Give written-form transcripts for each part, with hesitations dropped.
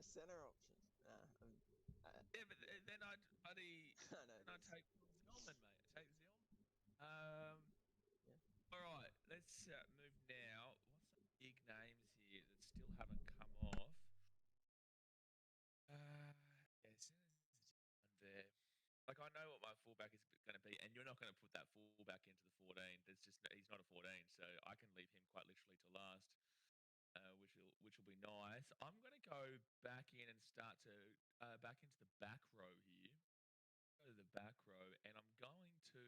center option. Yeah, but then I'd take Zellman, mate. I take Zellman. Yeah. All right, let's move now. What's some big names here that still haven't come off? Yeah, as soon as it's one there. Like, I know what my fullback is going to be, and you're not going to put that fullback into the 14. He's not a 14, so I can leave him quite literally to last, which will be nice. I'm going to go back in and start to back into the back row here. Go to the back row, and I'm going to.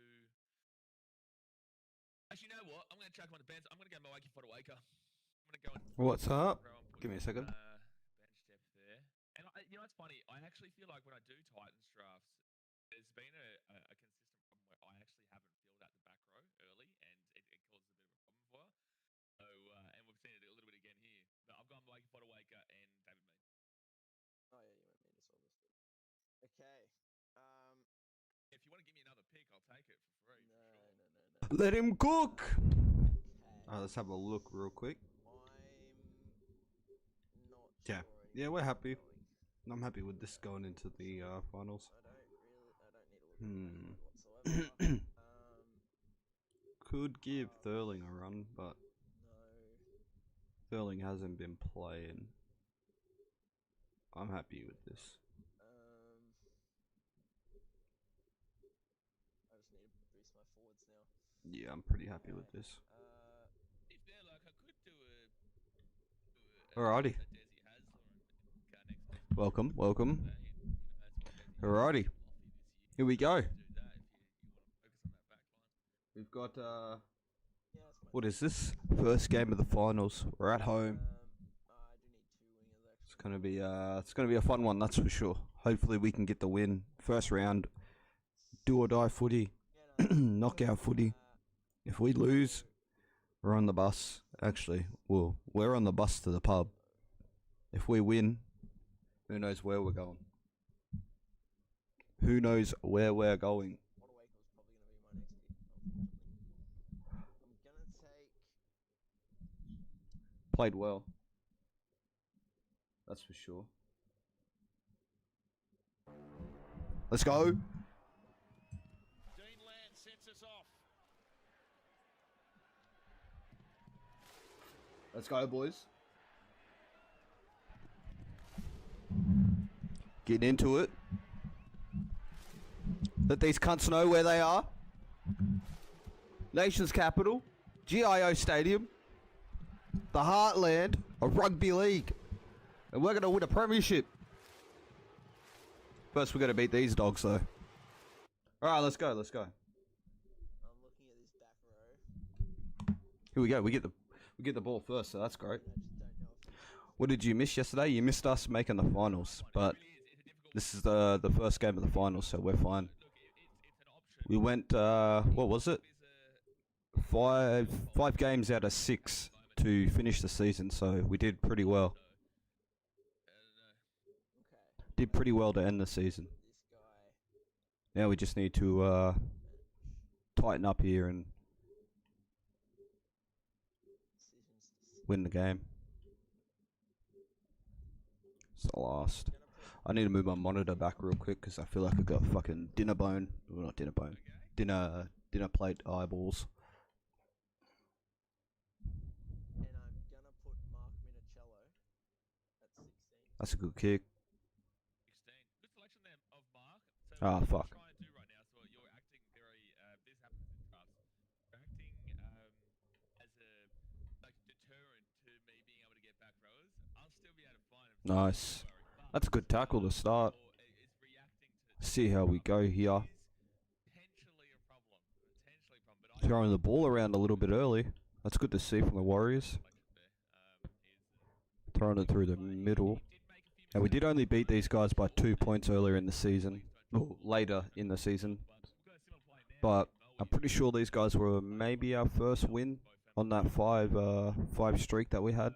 Actually, you know what? I'm going to chuck him on the bench. I'm going to go Mikey Fodawaker. I'm going to go and. What's up? Give me a second. Bench depth there, and you know it's funny. I actually feel like when I do Titans drafts, there's been a consistent problem where I actually haven't filled out the back row early, and it causes a bit of a problem for her. So, and we've seen it a little bit again here. But I've gone Mikey Fodawaker and David Mead. Oh yeah, you went Mead as well. Okay. If you want to give me another pick, I'll take it for free. No. Let him cook. Okay. Let's have a look real quick. I'm not Yeah. sure Yeah, we're happy. going. I'm happy with this going into the finals. I don't need a look whatsoever. Could give Thurling a run, but no. Thurling hasn't been playing. I'm happy with this. I just need to boost my forwards now. Yeah, I'm pretty happy with this. If they're like, I could do Alrighty. Welcome. Alrighty. Here we go. We've got what is this? First game of the finals. We're at home. I do need 2 wingers actually. It's gonna be a fun one, that's for sure. Hopefully we can get the win. First round. Do or die footy. Knockout footy. If we lose, we're on the bus. Actually, well, we're on the bus to the pub. If we win, who knows where we're going? Who knows where we're going? Waterwaker's probably going to be my next pick, unfortunately. I'm going to take... Played well. That's for sure. Let's go. Dean Land sets us off. Let's go, boys. Getting into it. Let these cunts know where they are. Nation's capital. GIO Stadium. The heartland of rugby league. And we're going to win a premiership. First, we're going to beat these dogs, though. Alright, let's go. I'm looking at this back row. Here we go. We get the ball first, so that's great. I just don't know if... What did you miss yesterday? You missed us making the finals, but this is the first game of the finals, so we're fine. We went, what was it? Five games out of 6 to finish the season, so we did pretty well. Okay. Did pretty well to end the season. This guy... Now we just need to tighten up here and win the game. It's the last. I need to move my monitor back real quick because I feel like I got fucking dinner bone. Well, not dinner bone. Dinner plate eyeballs. And I'm going to put Mark Minicello at 16. That's a good kick. 16. Good selection there of Mark. So Ah, what fuck. you're trying to do right now, so you're acting very, this happens in drafts. You're acting as a deterrent to me being able to get back rowers. I'll still be able to find him. Nice. That's a good tackle to start. See how we go here. Potentially a problem. Throwing the ball around a little bit early. That's good to see from the Warriors. Throwing it through the middle. And we did only beat these guys by 2 points earlier in the season. Or later in the season. But I'm pretty sure these guys were maybe our first win on that five streak that we had.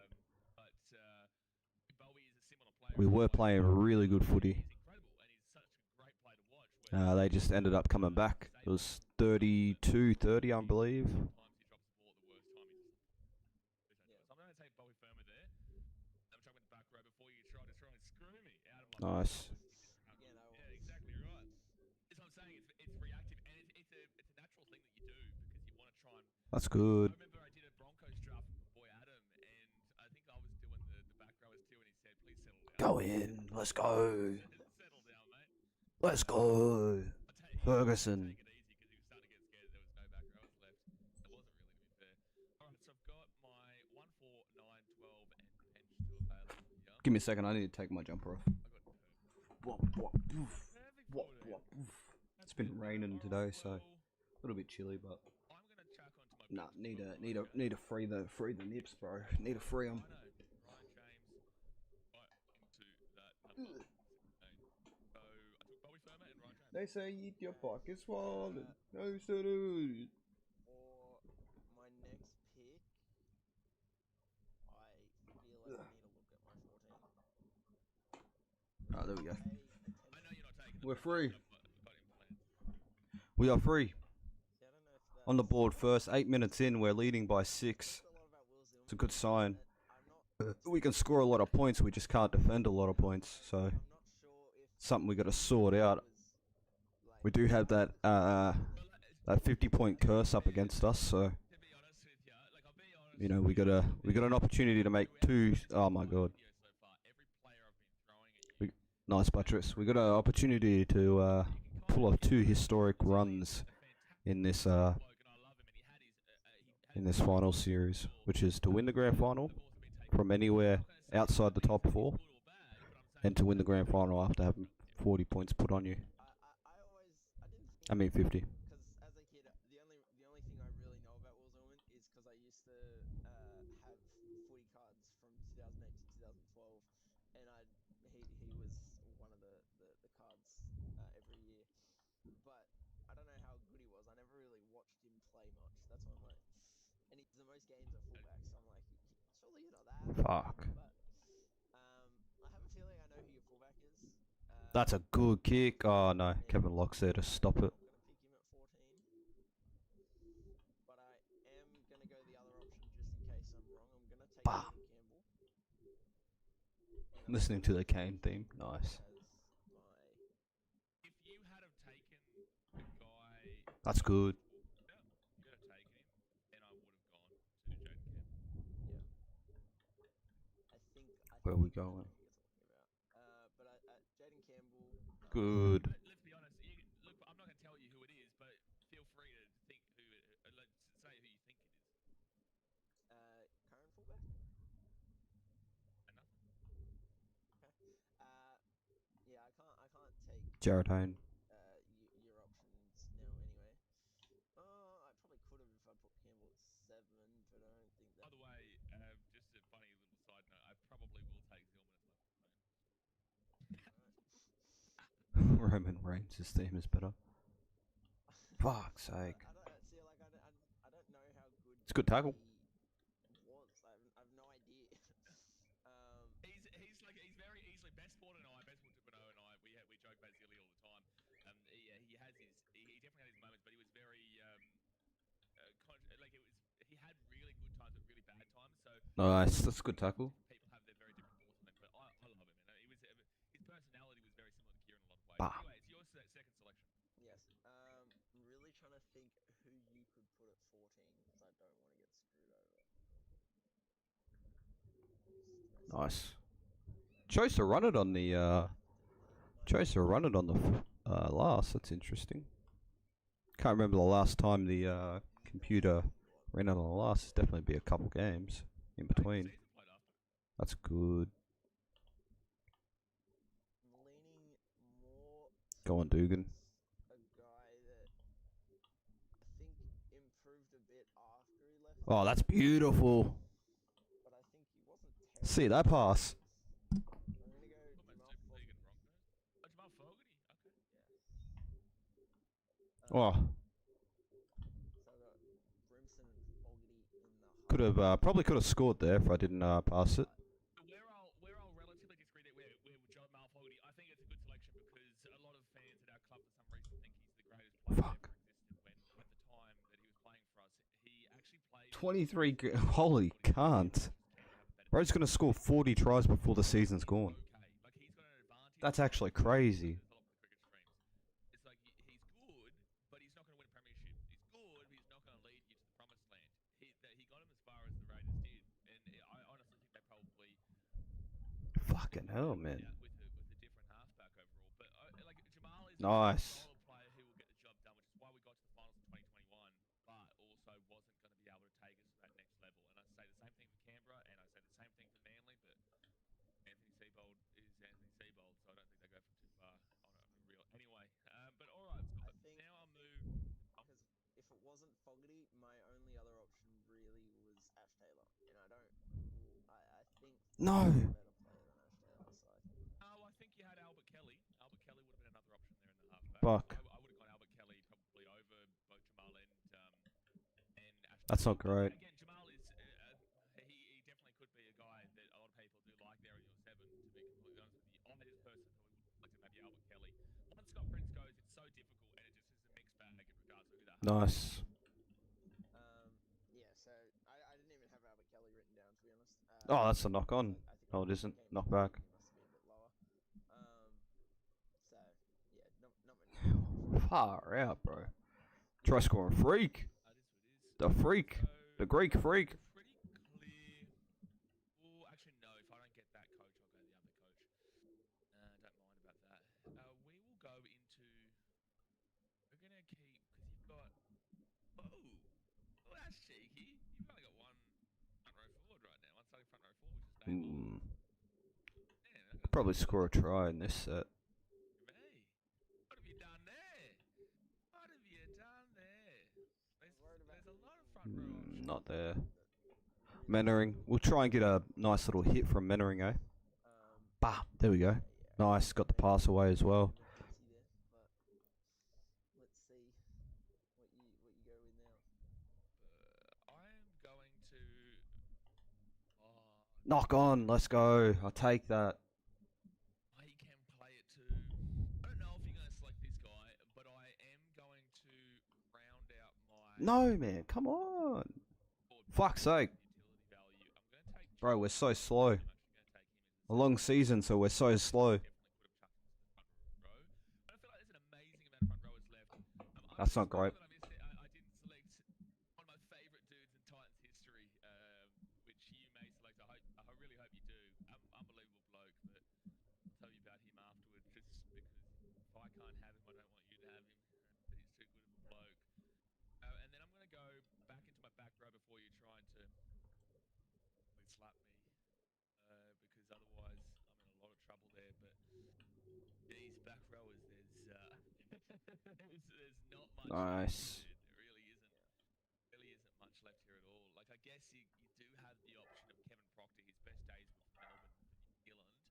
We were playing really good footy. They just ended up coming back. It was 32-30, I believe. I'm going to take Bobby Firma there. I'm chucking the back row before you try to screw. Nice. Again, I Yeah, was. exactly right. That's what I'm saying. It's reactive, and it's a natural thing that you do because you want to try and. That's I good. remember I did a Broncos draft with my boy Adam, and I think I was doing the back rowers too, and he said, "Please settle down, Go in. Let's go. settle down, mate." Let's go. He told me to Ferguson. take it easy because he was starting to get scared. There was no back rowers left. There wasn't really, to be fair. All right, so I've got my 1, 4, 9, 12, and 10 still available here. Give me a second. I need to take my jumper off. I got perfect. Wop, wop, woof. Perfect Wop, 14. wop, woof. That's It's been good. raining All today, right, so well, a little bit chilly, but I'm gonna chuck onto my nah, bench as well, okay? need to free the nips, bro. Need to free them. I know. Ryan James right into that number 17. So I took Bobby Firma and Ryan James. They say eat your pockets swollen. No, sir. For my next pick, I feel like I need to look at my 14. Ah, there we go. I know you're not taking the We're pick, free. but I've got him planned. We are free. See, I don't know if that's On the board first. 8 minutes in, we're leading by 6. a lot about Will Zillman, It's a good sign. and I'm not. We can score a lot of points. We just can't defend a lot of points. So I'm not sure if something we got to sort out. was like We do have that Well, that 50-point curse up against us. So to be honest with you, like I'll be honest. you know we got an opportunity to make 2. Oh my god. So far, every player I've been throwing at you. Nice, Buttress. We got an opportunity to pull off 2 historic runs in this final series, which is to win the grand final from anywhere outside the top 4, and to win the grand final after having 40 points put on you. I didn't think I mean 50. because as a kid, the only thing I really know about Will Zillman is because I used to have footy cards from 2008 to 2012, and he was one of the cards every year. But I don't know how good he was. I never really watched him play much. That's why I'm like, and he's the most games at fullback, so I'm like, surely you're not that. Fuck. But I have a feeling I know who your fullback is. That's a good kick. Oh no, Kevin Locke's there to stop it. I'm gonna pick him at 14, but I am gonna go the other option just in case I'm wrong. I'm gonna take Bah. Jaden Campbell. And I'm Listening to the Kane theme. Nice. as my If you had have taken the guy, That's good. yeah, you'd have taken him, and I would have gone to Jaden Campbell. yeah. I Where think we I know going? who you're talking about. But Jaden Campbell. Good. Let's be honest. Look, I'm not going to tell you who it is, but feel free to think who. Let's say who you think it is. Current fullback. Enough. Okay. Yeah, I can't take Jared Hayne. your options now anyway. I probably could have if I put Campbell at 7, but I don't think By that. the way, just a funny little side note. I probably will take Zillman as my Roman Reigns' theme is better. Fuck's sake. I don't see. Like I don't know how good. It's a good tackle. He was. I've no idea. He's very easily Bestport and I, Bestport 2.0 and I. We joke about Zilly all the time. He definitely had his moments, but he was very like it was. He had really good times and really bad times. So Nice. That's a good tackle. people have their very different thoughts on it, but I love him. And his personality was very similar to Kieran in a lot of ways. Bah. Anyway, it's your second selection. Yes. I'm really trying to think who you could put at 14 because I don't want to get screwed over. Nice. Chose to run it on the last. That's interesting. Can't remember the last time the computer ran it on the last. It's definitely be a couple games in between. Season played after. That's good. I'm leaning more. Go on, Dugan. A guy that I think improved a bit after he left. Oh, that's beautiful. But I think he wasn't terrible. See that pass. I'm gonna go What Jamal about Super League Fogarty. and Broncos? Oh, Jamal Fogarty. Okay. Yeah. Oh, So I got Brimson and Fogarty in the could have probably could have scored there if I didn't pass it. Where I'll relatively disagree that we're Jamal Fogarty. I think it's a good selection because a lot of fans at our club for some reason think he's the greatest player Fuck. that ever existed. When at the time that he was playing for us, he actually played 23. Holy can't. Bro's gonna score 40 tries before the season's gone. Okay, like he's got an advantage That's actually crazy. Develop the cricket streams. It's like he's good, but he's not going to win a premiership. He's good, but he's not going to lead you to the promised land. He got him as far as the Raiders did, and I honestly think they probably Fucking hell, with man. with a different halfback overall. But like Jamal is Nice. a solid player who will get the job done, which is why we got to the finals in 2021, but also wasn't going to be able to take us to that next level. And I say the same thing for Canberra, and I say the same thing for Manly, but Anthony Seibold is Anthony Seibold, so I don't think they go from too far on a real. Anyway, but all right, I think now I'll move. because if it wasn't Fogarty, my only other option really was Ash Taylor, and I don't. I think No. Fogarty's a better player than Ash Taylor, so. Oh, I think you had Albert Kelly. Albert Kelly would have been another option there in the halfback. Fuck. I would have gone Albert Kelly probably over both Jamal and Ash That's Taylor. not great. Again, Jamal is he definitely could be a guy that a lot of people do like there in your seven. To be completely honest with you, I just personally thought we would have selected maybe Albert Kelly. Once Scott Prince goes, it's so difficult, and it just is a mixed bag in regards to who that. Nice. Yeah, so I didn't even have Albert Kelly written down, to be honest. Oh, that's a knock on. I think Oh, it isn't. game Knock form, back. he must have been a bit lower. So yeah, not many options. Far out, bro. Try scoring freak. That is what it is. The freak. So, The Greek freak. pretty clear. Oh, actually, no. If I don't get that coach, I'll go the other coach. Don't mind about that. We will go into. We're gonna keep because you've got. Oh, well, that's cheeky. You've only got one front row forward right now. One starting front row forward, which is Nate. Man, Probably score a try in this set. Me. What have you done there? What have you done there? There's a lot of front row options. Not there. Mentoring. We'll try and get a nice little hit from Mentoring, eh? Bah, there we go. Nice, got the pass away as well. Let's see what you go with now. I'm going to. Knock on, let's go. I'll take that. He can play it too. I don't know if you're going to select this guy, but I am going to round out my. No, man, come on. Fuck's sake. Utility value. I'm going to take. Bro, we're so slow. I'm actually going to take him as A long season, so we're so slow. definitely could have chucked him into the front row. But I feel like there's an amazing amount of front rowers left. That's not great. I didn't select one of my favourite dudes in Titans history, which you may select. I really hope you do. Unbelievable bloke, but I'll tell you about him afterwards. Just because if I can't have him, I don't want you to have him. He's too good of a bloke. And then I'm going to go back into my back row before you trying to slap me, because otherwise I'm in a lot of trouble there. But these back rowers, there's not much. Nice. Left, there really isn't much left here at all. Like I guess you do have the option of Kevin Proctor. His best days were for Melbourne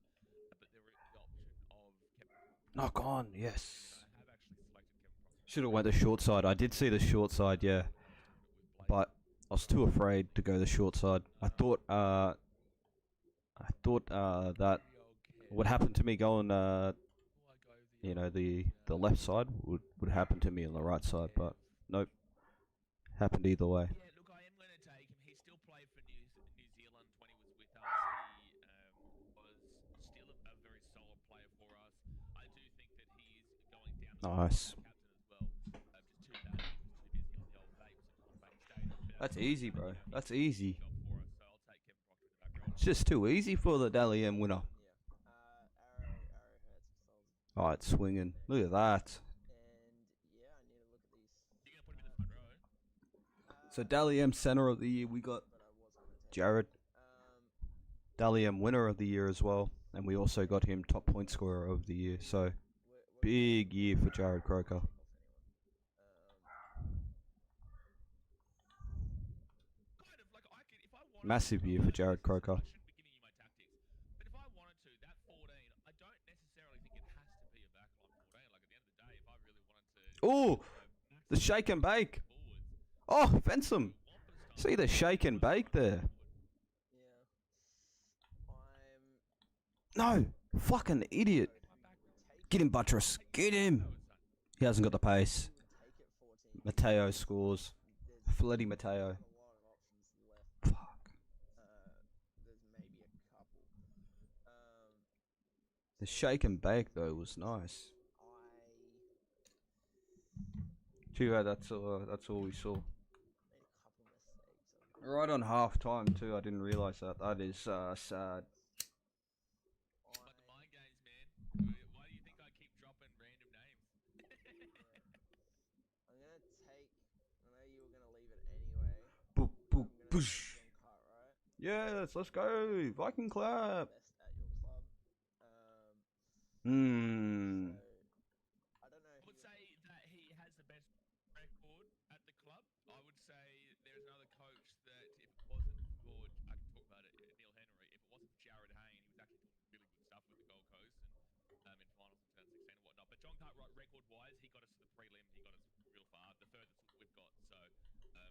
for New Zealand, but there is the option of Kevin. Knock on, yes. I have actually selected Kevin Proctor. Should have went the short side. I did see the short side, yeah. But I was too afraid to go the short side. I thought that what happened to me going you know, the left side would happen to me on the right side, but nope. Happened either way. Yeah, look, I am going to take him. He still played for New Zealand when he was with us. He was still a very solid player for us. I do think that he is going down the Nice. captain as well. Just too bad he was too busy on the old vapes and contact stage. That's easy, bro. That's easy. Job for us, so I'll take Kevin Proctor in the back row. It's just too easy for the Dally M winner. Yeah. Arrowheads. Alright, swinging. Look at that. And yeah, I need to look at these. You're going to put him in the front row? So Dally M center of the year, we got But I was gonna take Jared. Dally M winner of the year as well, and we also got him top point scorer of the year. So big year for Jared Croker. Kind of like I could, if I wanted Massive year for Jared Croker. I shouldn't be giving you my tactics, but if I wanted to, that 14, I don't necessarily think it has to be a backline 14. Like at the end of the day, if I really wanted to. Ooh, the shake and bake. Oh, fence him. See the shake and bake there. Yeah. No, fucking idiot. Get him, Buttress. Get him. He hasn't got the pace. Mateo scores. Fletty Mateo. Fuck. There's maybe a couple. The shake and bake though was nice. Too bad that's all we saw. Made a couple mistakes. Right on half time too. I didn't realize that. That is sad. Like the mind games, man. Why do you think I keep dropping random names? I'm gonna take. I know you were gonna leave it anyway. Boop boop I'm gonna boosh. take John Cartwright. Yes, let's go. Viking clap. Best at your club. Hmm. So I don't know. I would say that he has the best record at the club. I would say there's another coach that if it wasn't for, I can talk about it, Neil Henry, if it wasn't for Jared Hayne, he was actually doing really good stuff with the Gold Coast and in finals in 2016 and whatnot. But John Cartwright, record-wise, he got us to the prelim. He got us real far, the furthest we've got. So, you know,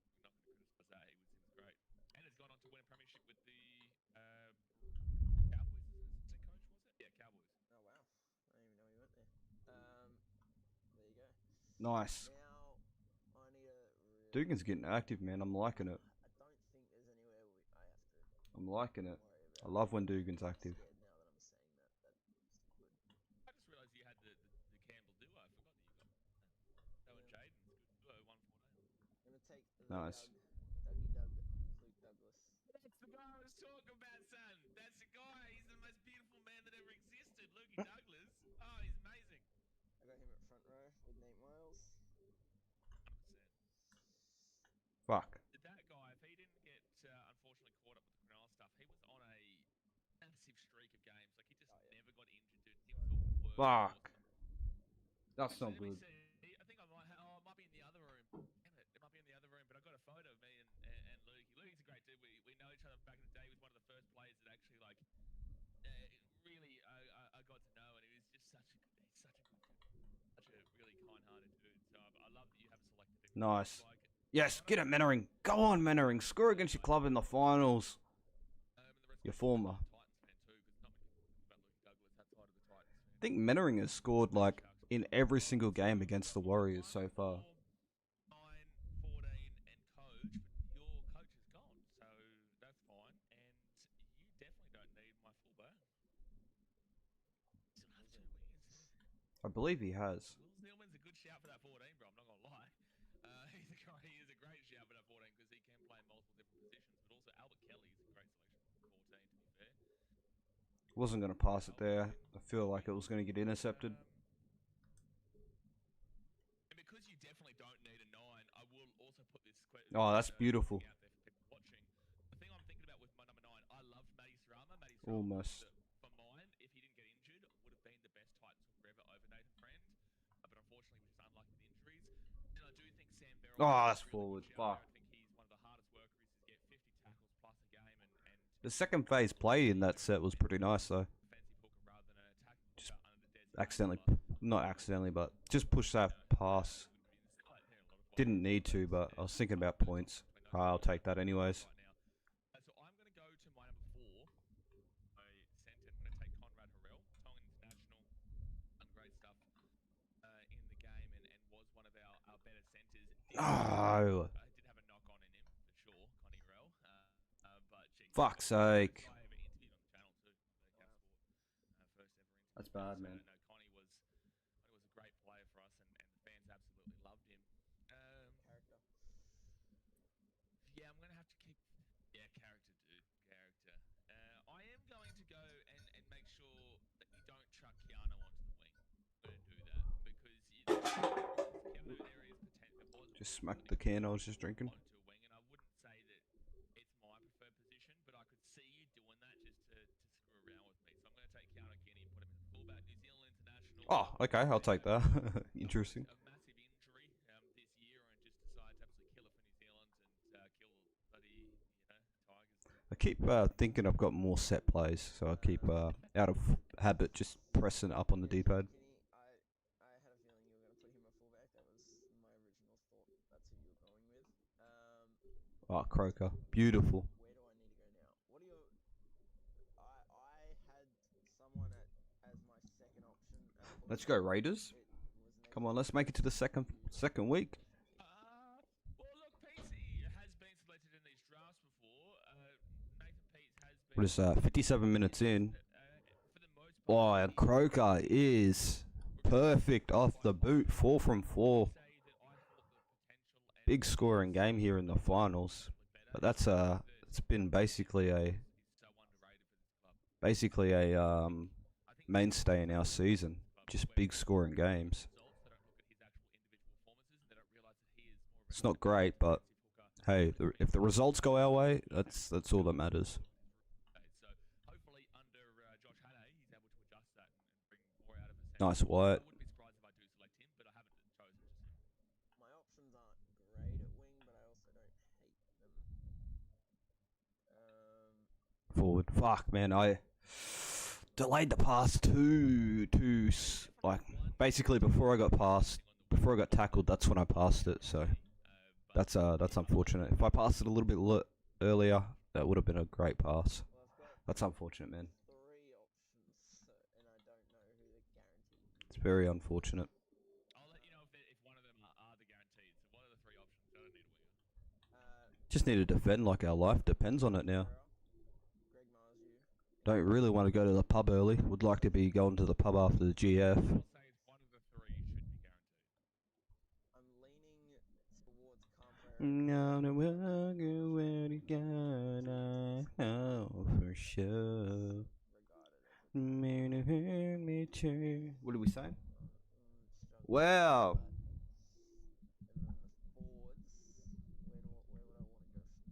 we're not gonna criticise that. He was great, and has gone on to win a premiership with the Cowboys as an assistant coach, was it? Yeah, Cowboys. Oh wow, I didn't even know he went there. There you go. Nice. Now I need a. Really Dugan's getting active, man. I'm liking it. I don't think there's anywhere I have to. I'm liking it. Worry I about. love when Dugan's I'm active. scared now that I'm saying that. That's good. I just realised you had the Campbell duo. I forgot that you got that one. Jaden's good duo, 114. I'm gonna take the Nice. Dougie Doug, Luke Douglas. That's the guy I was talking about, son. That's the guy. He's the most beautiful man that ever existed, Lukey Douglas. Oh, he's amazing. I got him at front row with Nate Miles. 100%. Fuck. That guy, if he didn't get unfortunately caught up with the Cronulla stuff, he was on a massive streak of games. Like he just never got injured, dude. He was a Fuck. workhorse. That's not Let me good. see. I think I might. Oh, it might be in the other room. Damn it! It might be in the other room. But I got a photo of me and Lukey. Lukey's a great dude. We know each other back in the day. He was one of the first players that actually like really I got to know, and he was just he's such a good dude, such a really kind-hearted dude. So I love that you have selected him. Nice. Like, Yes, get it, Mannering. Go on, Mannering. Score against your club in the finals. Your former. Titans fan too, because not many people talk about Lukey Douglas outside of the Titans fan. I think Mannering has scored like in every single game against the Warriors so far. 9, 14, and coach, but your coach is gone, so that's fine. And you definitely don't need my fullback. Still have 2 wingers. I believe he has. Will Stillman's a good shout for that 14, bro. I'm not gonna lie. He is a great shout for that 14 because he can play multiple different positions. But also Albert Kelly is a great selection for 14. To be fair, Wasn't going to pass it there. I feel like it was going to get intercepted. And because you definitely don't need a 9, I will also put this question. Oh, that's beautiful. Out there for people watching. The thing I'm thinking about with my number 9, I loved Matty Sarama. Matty Sarama Almost. for mine, if he didn't get injured, would have been the best Titans hooker ever over Nathan Friend. But unfortunately, he was just unlucky with injuries. And I do think Sam Barrow. Oh, that's forward. Fuck. I think he's one of the hardest workers to get 50 tackles plus a game. And The second phase play in that set was pretty nice though. defensive hooker rather than an attacking Just hooker under the dead. accidentally, not accidentally, but just push that pass. Didn't need to, but I was thinking about points. I'll take that anyways. So I'm going to go to my number 4. I sent it. I'm going to take Conrad Harrell, Tongan international, done great stuff in the game, and was one of our better centres. Oh, Did have a knock on in him for sure, Connie Harrell. But geez, fuck's sake. I ever interviewed on the channel too, the Cap Sport, first ever interview. That's bad, So, man. no, Connie was a great player for us, and the fans absolutely loved him. Character. Yeah, I'm going to have to keep... Yeah, character, dude. Character. I am going to go and make sure that you don't chuck Keanu onto the wing. I'm going to do that because Keanu there is potential. Just smacked the can I was just drinking. Onto a wing, and I wouldn't say that it's my preferred position, but I could see you doing that just to screw around with me. So I'm going to take Keanu Kenny and put him in the fullback. New Zealand international. Oh, okay, I'll take that. Interesting. A massive injury this year, and just decided to absolutely kill it for New Zealand and kill bloody, Tigers. I keep thinking I've got more set plays, so I keep out of habit just pressing up on the D-pad. I had a feeling you were going to put him at fullback. That was my original thought. That's who you were going with. Oh, Croker, beautiful. Where do I need to go now? What are your... I had someone as my second option. Let's go Raiders. Come on, let's make it to the second week. Well, look, PC has been selected in these drafts before. Nathan Peets has been... What is that? 57 minutes in. For the most Oh, and Croker is perfect off the boot. 4 from 4. Big scoring game here in the finals. But that's it's been basically a mainstay in our season. Just big scoring games. It's not great, but hey, if the results go our way, that's all that matters. Nice Wyatt. My options aren't great at wing, but I also don't hate them. Forward. Fuck, man, I delayed the pass too like basically before I got tackled. That's when I passed it. So that's unfortunate. If I passed it a little bit earlier, that would have been a great pass. Well, I've got That's unfortunate, man. 3 options, and I don't know who the guaranteed. It's very unfortunate. I'll let you know if one of them are the guaranteed. So what are the 3 options? I don't need a winger. Just need to defend like our life depends on it now. Greg Marju. Don't really want to go to the pub early. Would like to be going to the pub after the GF. I'll say it's one of the 3 should be guaranteed. I'm leaning towards Canberra. For sure. What are we saying? Wow. And then the forwards. Where would I want to go from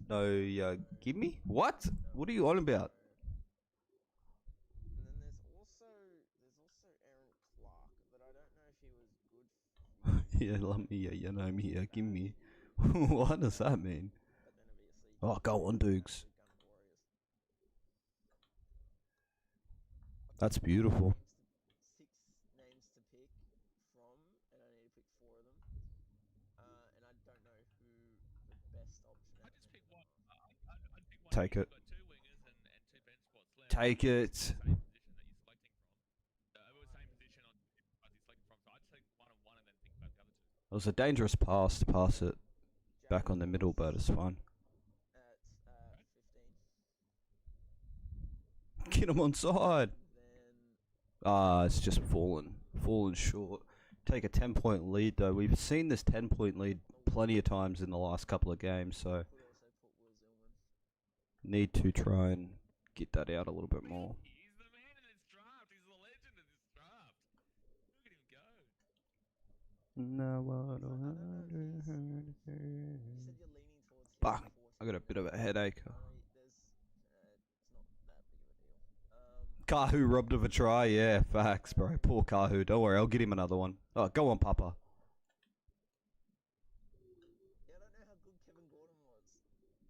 there? Yeah, give me? What? What are you on about? And then there's also Aaron Clark, but I don't know if he was good. Yeah, let me, give me. What does that mean? But then obviously. Oh, go on, Dukes. That's beautiful. 6 names to pick from, and I need to pick 4 of them. And I don't know who the best option is. I just pick one. I'd pick one. Take it. You've got 2 wingers and 2 bench spots left. Take it. Same position that you're selecting from. Same position on you're selecting from. So I'd take 1 and 1 and then think about the other 2. It was a dangerous pass to pass it back on the middle, but it's fine. At 15. Get him on side. It's just fallen short. Take a 10-point lead though. We've seen this 10-point lead plenty of times in the last couple of games, so need to try and get that out a little bit more. He's the man in this draft. He's the legend in this draft. Look at him go. Fuck, I got a bit of a headache. Kahu robbed of a try, yeah, facts, bro. Poor Kahu. Don't worry, I'll get him another one. Oh, go on, Papa. Yeah, I don't know how good Kevin Gordon was.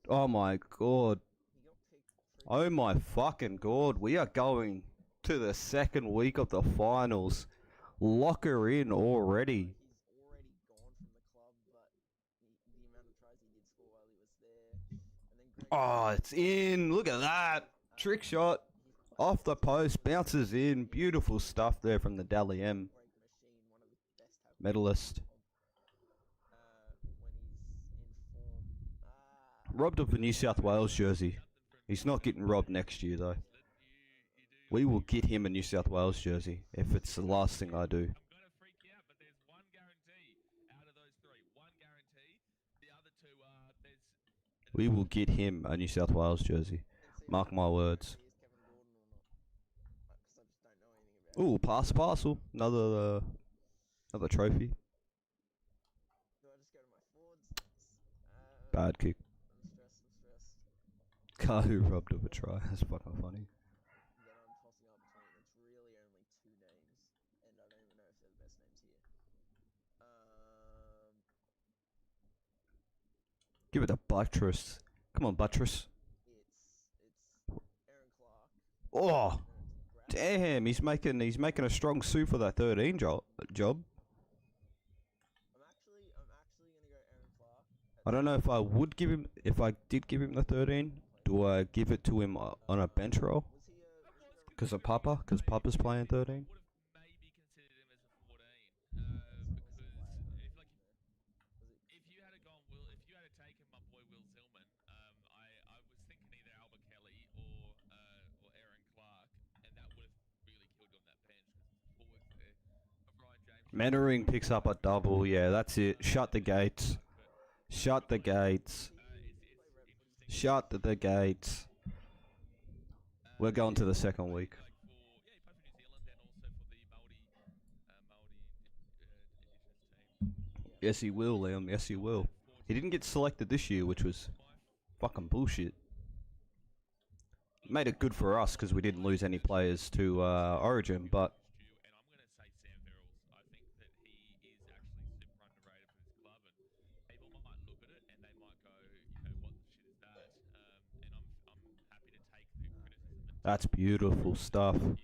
Oh my god. He got picked. Oh my fucking god. We are going to the second week of the finals. Lock her in already. He's already gone from the club, but the amount of tries he did score while he was there. And then Oh, it's in. Look at that. Trick shot. Off the post, bounces in. Beautiful stuff there from the Dally M. Medalist. Robbed of a New South Wales jersey. He's not getting robbed next year, though. We will get him a New South Wales jersey if it's the last thing I do. I'm going to freak you out, but there's one guarantee out of those 3. One guarantee. The other 2 are there's. We will get him a New South Wales jersey. Mark my words. Ooh, pass parcel. Another trophy. Do I just go to my forwards? Bad kick. I'm stressed. Kahu robbed of a try. That's fucking funny. Then I'm tossing up between. It's really only 2 names, and I don't even know if they're the best names here. Give it to Buttress. Come on, Buttress. It's Aaron Clark. Oh, damn! He's making a strong suit for that 13 job. I'm actually gonna go Aaron Clark. I don't know if I would give him. If I did give him the 13, do I give it to him on a bench role? Because of Papa? Because Papa's playing 13? Would have maybe considered him as a 14. Because if you had taken my boy Will Zillman, I was thinking either Albert Kelly or Aaron Clark. Mannering picks up a double. Yeah, that's it. Shut the gates. Shut the gates. Shut the gates. We're going to the second week. Like for he played for New Zealand and also for the Maori Indigenous team. Yes, he will, Liam. Yes, he will. He didn't get selected this year, which was fucking bullshit. Made it good for us because we didn't lose any players to Origin, but And I'm going to say Sam Verrills. I think that he is actually super underrated for this club, and people might look at it and they might go, you know, what the shit is that? And I'm happy to take the criticism. And that's beautiful stuff. year,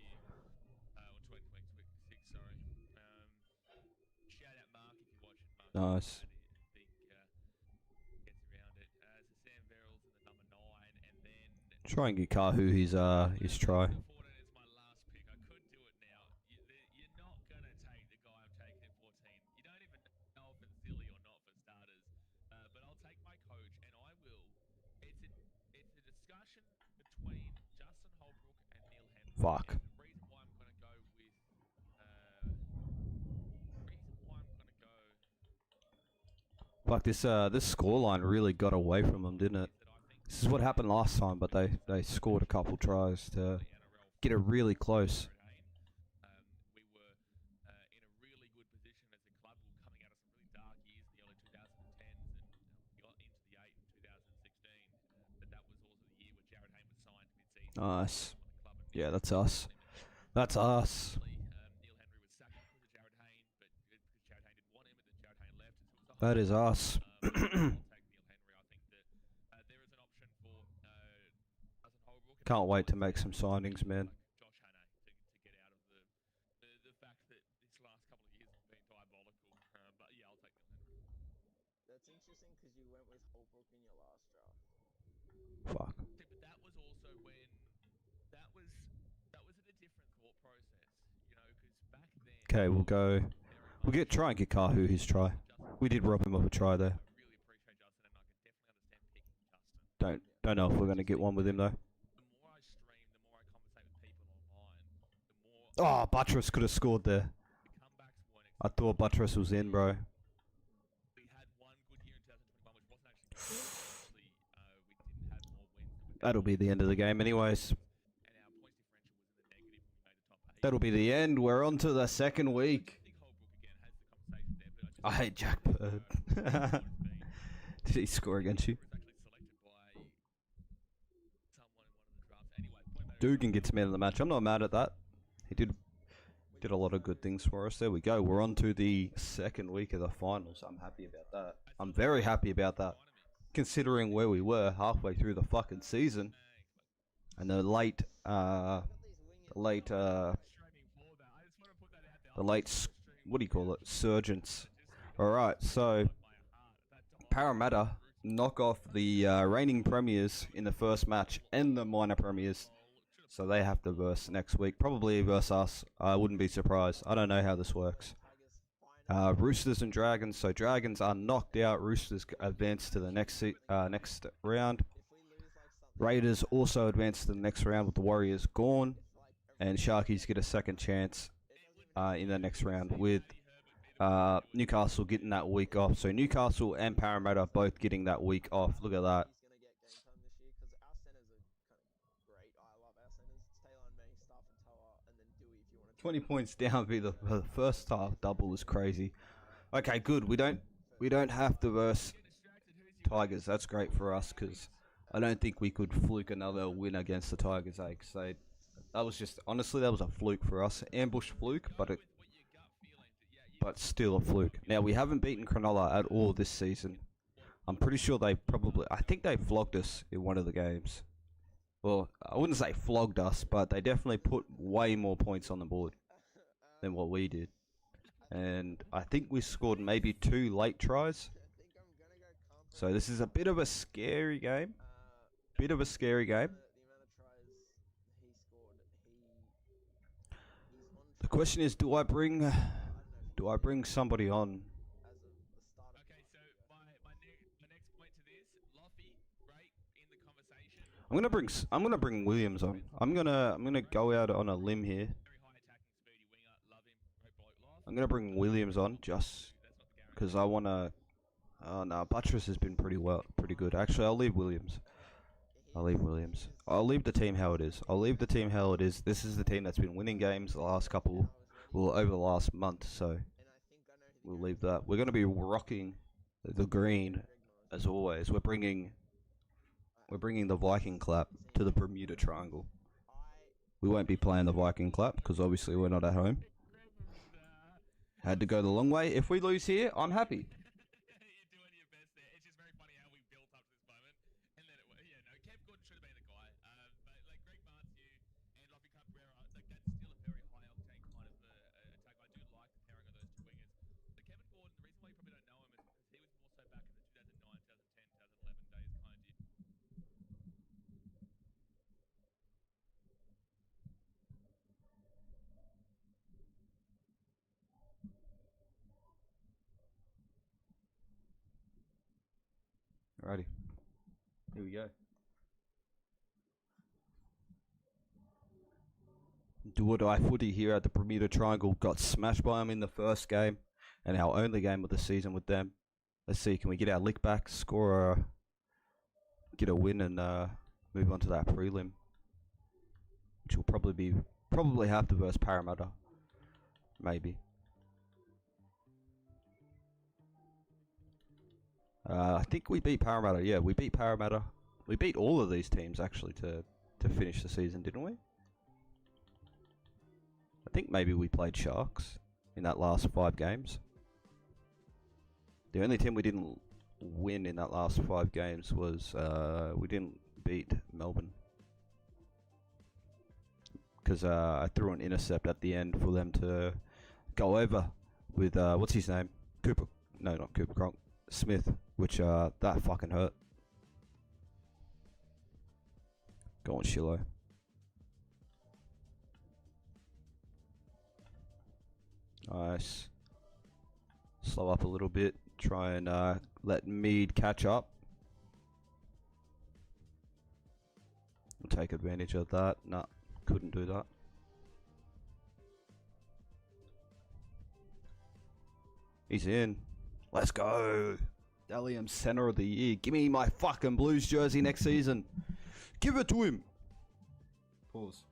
on 2026, sorry. Shout out Mark if you're watching. Mark, Nice. I think gets around it. So Sam Verrills in the number 9, and then. Try and get Kahu his try. 14 is my last pick. I could do it now. You're not going to take the guy I'm taking at 14. You don't even know if it's Zilly or not for starters. But I'll take my coach, and I will. It's a discussion between Justin Holbrook and Neil Henry. Fuck. And the reason why I'm going to go with. Fuck, this scoreline really got away from them, didn't it? This is what happened last time, but they scored a couple tries to get it really close. We were in a really good position as a club. We were coming out of some really dark years in the early 2010s, and we got into the 8 in 2016. But that was also the year where Jared Hayne was signed mid-season. Nice. Yeah, that's us. That's us. Neil Henry was sacked because of Jared Hayne, but because Jared Hayne didn't want him, and then Jared Hayne left. So it was That is us. I'll take Neil Henry. I think that there is an option for Justin Holbrook. Can't wait to make some signings, man. Josh Hannay to get out of the fact that this last couple of years have been diabolical. But yeah, I'll take Neil Henry. That's interesting because you went with Holbrook in your last draft. Fuck. See, but that was also when that was in a different thought process, you know, because back then. Okay, we'll go. We'll try and get Kahu his try. We did rob him of a try there. I really appreciate Justin, and I can definitely understand picking Justin. Don't know if we're gonna get one with him though. The more I stream, the more I conversate with people online, the more Oh, Buttress could have scored there. the comebacks weren't. I thought Buttress was in, bro. We had one good year in 2021, which wasn't actually good. Obviously, we didn't have more wins than we That'll be the end of the game, anyways. and our points differential was in the negative when we made the top 8. That'll be the end. We're on to the second week. I think Holbrook again has the conversation there, but I hate Jack Bird. Did he score against you? was actually selected by someone in one of the drafts. Anyway, point made. Dugan gets man of the match. I'm not mad at that. He did a lot of good things for us. There we go. We're on to the second week of the finals. I'm happy about that. I'm very happy about that, considering where we were halfway through the fucking season and the late what do you call it? Surgence. All right, so Parramatta knock off the reigning premiers in the first match and the minor premiers. So they have to verse next week. Probably verse us. I wouldn't be surprised. I don't know how this works. Roosters and Dragons. So Dragons are knocked out. Roosters advance to the next round. Raiders also advance to the next round with the Warriors gone. And Sharkies get a second chance in the next round with Newcastle getting that week off. So Newcastle and Parramatta both getting that week off. Look at that. 20 points down be the first half double is crazy. Okay, good. We don't have to verse Tigers. That's great for us because I don't think we could fluke another win against the Tigers. That was just honestly that was a fluke for us, ambush fluke, but still a fluke. Now we haven't beaten Cronulla at all this season. I'm pretty sure I think they flogged us in one of the games. Well, I wouldn't say flogged us, but they definitely put way more points on the board than what we did. And I think we scored maybe 2 late tries. So this is a bit of a scary game. The question is, do I bring somebody on? Okay, so my next point to this, Loffy, right, in the conversation. I'm gonna bring Williams on. I'm gonna go out on a limb here. Very high attacking speedy winger, love him, great bloke, Loff. I'm gonna bring Williams on just That's not the guarantee. because I wanna. No, Buttress has been pretty good. Actually, I'll leave Williams. I'll leave Williams. I'll leave the team how it is. I'll leave the team how it is. This is the team that's been winning games the last couple, well, over the last month. So we'll leave that. We're gonna be rocking the green as always. We're bringing the Viking clap to the Bermuda Triangle. We won't be playing the Viking clap because obviously we're not at home. Had to go the long way. If we lose here, I'm happy. You're doing your best there. It's just very funny how we built up to this moment, and then Kev Gordon should have been the guy. But like Greg Barnesview and Lofty Cabrera, like that's still a very high octane kind of attack. I do like the pairing of those two wingers. But Kevin Gordon, the reason why you probably don't know him is because he was more so back in the 2009, 2010, 2011 days, kind of did. Alrighty. Here we go. Do or die footy here at the Bermuda Triangle. Got smashed by them in the first game, and our only game of the season with them. Let's see, can we get our lick back, score, get a win, and move on to that prelim, which will probably have to versus Parramatta, maybe. I think we beat Parramatta. Yeah, we beat Parramatta. We beat all of these teams actually to finish the season, didn't we? I think maybe we played Sharks in that last 5 games. The only team we didn't win in that last 5 games was we didn't beat Melbourne because I threw an intercept at the end for them to go over with what's his name? Cooper? No, not Cooper Cronk. Smith, which that fucking hurt. Go on, Shilo. Nice. Slow up a little bit. Try and let Mead catch up. We'll take advantage of that. Nah, couldn't do that. He's in. Let's go. Dalium Center of the Year. Give me my fucking Blues jersey next season. Give it to him. Pause.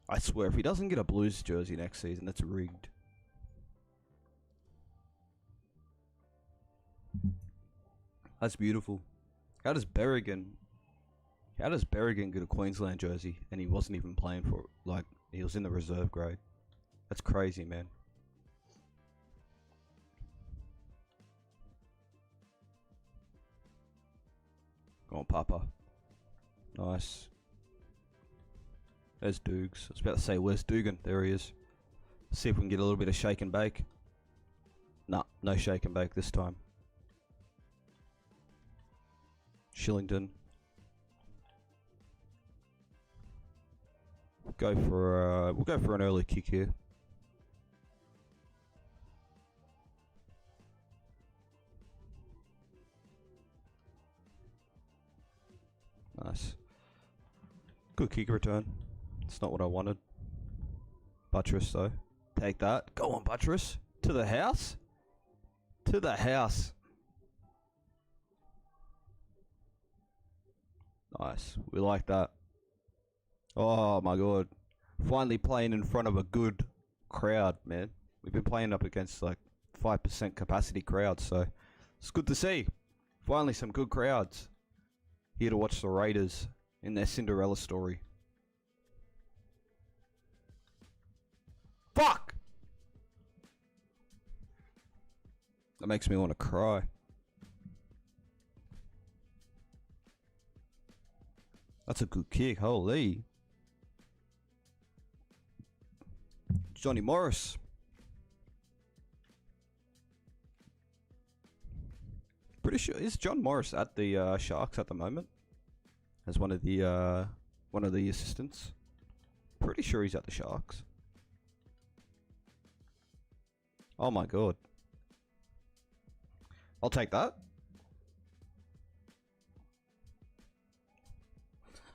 I swear, if he doesn't get a Blues jersey next season, that's rigged. That's beautiful. How does Berrigan get a Queensland jersey and he wasn't even playing for it? Like, he was in the reserve grade. That's crazy, man. Go on, Papa. Nice. There's Doogs. I was about to say, where's Dugan? There he is. See if we can get a little bit of shake and bake. Nah, no shake and bake this time. Shillington. We'll go for an early kick here. Nice. Good kick return. It's not what I wanted. Buttress though. Take that. Go on, Buttress. To the house. To the house. Nice. We like that. Oh my god. Finally playing in front of a good crowd, man. We've been playing up against like 5% capacity crowds, so it's good to see. Finally some good crowds. Here to watch the Raiders in their Cinderella story. Fuck! That makes me want to cry. That's a good kick, holy. Johnny Morris. Pretty sure, is John Morris at the Sharks at the moment? As one of the assistants. Pretty sure he's at the Sharks. Oh my god. I'll take that.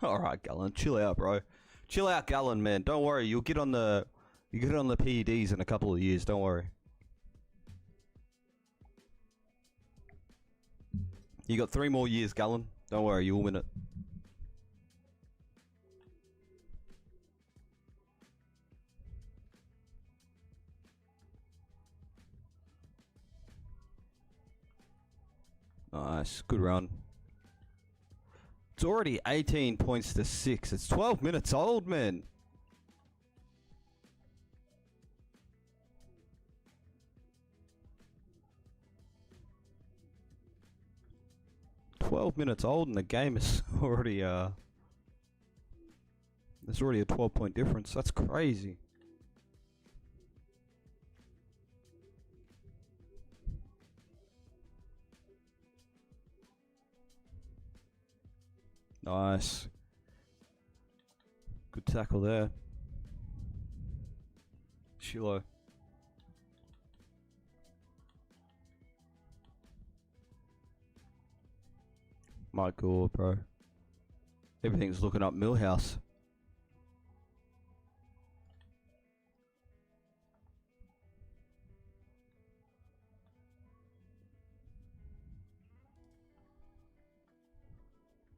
Alright, Gallen, chill out, bro. Chill out, Gallon, man. Don't worry. You get on the PEDs in a couple of years. Don't worry. You got 3 more years, Gallon. Don't worry. You'll win it. Nice. Good run. It's already 18 points to 6. It's 12 minutes old, man. Minutes old and the game is already there's already a 12-point difference. That's crazy. Nice. Good tackle there. Shiloh. My god, bro. Everything's looking up Millhouse.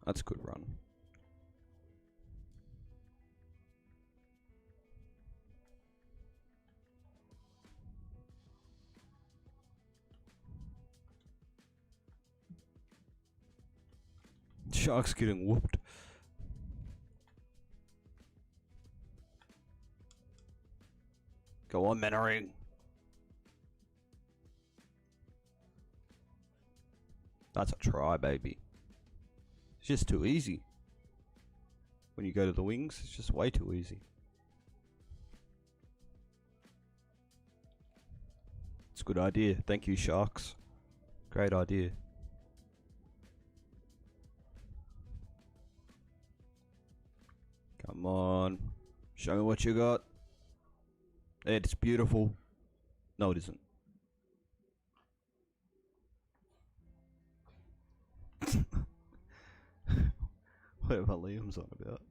That's a good run. Shark's getting whooped. Go on, Mannering. That's a try, baby. It's just too easy. When you go to the wings, it's just way too easy. It's a good idea. Thank you, Sharks. Great idea. Come on. Show me what you got. It's beautiful. No, it isn't. Whatever Liam's on about.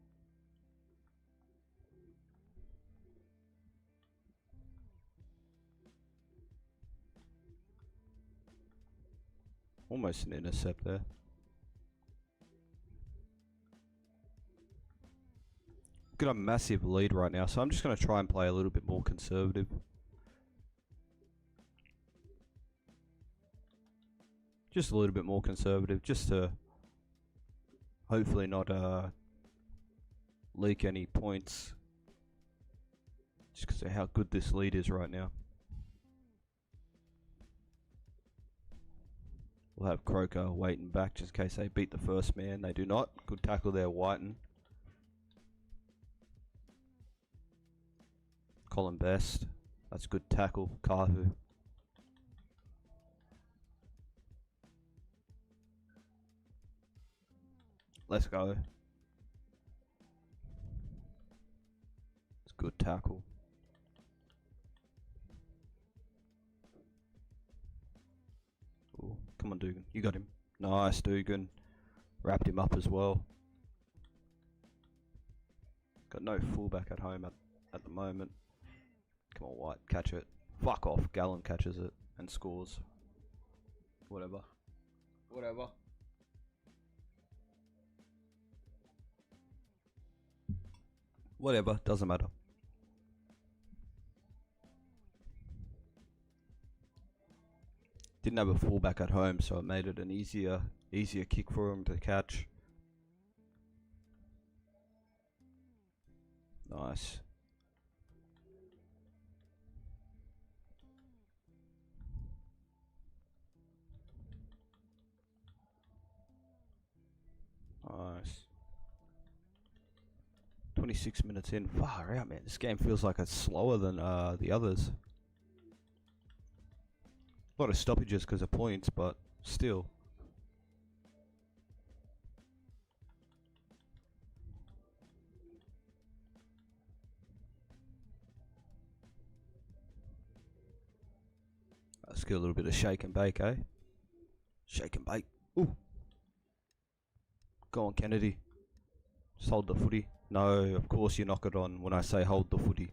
Almost an intercept there. Got a massive lead right now, so I'm just going to try and play a little bit more conservative. Just a little bit more conservative, just to hopefully not leak any points. Just because of how good this lead is right now. We'll have Croker waiting back just in case they beat the first man. They do not. Good tackle there, Whiten. Colin Best. That's good tackle. Kahu. Let's go. It's good tackle. Ooh, come on, Dugan. You got him. Nice, Dugan. Wrapped him up as well. Got no fullback at home at the moment. Come on, White. Catch it. Fuck off. Gallon catches it and scores. Whatever. Whatever. Whatever. Doesn't matter. Didn't have a fullback at home, so it made it an easier kick for him to catch. Nice. Nice. 26 minutes in. Far out, man. This game feels like it's slower than the others. A lot of stoppages because of points, but still. Let's get a little bit of shake and bake, eh? Shake and bake. Ooh. Go on, Kennedy. Just hold the footy. No, of course you knock it on when I say hold the footy.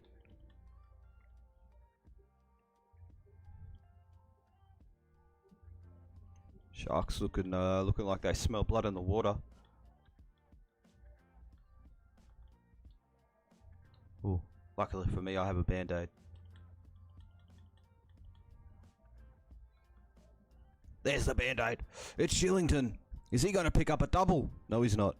Sharks looking like they smell blood in the water. Ooh, luckily for me I have a band-aid. There's the band-aid. It's Shillington. Is he going to pick up a double? No, he's not.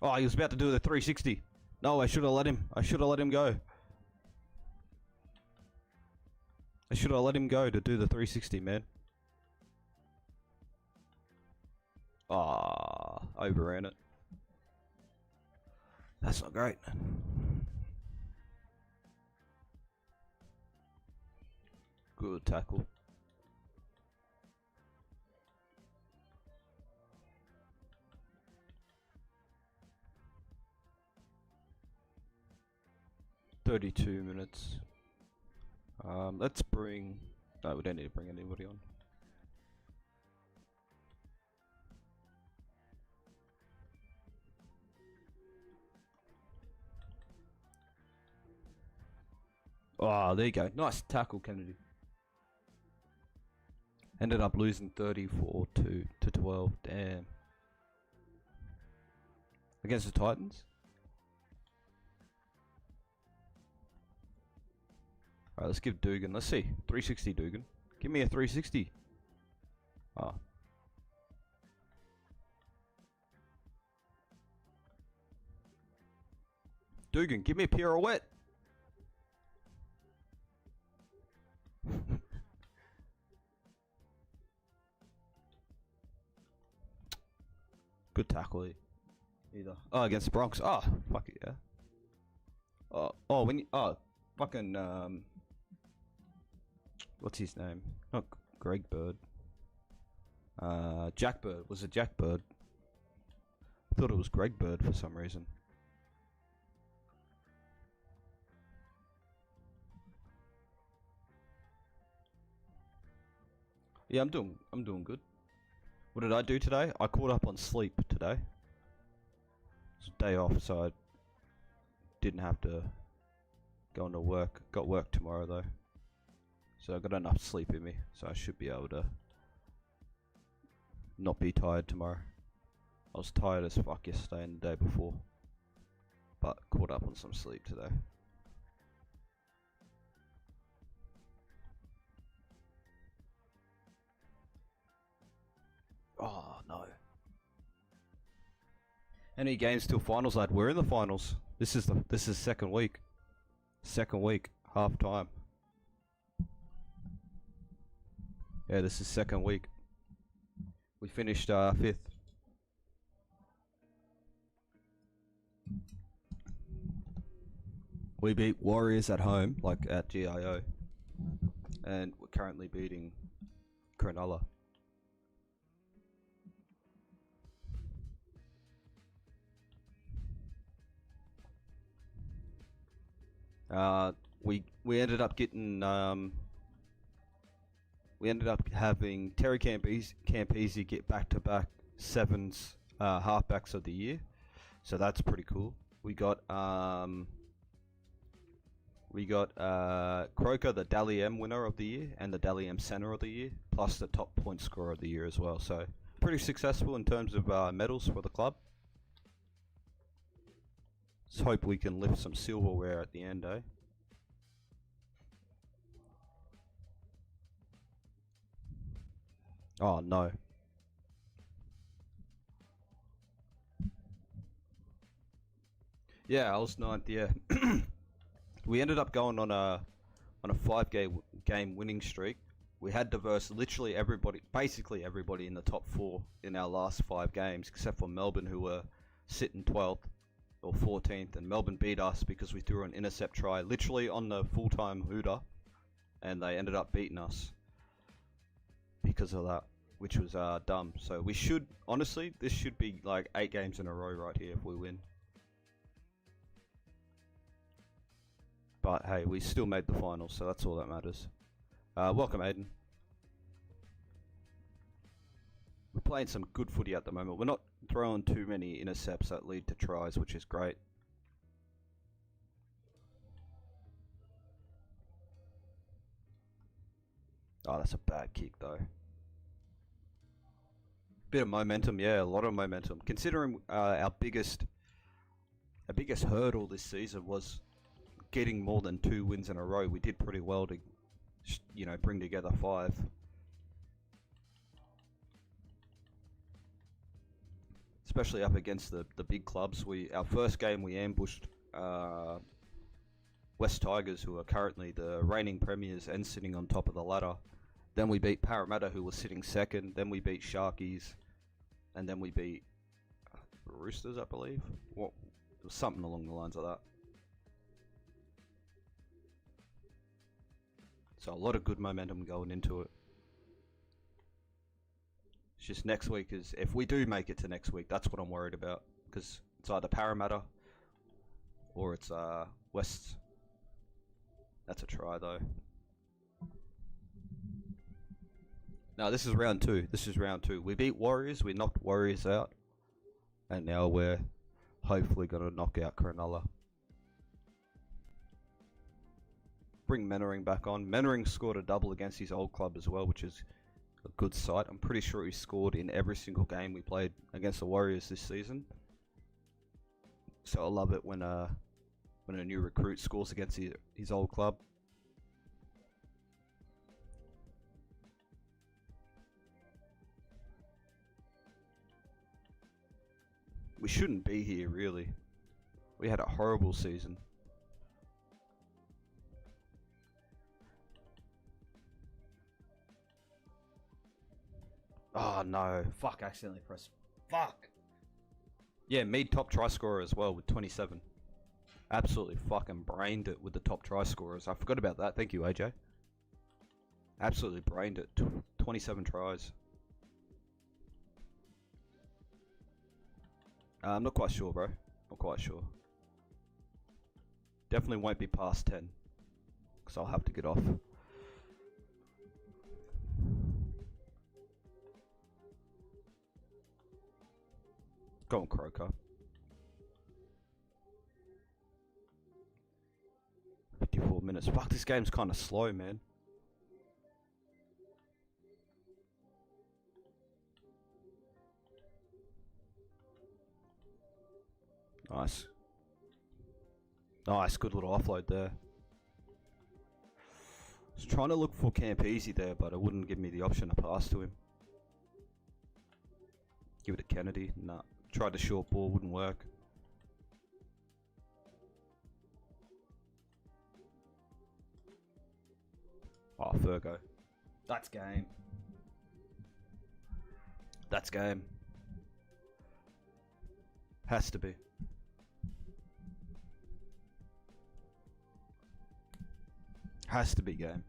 Oh, he was about to do the 360. No, I should have let him. I should have let him go. I should have let him go to do the 360, man. Ah, overran it. That's not great. Good tackle. $32 minutes. Let's bring... No, we don't need to bring anybody on. Oh, there you go. Nice tackle, Kennedy. Ended up losing 34 to 12. Damn. Against the Titans? Alright, let's give Dugan. Let's see. 360 Dugan. Give me a 360. Ah. Dugan, give me a pirouette. Good tackle either. Oh, against the Bronx. Oh, fuck it, yeah. Oh, when you, fucking, what's his name? Not Greg Bird. Jack Bird. Was it Jack Bird? I thought it was Greg Bird for some reason. Yeah, I'm doing good. What did I do today? I caught up on sleep today. It's a day off, so I didn't have to go into work. Got work tomorrow though. So I got enough sleep in me, so I should be able to not be tired tomorrow. I was tired as fuck yesterday and the day before, but caught up on some sleep today. Oh no. Any games till finals, lad? We're in the finals. This is second week. Second week, half time. Yeah, this is second week. We finished 5th. We beat Warriors at home, like at GIO. And we're currently beating Cronulla. We ended up getting we ended up having Terry Campese get back-to-back sevens halfbacks of the year, so that's pretty cool. We got Croker, the Dally M winner of the year, and the Dally M center of the year, plus the top point scorer of the year as well. So pretty successful in terms of medals for the club. Let's hope we can lift some silverware at the end, eh? Oh no. Yeah, I was ninth, yeah. We ended up going on a 5-game winning streak. We had to verse literally everybody, basically everybody in the top 4 in our last 5 games, except for Melbourne, who were sitting 12th or 14th, and Melbourne beat us because we threw an intercept try literally on the full-time hooter, and they ended up beating us because of that, which was dumb. So we should, honestly, this should be like 8 games in a row right here if we win. But hey, we still made the finals, so that's all that matters. Welcome, Aiden. playing some good footy at the moment. We're not throwing too many intercepts that lead to tries, which is great. Oh, that's a bad kick though. Bit of momentum, yeah, a lot of momentum. Considering our biggest hurdle this season was getting more than 2 wins in a row, we did pretty well to, bring together 5. Especially up against the big clubs. Our first game we ambushed West Tigers, who are currently the reigning premiers and sitting on top of the ladder. Then we beat Parramatta, who was sitting second. Then we beat Sharkies, and then we beat Roosters, I believe. It was something along the lines of that. So a lot of good momentum going into it. It's just next week is, if we do make it to next week, that's what I'm worried about, because it's either Parramatta or it's West. That's a try though. No, this is round 2. This is round 2. We beat Warriors. We knocked Warriors out, and now we're hopefully gonna knock out Cronulla. Bring Mannering back on. Mannering scored a double against his old club as well, which is a good sight. I'm pretty sure he scored in every single game we played against the Warriors this season. So I love it when a new recruit scores against his old club. We shouldn't be here, really. We had a horrible season. Oh no, fuck, I accidentally pressed. Fuck! Yeah, Mead top try scorer as well with 27. Absolutely fucking brained it with the top try scorers. I forgot about that, thank you AJ. Absolutely brained it, 27 tries. I'm not quite sure, bro. Not quite sure. Definitely won't be past 10, because I'll have to get off. Go on, Croker. 54 minutes. Fuck, this game's kind of slow, man. Nice. Nice, good little offload there. I was trying to look for Campese there, but it wouldn't give me the option to pass to him. Give it to Kennedy. Nah. Tried the short ball, wouldn't work. Oh, Fergo. That's game. That's game. Has to be. Has to be game.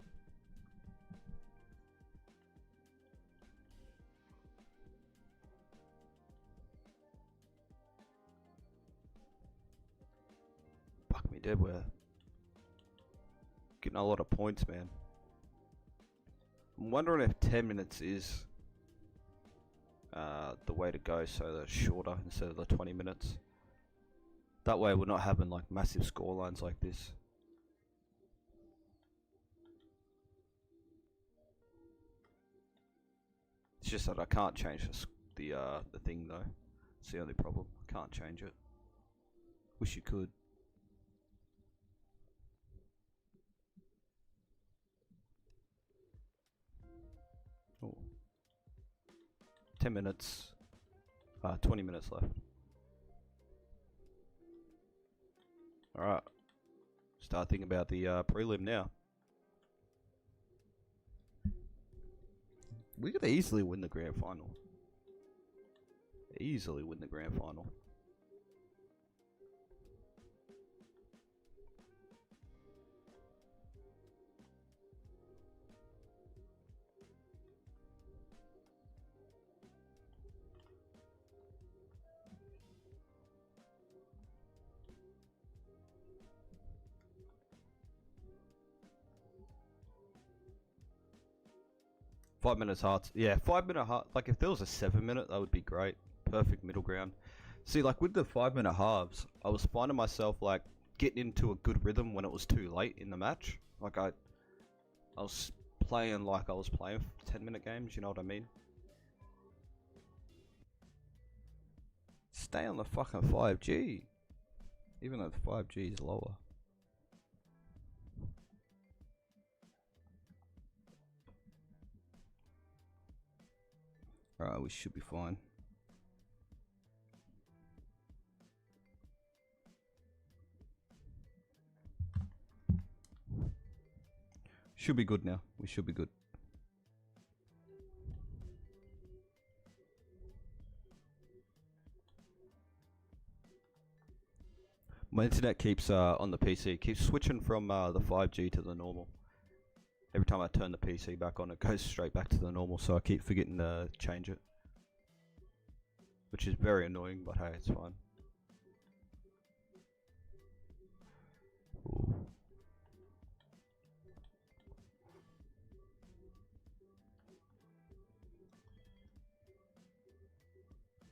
Fuck me dead, we're getting a lot of points, man. I'm wondering if 10 minutes is the way to go, so that it's shorter instead of the 20 minutes. That way we're not having like massive scorelines like this. It's just that I can't change the thing though. It's the only problem. I can't change it. Wish you could. Oh. 10 minutes. 20 minutes left. Alright. Start thinking about the prelim now. We could easily win the grand final. Easily win the grand final. 5 minutes hearts. Yeah, 5 minute heart. Like if there was a 7 minute, that would be great. Perfect middle ground. See, like with the 5 minute halves, I was finding myself like getting into a good rhythm when it was too late in the match. Like I was playing like I was playing 10-minute games. You know what I mean? Stay on the fucking 5G, even though the 5G is lower. Alright, we should be fine. Should be good now. We should be good. My internet keeps on the PC keeps switching from the 5G to the normal. Every time I turn the PC back on, it goes straight back to the normal, so I keep forgetting to change it. Which is very annoying, but hey, it's fine. Ooh.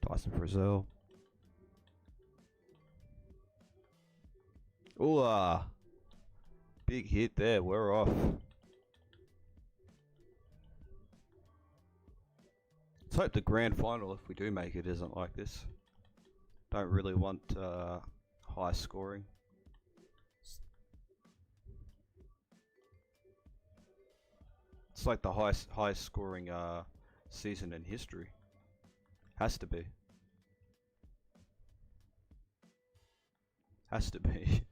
Tyson Frizzell. Ooh, big hit there, we're off. Let's hope the grand final, if we do make it, isn't like this. Don't really want high scoring. It's like the highest scoring season in history. Has to be. Has to be.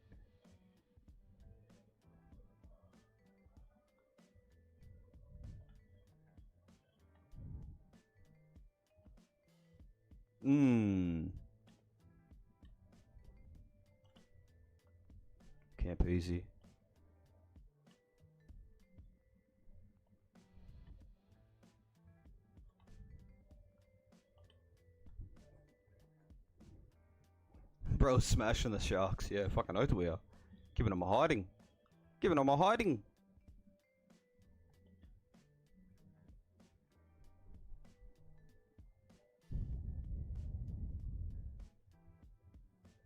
Camp easy. Bro, smashing the Sharks. Yeah, fucking oath we are. Giving them a hiding. Giving them a hiding.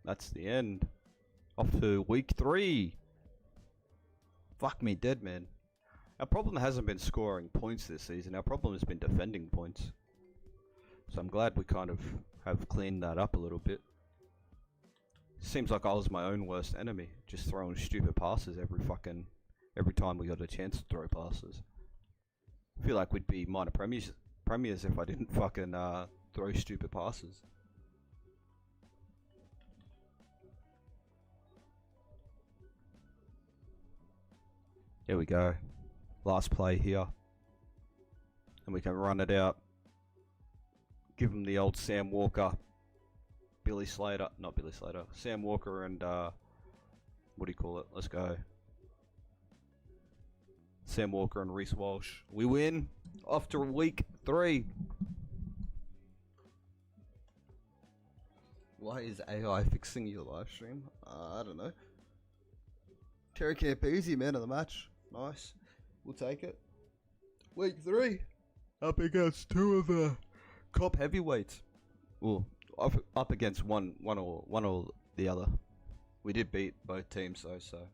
That's the end. Off to week 3. Fuck me dead, man. Our problem hasn't been scoring points this season. Our problem has been defending points. So I'm glad we kind of have cleaned that up a little bit. Seems like I was my own worst enemy. Just throwing stupid passes every time we got a chance to throw passes. I feel like we'd be minor premiers if I didn't fucking throw stupid passes. Here we go. Last play here. And we can run it out. Give him the old Sam Walker. Sam Walker and, what do you call it? Let's go. Sam Walker and Reece Walsh. We win. Off to week 3. Why is AI fixing your live stream? I don't know. Terry Campese, man of the match. Nice. We'll take it. Week 3. Up against 2 of the cop heavyweights. Well, up against one or the other. We did beat both teams though, so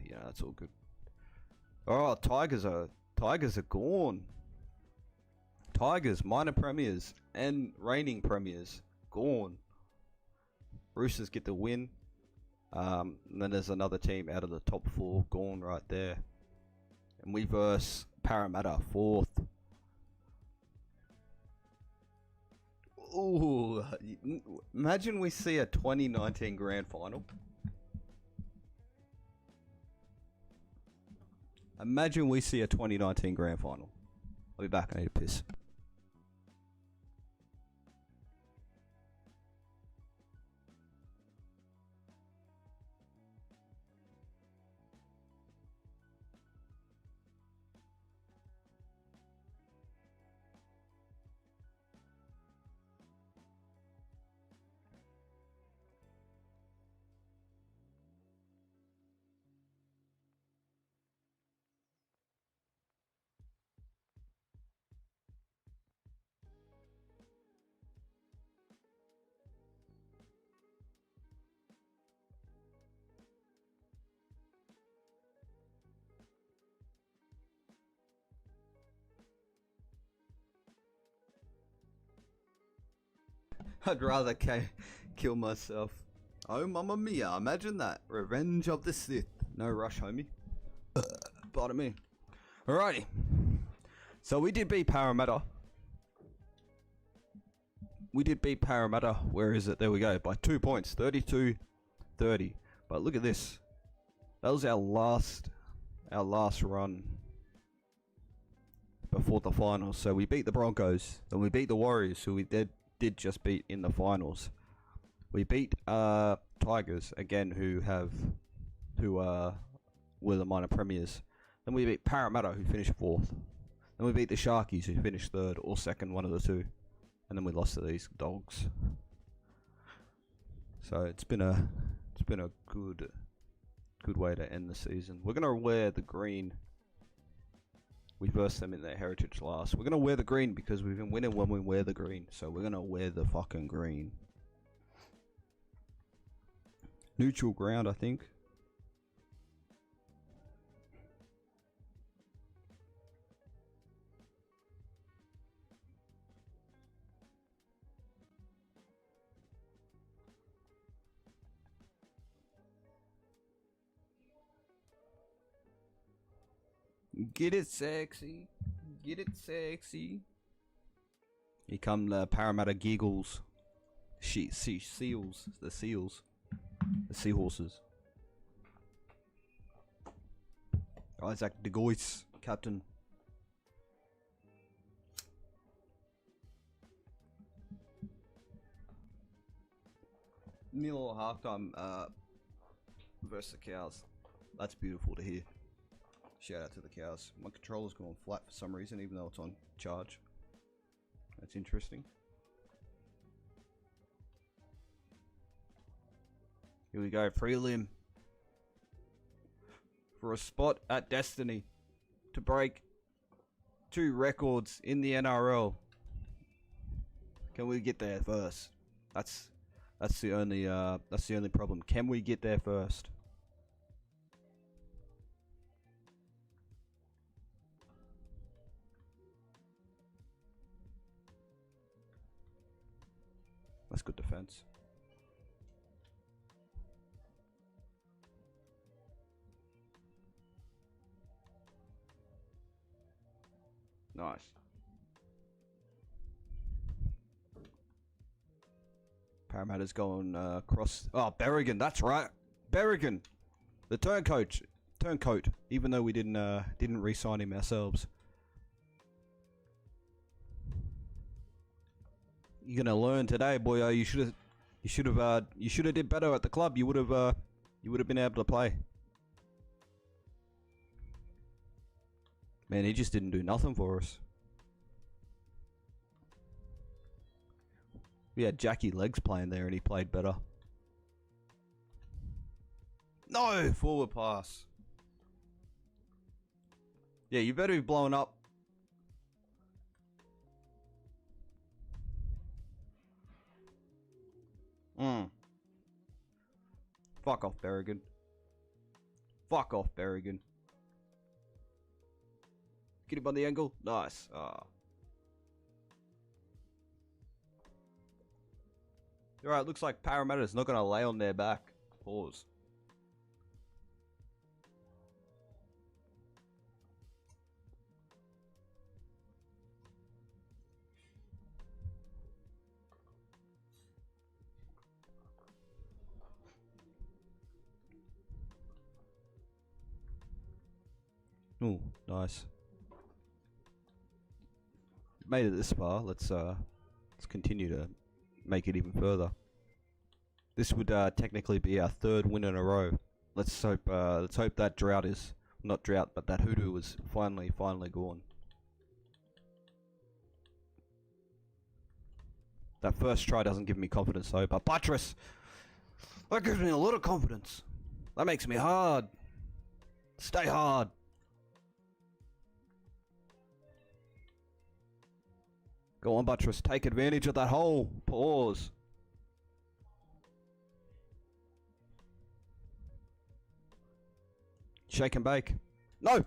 yeah, that's all good. Oh, Tigers are gone. Tigers, minor premiers and reigning premiers, gone. Roosters get the win. And then there's another team out of the top 4 gone right there. And we verse Parramatta 4th. Ooh, imagine we see a 2019 grand final. Imagine we see a 2019 grand final. I'll be back, I need a piss. I'd rather kill myself. Oh, mamma mia, imagine that. Revenge of the Sith. No rush, homie. Pardon me. Alrighty. So we did beat Parramatta. Where is it? There we go. By 2 points. 32-30. But look at this. That was our last run before the finals. So we beat the Broncos. Then we beat the Warriors, who we did just beat in the finals. We beat Tigers again, who were the minor premiers. Then we beat Parramatta, who finished 4th. Then we beat the Sharkies, who finished 3rd or 2nd, one of the two. And then we lost to these dogs. So it's been a good way to end the season. We're gonna wear the green. We versed them in their heritage last. We're gonna wear the green because we've been winning when we wear the green. So we're gonna wear the fucking green. Neutral ground, I think. Get it sexy. Get it sexy. Here come the Parramatta giggles. Seals. The seals. The seahorses. Isaac de Gois, captain. Nil halftime versus the Cows. That's beautiful to hear. Shout out to the Cows. My controller's gone flat for some reason, even though it's on charge. That's interesting. Here we go, prelim. For a spot at Destiny to break 2 records in the NRL. Can we get there first? That's the only problem. Can we get there first? That's good defense. Nice. Parramatta's going across. Oh, Berrigan, that's right. Berrigan, the turncoat. Even though we didn't re-sign him ourselves. You're gonna learn today, boyo. You should have did better at the club. You would have been able to play. Man, he just didn't do nothing for us. We had Jackie Legs playing there, and he played better. No, forward pass. Yeah, you better be blowing up. Fuck off, Berrigan. Fuck off, Berrigan. Get him on the angle. Nice. Alright, looks like Parramatta's not going to lay on their back. Pause. Ooh, nice. Made it this far. Let's continue to make it even further. This would technically be our 3rd win in a row. Let's hope that drought is not drought, but that hoodoo is finally gone. That first try doesn't give me confidence though, but buttress, that gives me a lot of confidence. That makes me hard. Stay hard. Go on, buttress. Take advantage of that hole. Pause. Shake and bake. No!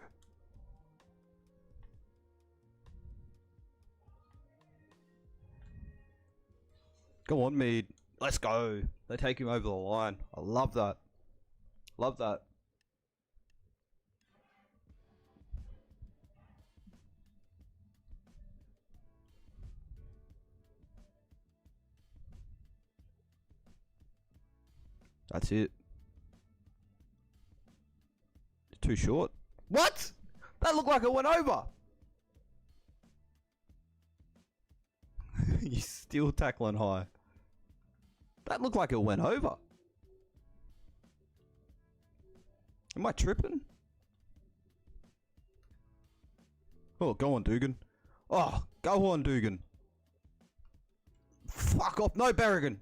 Go on, Mead. Let's go. They take him over the line. I love that. Love that. That's it. Too short. What? That looked like it went over. He's still tackling high. That looked like it went over. Am I tripping? Oh, go on, Dugan. Oh, go on, Dugan. Fuck off. No, Berrigan.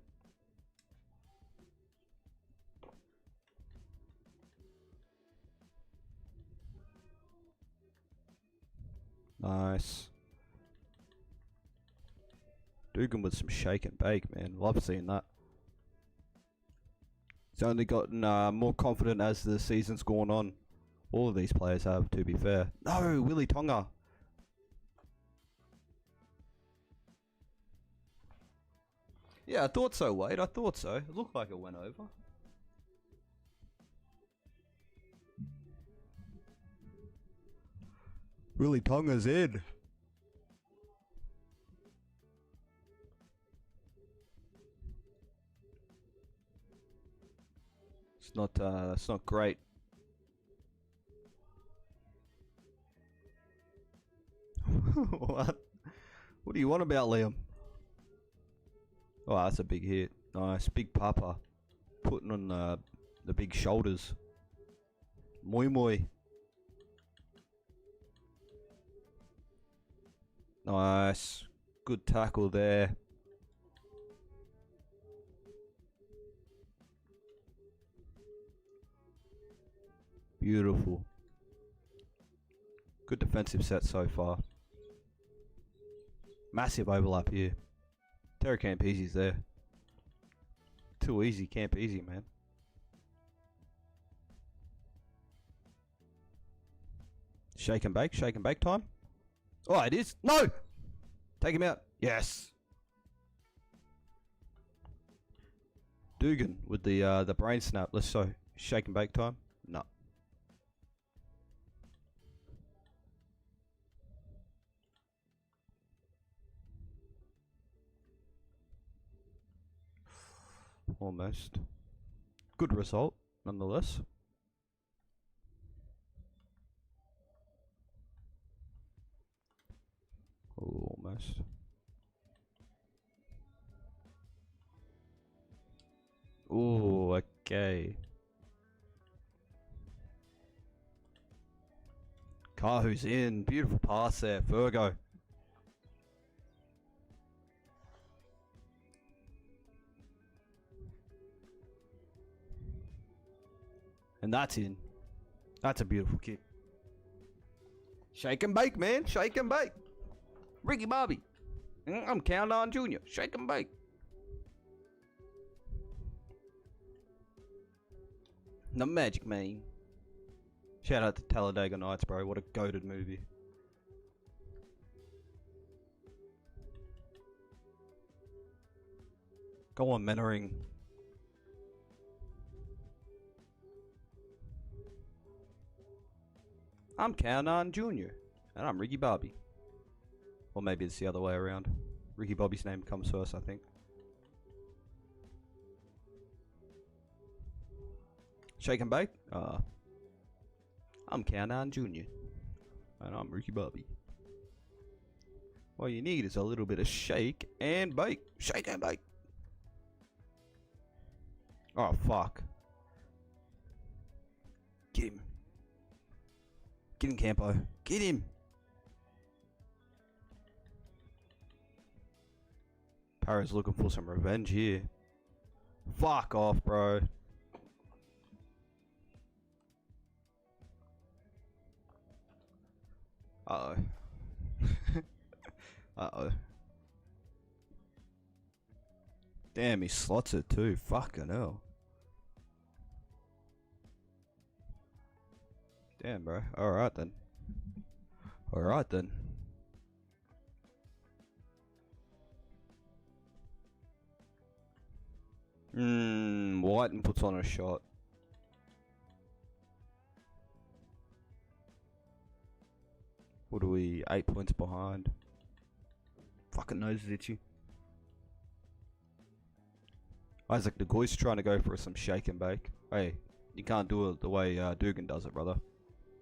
Nice. Dugan with some shake and bake, man. Love seeing that. He's only gotten more confident as the season's gone on. All of these players have, to be fair. No, Willie Tonga. Yeah, I thought so, Wade. I thought so. It looked like it went over. Willie Tonga's in. It's not great. What? What do you want about Liam? Oh, that's a big hit. Nice, big papa. Putting on the big shoulders. Moi moi. Nice. Good tackle there. Beautiful. Good defensive set so far. Massive overlap here. Terry Campese's there. Too easy, Campese, man. Shake and bake time. Oh, it is. No! Take him out. Yes. Dugan with the brain snap. Let's so shake and bake time. No. Almost. Good result, nonetheless. Almost. Oh, okay. Kahu's in. Beautiful pass there. Virgo. And that's in. That's a beautiful kick. Shake and bake, man. Shake and bake. Ricky Bobby. I'm Countdown Junior. Shake and bake. The Magic Man. Shout out to Talladega Nights, bro. What a goated movie. Go on, Mentoring. I'm Countdown Junior. And I'm Ricky Bobby. Or maybe it's the other way around. Ricky Bobby's name comes first, I think. Shake and bake? I'm Countdown Junior. And I'm Ricky Bobby. All you need is a little bit of shake and bake. Shake and bake. Oh, fuck. Get him. Get him, Campo. Get him. Para's looking for some revenge here. Fuck off, bro. Uh-oh. Uh-oh. Damn, he slots it too. Fucking hell. Damn, bro. Alright then. Alright then. Whiten puts on a shot. What are we? 8 points behind. Fucking nose is itchy. Isaac the Goy's trying to go for some shake and bake. Hey, you can't do it the way Dugan does it, brother.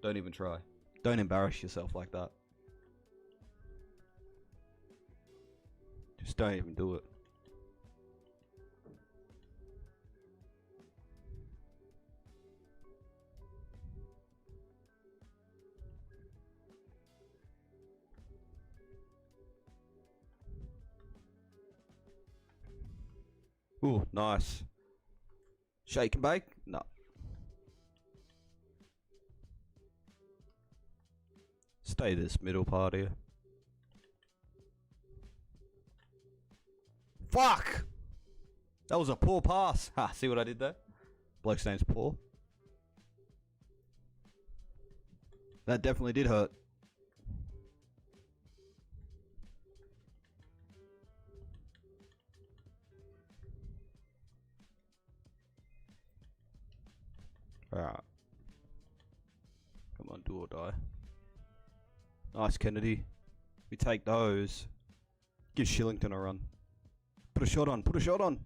Don't even try. Don't embarrass yourself like that. Just don't even do it. Ooh, nice. Shake and bake? No. Stay this middle part here. Fuck! That was a poor pass. Ha, see what I did there? Bloke's name's Paul. That definitely did hurt. Alright. Come on, do or die. Nice, Kennedy. We take those. Give Shillington a run. Put a shot on. Put a shot on.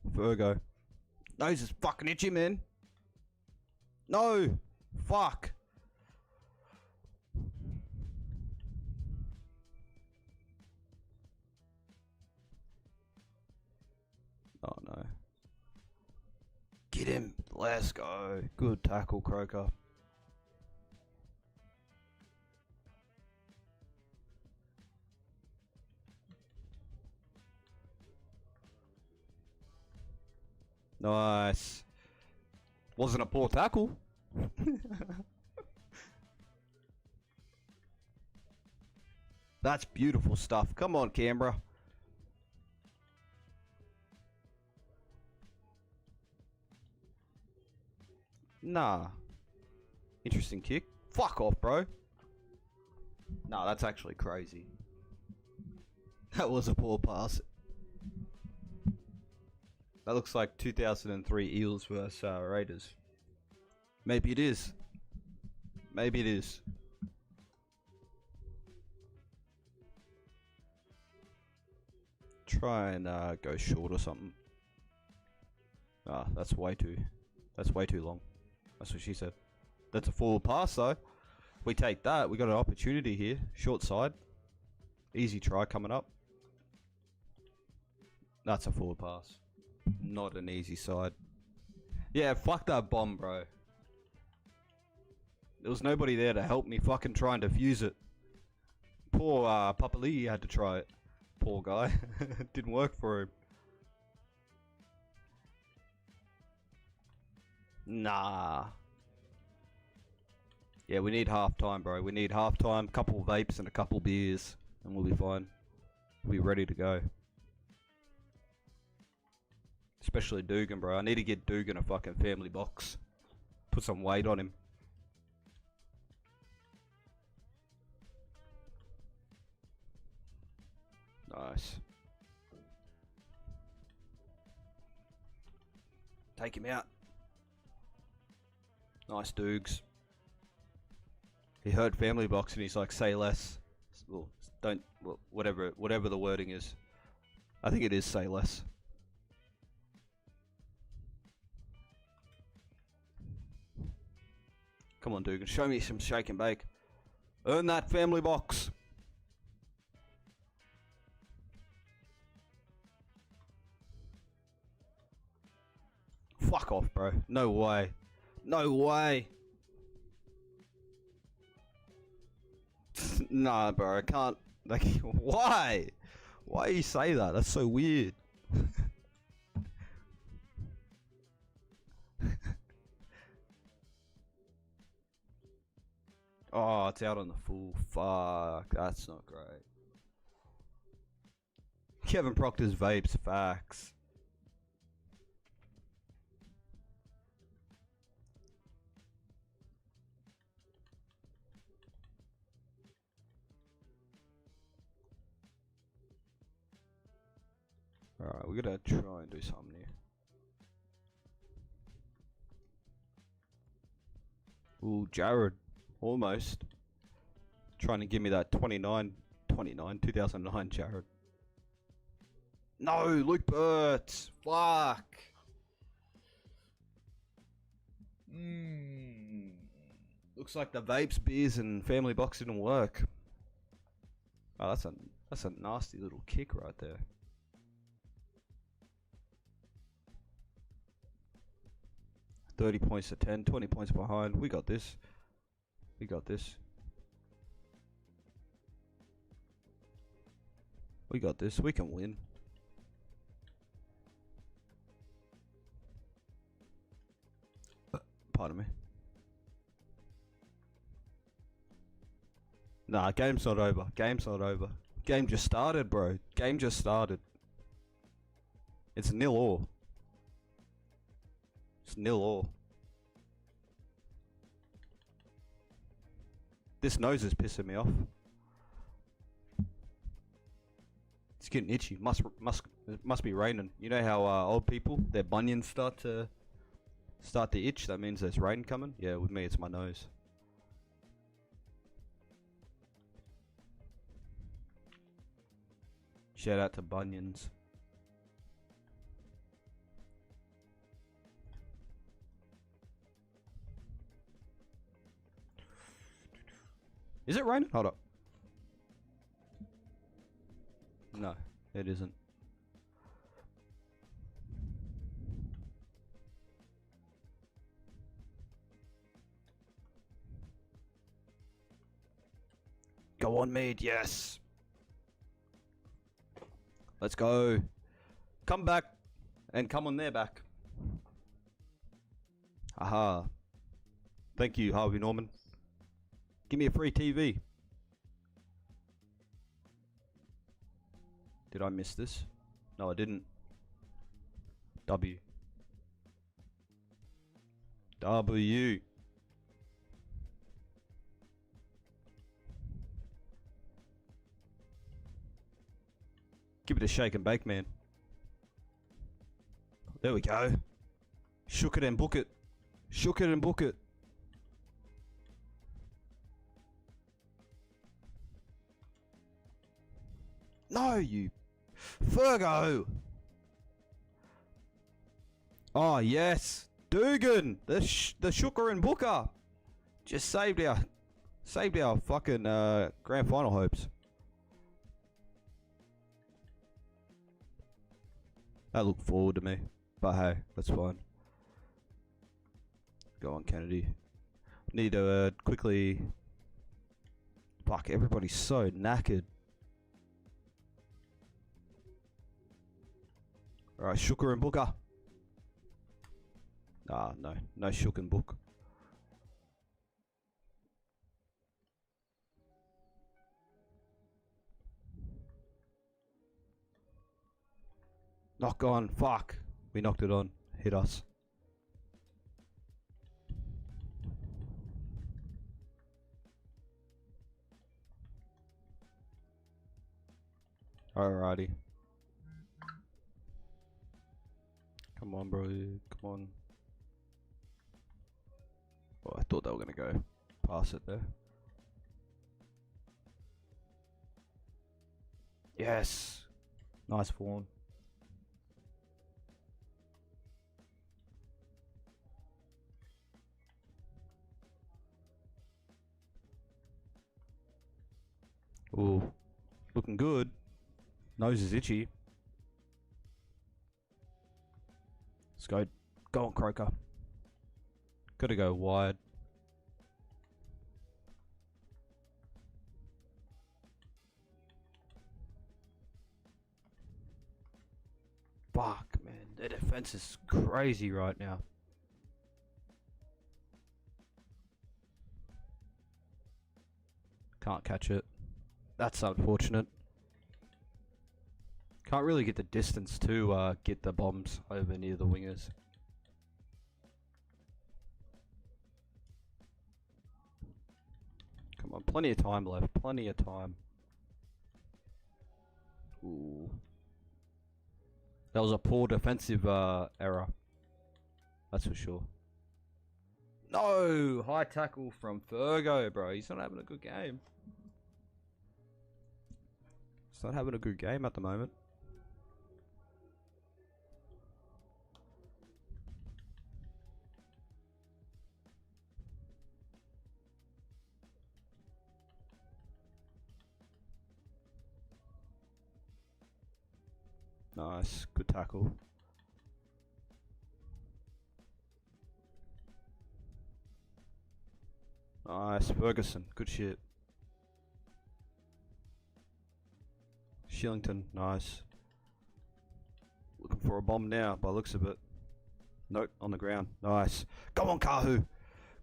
Virgo. Nose is fucking itchy, man. No. Fuck. Oh no. Get him. Let's go. Good tackle, Croker. Nice. Wasn't a poor tackle. That's beautiful stuff. Come on, Canberra. Nah. Interesting kick. Fuck off, bro. Nah, that's actually crazy. That was a poor pass. That looks like 2003 Eels versus Raiders. Maybe it is. Maybe it is. Try and go short or something. Ah, that's way too long. That's what she said. That's a forward pass though. We take that. We got an opportunity here. Short side. Easy try coming up. That's a forward pass. Not an easy side. Yeah, fuck that bomb, bro. There was nobody there to help me fucking try and defuse it. Poor Papali had to try it. Poor guy. It didn't work for him. Nah. Yeah, we need half time, bro. We need half time, couple vapes and a couple beers, and we'll be fine. We'll be ready to go. Especially Dugan, bro. I need to get Dugan a fucking family box. Put some weight on him. Nice. Take him out. Nice, Doogs. He heard family box and he's like, say less. Well, don't, well, whatever the wording is. I think it is say less. Come on, Dugan. Show me some shake and bake. Earn that family box. Fuck off, bro. No way. No way. Nah, bro. I can't. Like, why? Why you say that? That's so weird. Oh, it's out on the full. Fuck. That's not great. Kevin Proctor's vapes. Facts. Alright, we're gonna try and do something here. Ooh, Jared. Almost. Trying to give me that 2009 Jared. No, Luke Burt. Fuck. Looks like the vapes, beers, and family box didn't work. Oh, that's a nasty little kick right there. $30 points to 10, 20 points behind. We got this. We got this. We got this. We can win. Pardon me. Nah, game's not over. Game's not over. Game just started, bro. Game just started. It's 0-0. It's 0-0. This nose is pissing me off. It's getting itchy. It must be raining. You know how old people, their bunions start to itch? That means there's rain coming. Yeah, with me it's my nose. Shout out to bunions. Is it raining? Hold up. No, it isn't. Go on, mate. Yes. Let's go. Come back. And come on their back. Aha. Thank you, Harvey Norman. Give me a free TV. Did I miss this? No, I didn't. W. W. Give it a shake and bake, man. There we go. Shook it and book it. Shook it and book it. No, you Fergo. Oh yes, Dugan, the Shooker and Booker, just saved our fucking grand final hopes. That looked forward to me, but hey, that's fine. Go on, Kennedy. Need to quickly. Fuck, everybody's so knackered. Alright, Shooker and Booker. Ah, no Shook and Book. Knock on, fuck. We knocked it on. Hit us. Alrighty. Come on, bro. Come on. Oh, I thought they were gonna go pass it there. Yes. Nice form. Ooh. Looking good. Nose is itchy. Let's go. Go on, Croker. Gotta go wide. Fuck, man. Their defense is crazy right now. Can't catch it. That's unfortunate. Can't really get the distance to get the bombs over near the wingers. Come on, plenty of time left. Plenty of time. Ooh. That was a poor defensive error. That's for sure. No! High tackle from Fergo, bro. He's not having a good game. He's not having a good game at the moment. Nice. Good tackle. Nice. Ferguson. Good shit. Shillington. Nice. Looking for a bomb now by looks of it. Nope. On the ground. Nice. Go on, Kahu.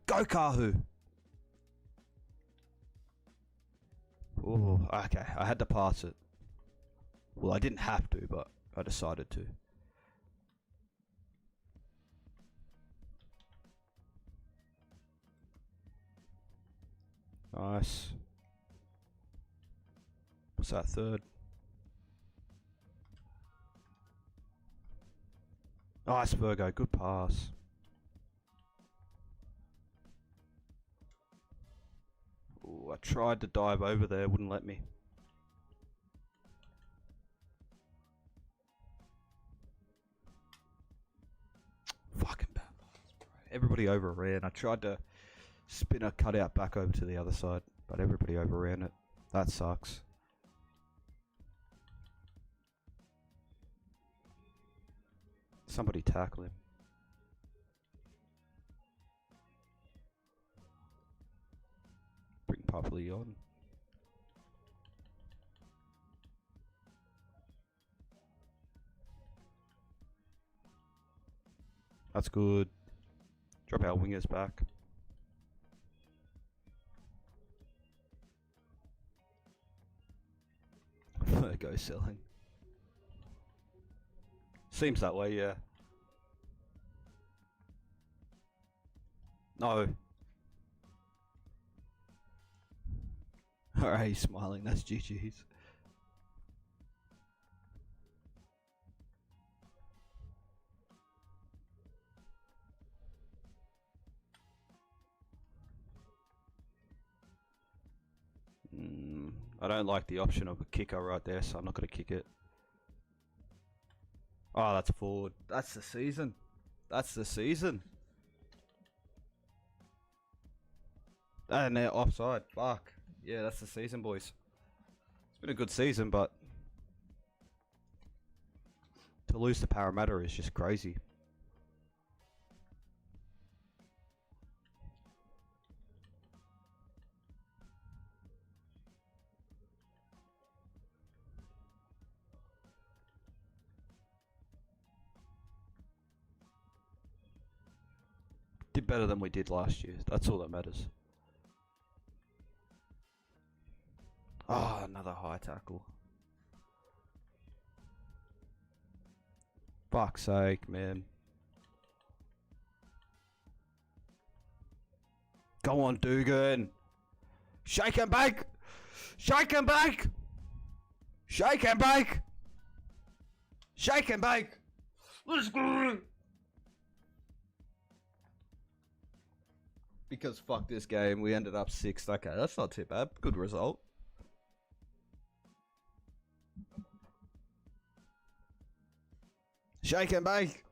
Go, Kahu. Oh, okay. I had to pass it. Well, I didn't have to, but I decided to. Nice. What's that, third? Nice, Virgo. Good pass. Ooh, I tried to dive over there, wouldn't let me. Fucking bad pass, bro. Everybody overran. I tried to spin a cutout back over to the other side, but everybody overran it. That sucks. Somebody tackle him. Bring Pupley on. That's good. Drop our wingers back. Go selling. Seems that way, yeah. No. Alright, he's smiling. That's GG's. I don't like the option of a kicker right there, so I'm not going to kick it. Oh, that's forward. That's the season. That's the season. And they're offside. Fuck. Yeah, that's the season, boys. It's been a good season, but to lose to Parramatta is just crazy. Did better than we did last year. That's all that matters. Oh, another high tackle. Fuck's sake, man. Go on, Dugan. Shake and bake. Shake and bake. Shake and bake. Shake and bake. Let's go. Because fuck this game, we ended up 6th. Okay, that's not too bad. Good result. Shake and bake.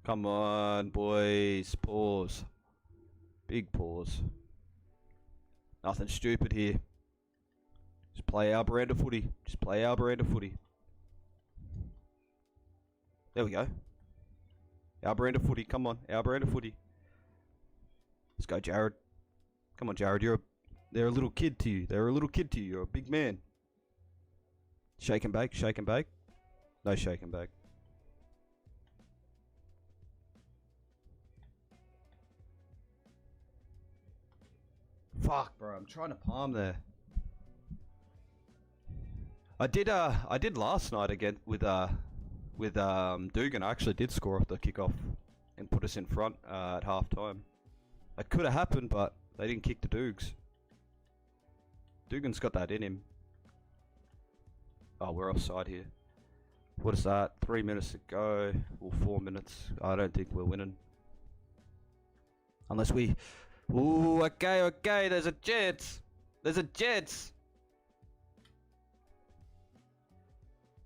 Come on, boys. Pause. Big pause. Nothing stupid here. Just play our brand of footy. Just play our brand of footy. There we go. Our brand of footy. Come on. Our brand of footy. Let's go, Jared. Come on, Jared. They're a little kid to you. They're a little kid to you. You're a big man. Shake and bake. Shake and bake. No shake and bake. Fuck, bro. I'm trying to palm there. I did last night again with Dugan. I actually did score off the kickoff and put us in front at half time. It could have happened, but they didn't kick the Doogs. Dugan's got that in him. Oh, we're offside here. What is that? 3 minutes to go. Or 4 minutes. I don't think we're winning. Unless we... Ooh, okay. There's a chance. There's a chance.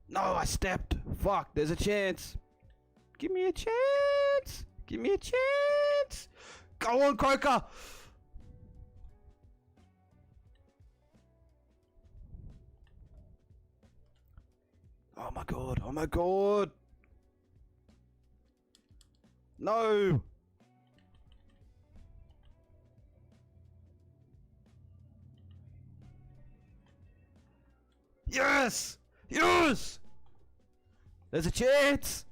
No, I stepped. Fuck, there's a chance. Give me a chance. Give me a chance. Go on, Croker. Oh my god. Oh my god. No. Yes. Yes. There's a chance.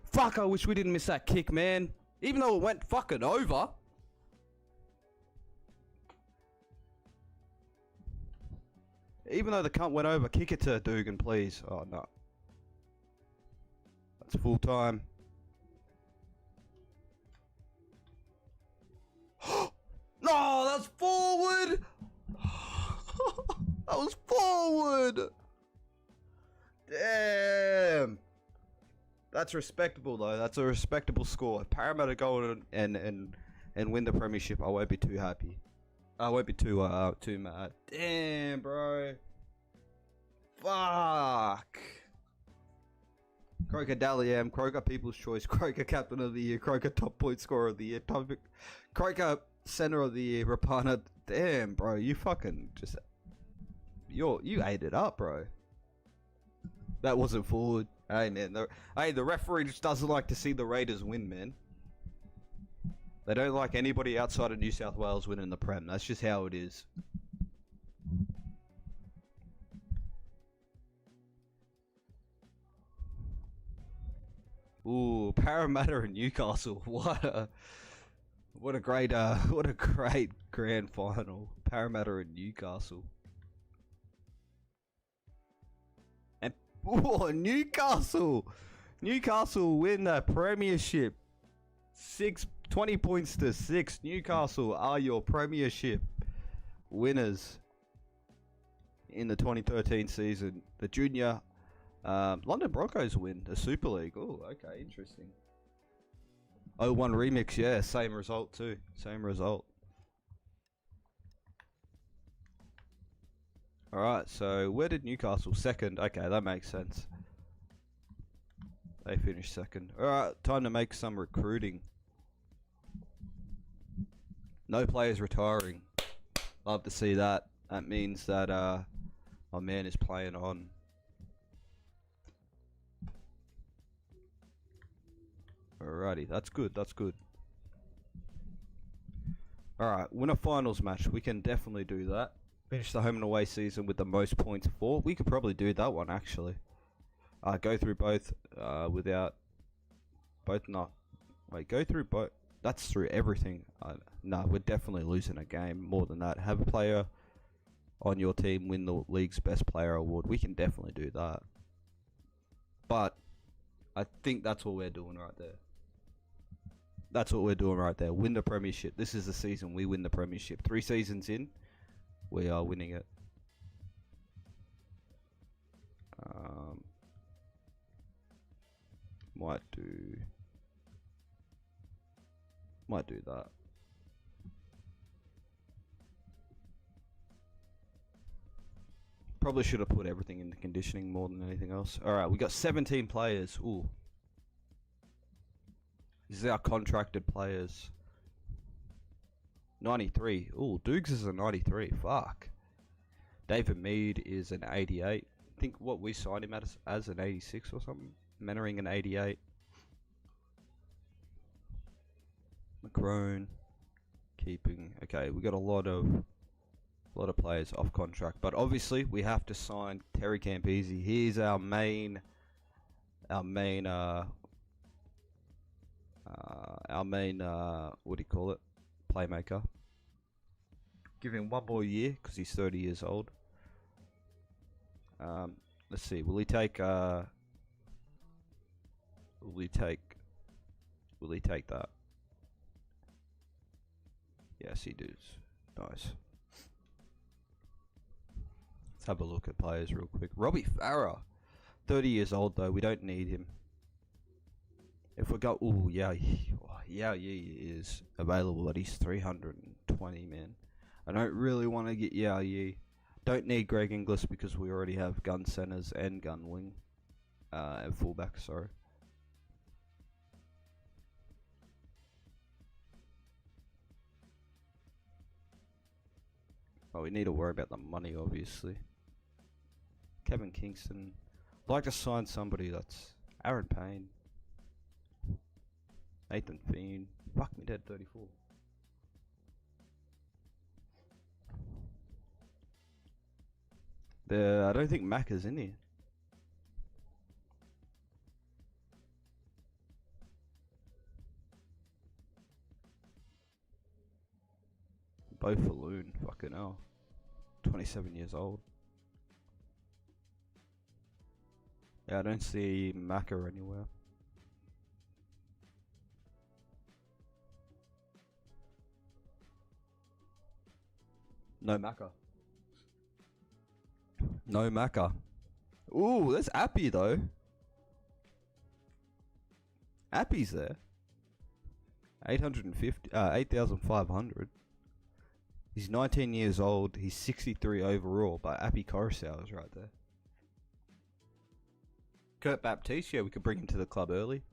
Fuck, I wish we didn't miss that kick, man. Even though it went fucking over. Even though the cunt went over, kick it to Dugan, please. Oh, no. That's full time. No, that's forward. That was forward. Damn. That's respectable, though. That's a respectable score. If Parramatta go and win the premiership, I won't be too happy. I won't be too mad. Damn, bro. Fuck. Croker Dally-M, Croker People's Choice, Croker Captain of the Year, Croker Top Point Scorer of the Year, Croker Center of the Year, Rapana. Damn, bro. You fucking just... You ate it up, bro. That wasn't forward. Hey, man. The referee just doesn't like to see the Raiders win, man. They don't like anybody outside of New South Wales winning the Prem. That's just how it is. Ooh, Parramatta and Newcastle. What a great grand final. Parramatta and Newcastle. And ooh, Newcastle win the premiership. 20 points to 6. Newcastle are your premiership winners in the 2013 season. The junior London Broncos win the Super League. Oh, okay, interesting. 0-1 remix, yeah, same result too. Same result. Alright, so where did Newcastle? Second. Okay, that makes sense. They finished second. Alright, time to make some recruiting. No players retiring. Love to see that. That means that my man is playing on. Alrighty, that's good, that's good. Alright, win a finals match. We can definitely do that. Finish the home and away season with the most points for. We could probably do that one, actually. Go through both without... Both not... Wait, go through both... That's through everything. No, we're definitely losing a game. More than that. Have a player on your team win the league's best player award. We can definitely do that. But I think that's what we're doing right there. That's what we're doing right there. Win the premiership. This is the season we win the premiership. 3 seasons in, we are winning it. Might do that. Probably should have put everything into conditioning more than anything else. Alright, we got 17 players. Ooh. This is our contracted players. 93. Ooh, Dukes is a 93. Fuck. David Mead is an 88. I think what we signed him as an 86 or something. Mannering an 88. McCrone. Keeping. Okay, we got a lot of players off contract, but obviously we have to sign Terry Campese. He's our main what do you call it, playmaker. Give him 1 more year because he's 30 years old. Let's see, will he take that? Yes, he does. Nice. Let's have a look at players real quick. Robbie Farah, 30 years old though. We don't need him. If we go, ooh, yeah, he is available, but he's 320, man. I don't really want to get Yao Yi. Don't need Greg Inglis because we already have gun centers and gun wing, and fullback. Sorry. Well, we need to worry about the money, obviously. Kevin Kingston. I'd like to sign somebody that's Aaron Payne. Nathan Fiend. Fuck me dead, 34. I don't think Macca's in here. Bo Falloon, fucking hell. 27 years old. Yeah, I don't see Macca anywhere. No Macca. No Macca. Ooh, there's Appy though. Appy's there. 8,500. He's 19 years old. He's 63 overall, but Appy Coruscant is right there. Kurt Baptiste, yeah, we could bring him to the club early.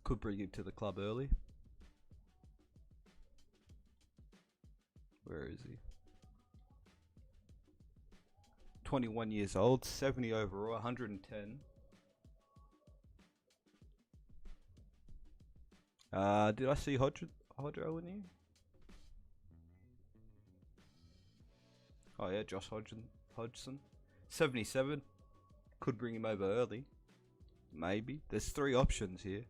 Could bring him to the club early. Where is he? 21 years old, 70 overall, 110. Did I see Hodro in here? Oh yeah, Josh Hodgson. 77. Could bring him over early. Maybe. There's 3 options here.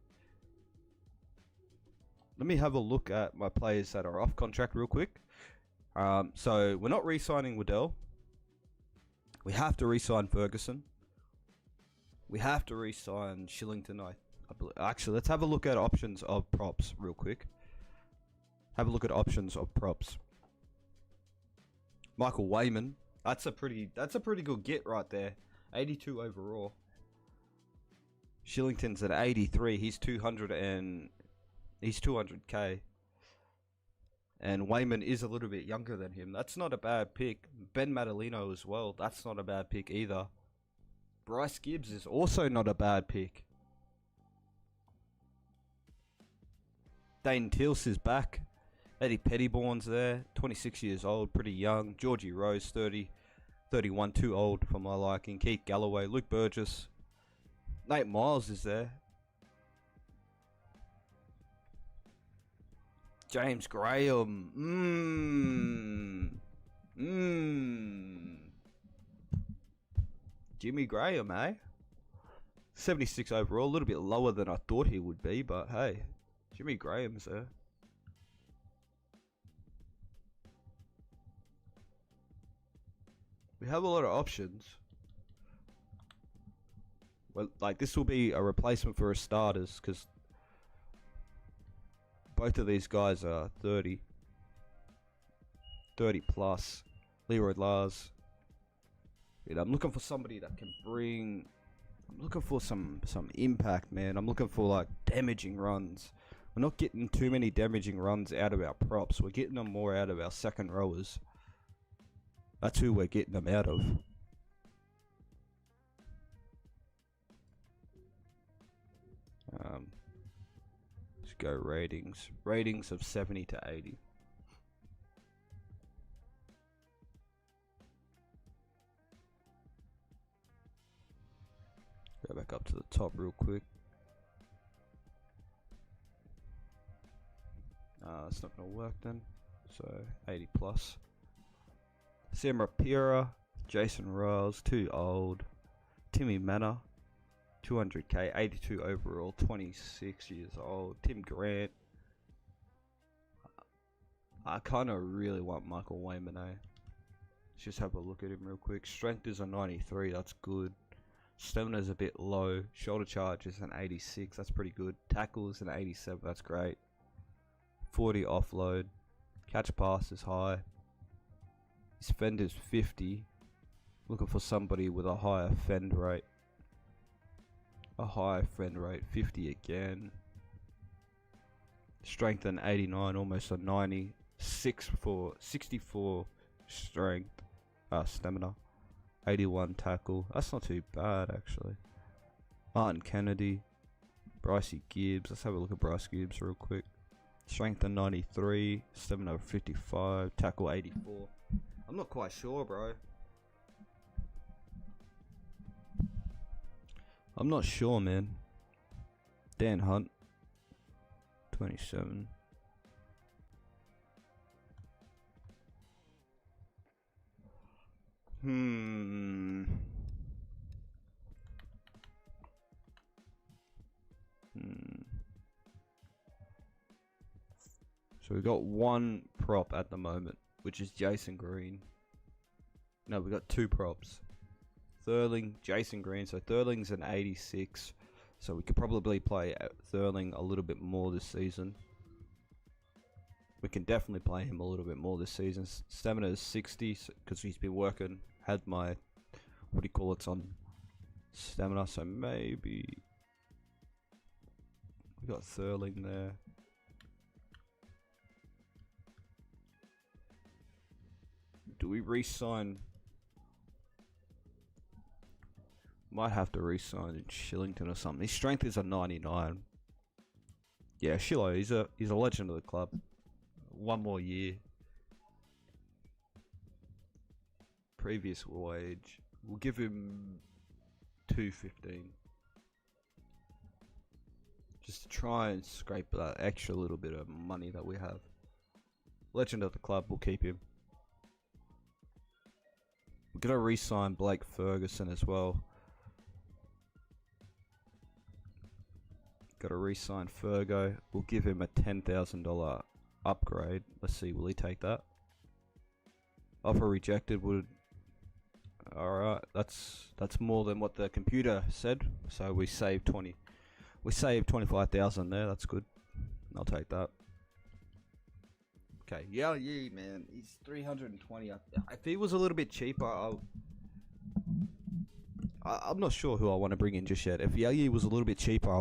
Let me have a look at my players that are off contract real quick. So we're not re-signing Waddell. We have to re-sign Ferguson. We have to re-sign Shillington. Actually, let's have a look at options of props real quick. Have a look at options of props. Michael Wayman. That's a pretty good get right there. 82 overall. Shillington's at 83. He's 200k. And Wayman is a little bit younger than him. That's not a bad pick. Ben Madalino as well. That's not a bad pick either. Bryce Gibbs is also not a bad pick. Dane Tilse is back. Eddie Pettybourne's there. 26 years old. Pretty young. Georgie Rose, 30. 31, too old for my liking. Keith Galloway. Luke Burgess. Nate Miles is there. James Graham. Jimmy Graham, eh? 76 overall. A little bit lower than I thought he would be, but hey. Jimmy Graham's there. We have a lot of options. Well, like this will be a replacement for his starters because both of these guys are 30 plus. Leroy Lars. I'm looking for somebody that can bring. I'm looking for some impact, man. I'm looking for like damaging runs. We're not getting too many damaging runs out of our props. We're getting them more out of our second rowers. That's who we're getting them out of. Let's go ratings. Ratings of 70 to 80. Go back up to the top real quick. It's not going to work then. So 80 plus. Sam Rapira, Jason Riles, too old. Timmy Manor, 200k, 82 overall, 26 years old. Tim Grant. I kind of really want Michael Wayman, eh? Let's just have a look at him real quick. Strength is a 93, that's good. Stamina is a bit low. Shoulder charge is an 86, that's pretty good. Tackle is an 87, that's great. 40 offload. Catch pass is high. His fend is 50. Looking for somebody with a higher fend rate. A higher fend rate, 50 again. Strength an 89, almost a 90. 64 strength, stamina. 81 tackle. That's not too bad actually. Martin Kennedy, Brycey Gibbs. Let's have a look at Bryce Gibbs real quick. Strength of 93, stamina of 55, tackle 84. I'm not quite sure, bro. I'm not sure, man. Dan Hunt, 27. So we got one prop at the moment, which is Jason Green. No, we got two props. Thurling, Jason Green. So Thurling's an 86. So we could probably play Thurling a little bit more this season. We can definitely play him a little bit more this season. Stamina is 60 because he's been working. Had my, what do you call it, on stamina. So maybe we got Thurling there. Do we re-sign? Might have to re-sign Shillington or something. His strength is a 99. Yeah, Shillo, he's a legend of the club. One more year. Previous wage. We'll give him 215. Just to try and scrape that extra little bit of money that we have. Legend of the club, we'll keep him. We're gonna re-sign Blake Ferguson as well. Gotta re-sign Fergo. We'll give him a $10,000 upgrade. Let's see, will he take that? Offer rejected. Would. Alright, that's more than what the computer said. So we saved 20. We saved 25,000 there. That's good. I'll take that. Okay, yeah, man. He's 320. If he was a little bit cheaper, I'm not sure who I want to bring in just yet. If Yayi was a little bit cheaper, I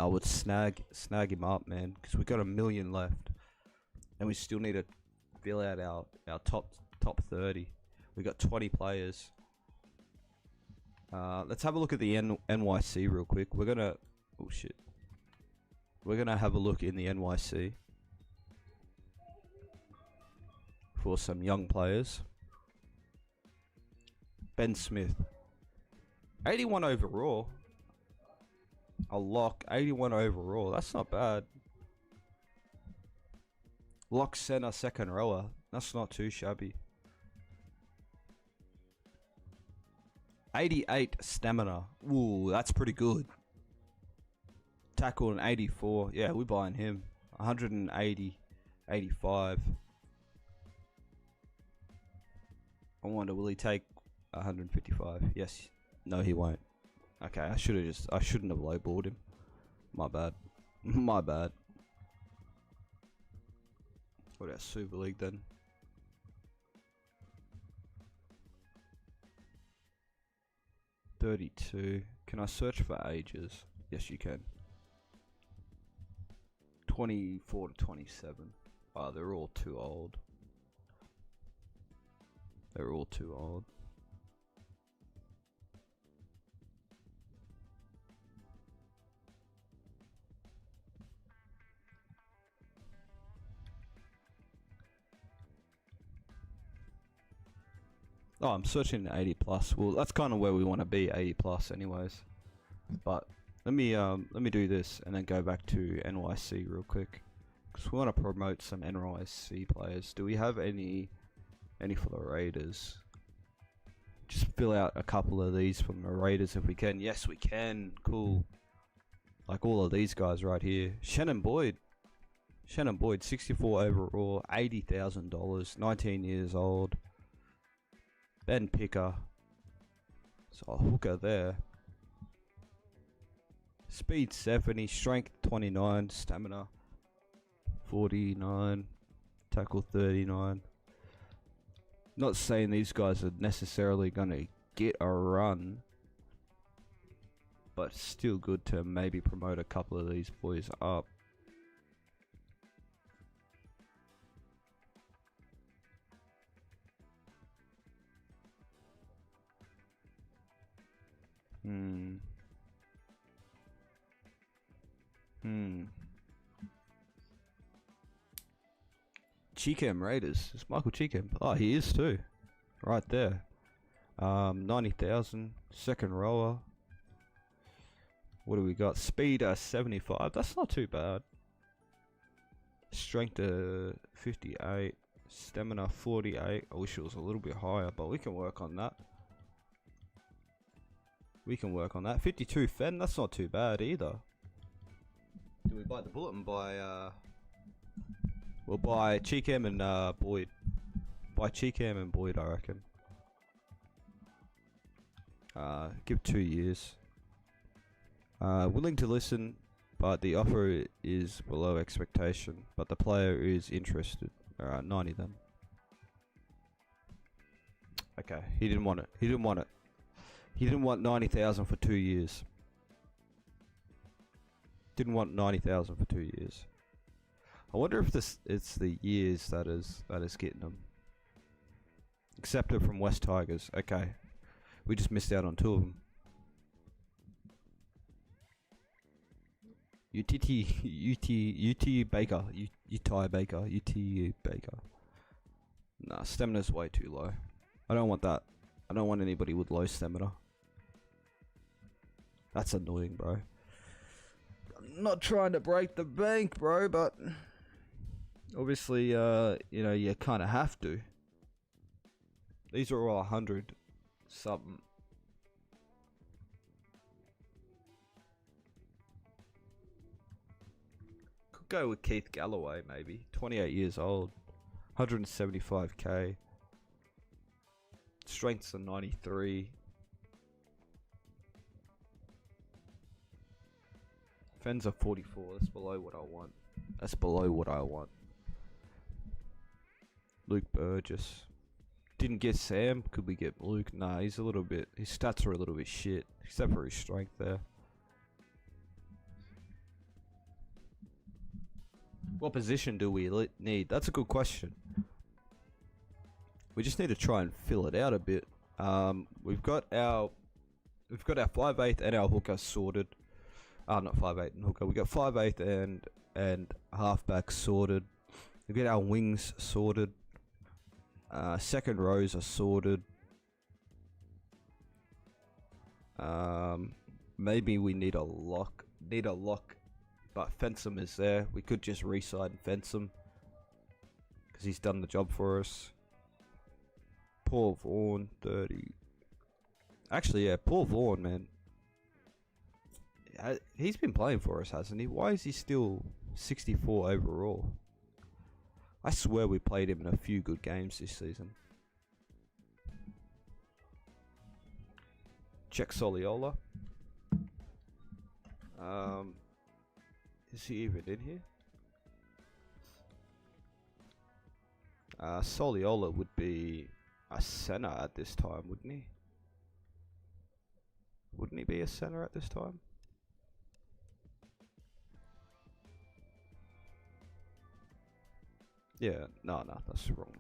would snag him up, man, because we got 1 million left, and we still need to fill out our top 30. We got 20 players. Let's have a look at the NYC real quick. We're gonna have a look in the NYC for some young players. Ben Smith, 81 overall. A lock, 81 overall. That's not bad. Lock center, second rower. That's not too shabby. 88 stamina. Ooh, that's pretty good. Tackle an 84. Yeah, we're buying him. 180, 85. I wonder, will he take 155? Yes. No, he won't. Okay, I shouldn't have lowballed him. My bad. My bad. What about Super League then? $32. Can I search for ages? Yes, you can. 24 to 27. Oh, they're all too old. They're all too old. Oh, I'm searching 80 plus. Well, that's kind of where we want to be, 80 plus anyways. But let me do this and then go back to NYC real quick, because we want to promote some NYC players. Do we have any for the Raiders? Just fill out a couple of these from the Raiders if we can. Yes, we can. Cool. Like all of these guys right here. Shannon Boyd, 64 overall, $80,000, 19 years old. Ben Picker, so a hooker there. Speed 70, strength 29, stamina 49, tackle 39. Not saying these guys are necessarily going to get a run, but still good to maybe promote a couple of these boys up. Cheekham Raiders. It's Michael Cheekham. Oh, he is too. Right there. 90,000. Second rower. What do we got? Speed 75. That's not too bad. Strength 58. Stamina 48. I wish it was a little bit higher, but we can work on that. 52 Fen. That's not too bad either. Do we bite the bullet and buy we'll buy Cheekham and Boyd. Buy Cheekham and Boyd, I reckon. Give 2 years. Willing to listen, but the offer is below expectation. But the player is interested. Alright, 90 then. Okay, he didn't want it. He didn't want 90,000 for 2 years. Didn't want 90,000 for 2 years. I wonder if it's the years that is getting them. Accepted from West Tigers. Okay, we just missed out on 2 of them. UT Baker. UTU Baker. Nah, stamina's way too low. I don't want that. I don't want anybody with low stamina. That's annoying, bro. I'm not trying to break the bank, bro, but obviously, you know, you kind of have to. These are all 100 something. Could go with Keith Galloway, maybe. 28 years old. 175k. Strengths are 93. Fens are 44. That's below what I want. Luke Burgess. Didn't get Sam. Could we get Luke? Nah, he's a little bit. His stats are a little bit shit, except for his strength there. What position do we need? That's a good question. We just need to try and fill it out a bit. We've got our 5/8 and our hooker sorted. Not 5/8 and hooker. We got 5/8 and halfback sorted. We get our wings sorted. Second rows are sorted. Maybe we need a lock. But Fensom is there. We could just re-side and Fensom, because he's done the job for us. Paul Vaughan, 30. Actually, yeah, Paul Vaughan, man. He's been playing for us, hasn't he? Why is he still 64 overall? I swear we played him in a few good games this season. Check Soliola. Is he even in here? Soliola would be a center at this time, wouldn't he? Wouldn't he be a center at this time? Yeah, no, that's wrong.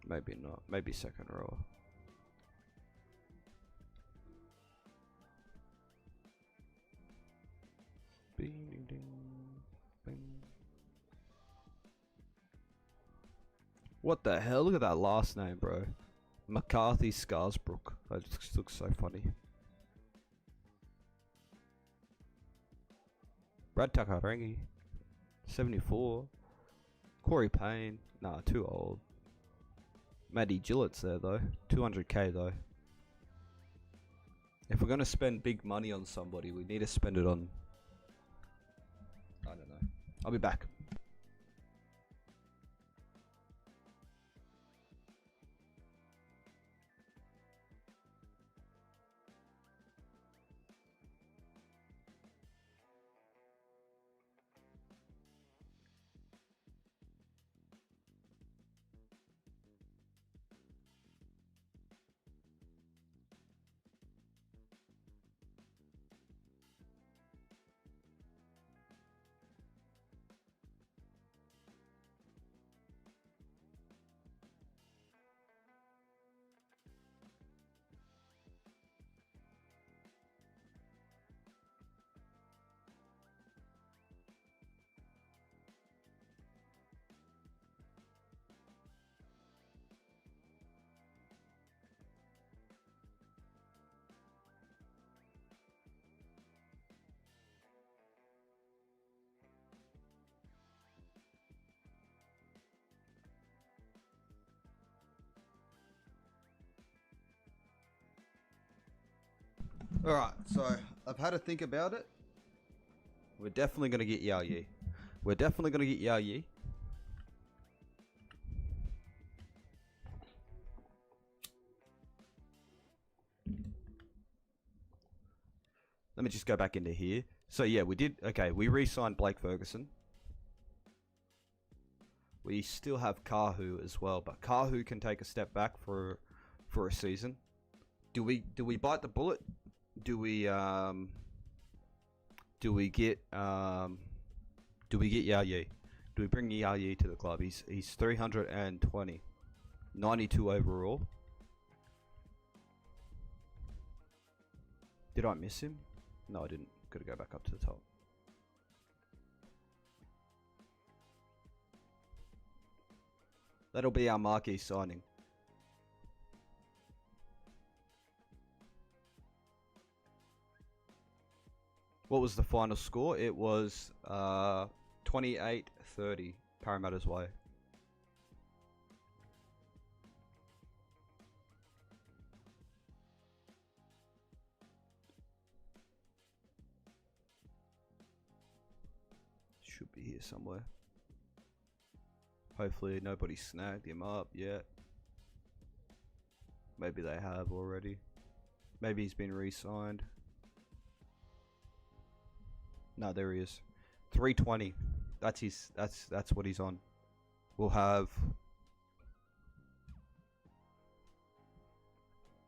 Maybe not. Maybe second row. Bing, ding, ding, bing. What the hell? Look at that last name, bro. McCarthy Scarsbrook. That just looks so funny. Brad Takarangi, 74. Corey Payne, nah, too old. Matty Gillett's there though, 200k though. If we're gonna spend big money on somebody, we need to spend it on, I don't know. I'll be back. Alright, so I've had to think about it. We're definitely going to get Yao Yi. We're definitely going to get Yao Yi. Let me just go back into here. So yeah, we did. Okay, we re-signed Blake Ferguson. We still have Kahu as well, but Kahu can take a step back for a season. Do we bite the bullet? Do we get Yao Yi? Do we bring Yao Yi to the club? He's 320, 92 overall. Did I miss him? No, I didn't. Got to go back up to the top. That'll be our marquee signing. What was the final score? It was 28-30 Parramatta's way. Should be here somewhere. Hopefully nobody snagged him up yet. Maybe they have already. Maybe he's been re-signed. No, there he is. 320. That's his. That's what he's on. We'll have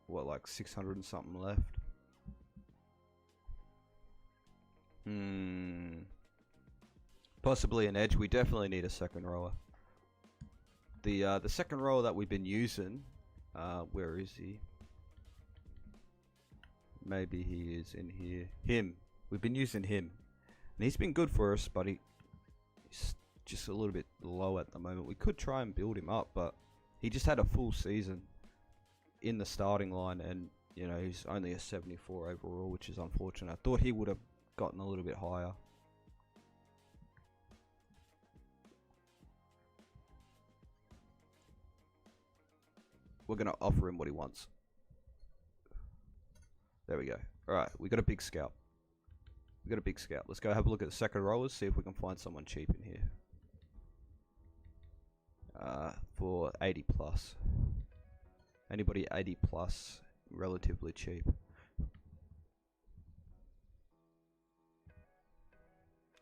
what, like 600 and something left. Possibly an edge. We definitely need a second rower. The second rower that we've been using, where is he? Maybe he is in here. Him. We've been using him. And he's been good for us, but he's just a little bit low at the moment. We could try and build him up, but he just had a full season in the starting line, and you know, he's only a 74 overall, which is unfortunate. I thought he would have gotten a little bit higher. We're going to offer him what he wants. There we go. Alright, we got a big scout. We got a big scout. Let's go have a look at the second rollers, see if we can find someone cheap in here. For 80 plus. Anybody 80 plus, relatively cheap.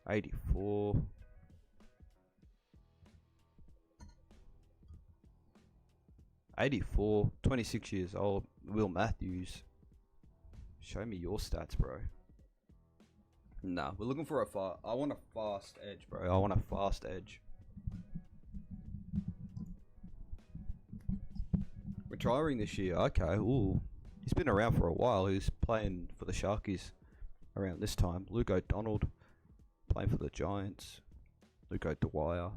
84. '84, 26 years old. Will Matthews. Show me your stats, bro. Nah, we're looking for I want a fast edge, bro. I want a fast edge. Retiring this year. Okay, ooh. He's been around for a while. He's playing for the Sharkies around this time. Luke O'Donnell playing for the Giants. Luke O'Dwyer,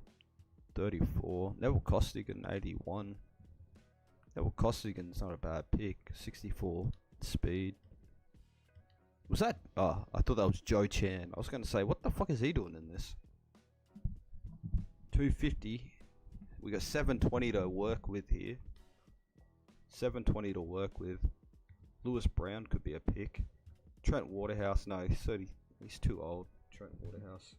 34. Neville Costigan, 81. Neville Costigan's not a bad pick. 64 speed. Was that? Oh, I thought that was Joe Chan. I was going to say, what the fuck is he doing in this? 250. We got 720 to work with here. 720 to work with. Lewis Brown could be a pick. Trent Waterhouse, no, he's 30. He's too old. Trent Waterhouse.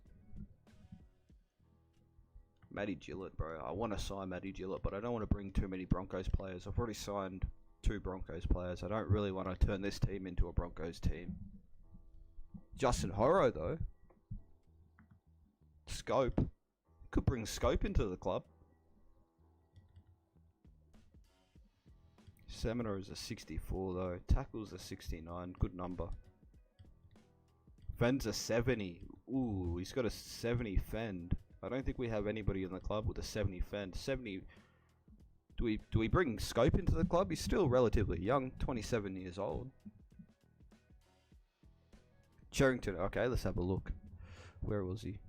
Matty Gillett, bro. I want to sign Matty Gillett, but I don't want to bring too many Broncos players. I've already signed 2 Broncos players. I don't really want to turn this team into a Broncos team. Justin Horo, though. Scope. Could bring Scope into the club. Seminar is a 64, though. Tackle's a 69. Good number. Fend's a 70. Ooh, he's got a 70 Fend. I don't think we have anybody in the club with a 70 Fend. 70. Do we bring Scope into the club? He's still relatively young, 27 years old. Charrington. Okay, let's have a look. Where was he?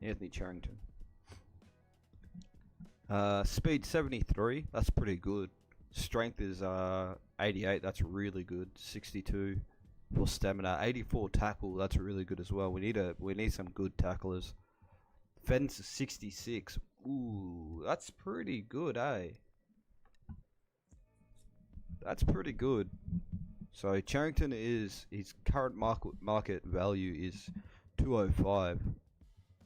Anthony Charrington. Speed 73. That's pretty good. Strength is 88. That's really good. 62 for stamina. 84 tackle. That's really good as well. We need some good tacklers. Fence 66. Ooh, that's pretty good, eh? That's pretty good. So Charrington is his current market value is 205,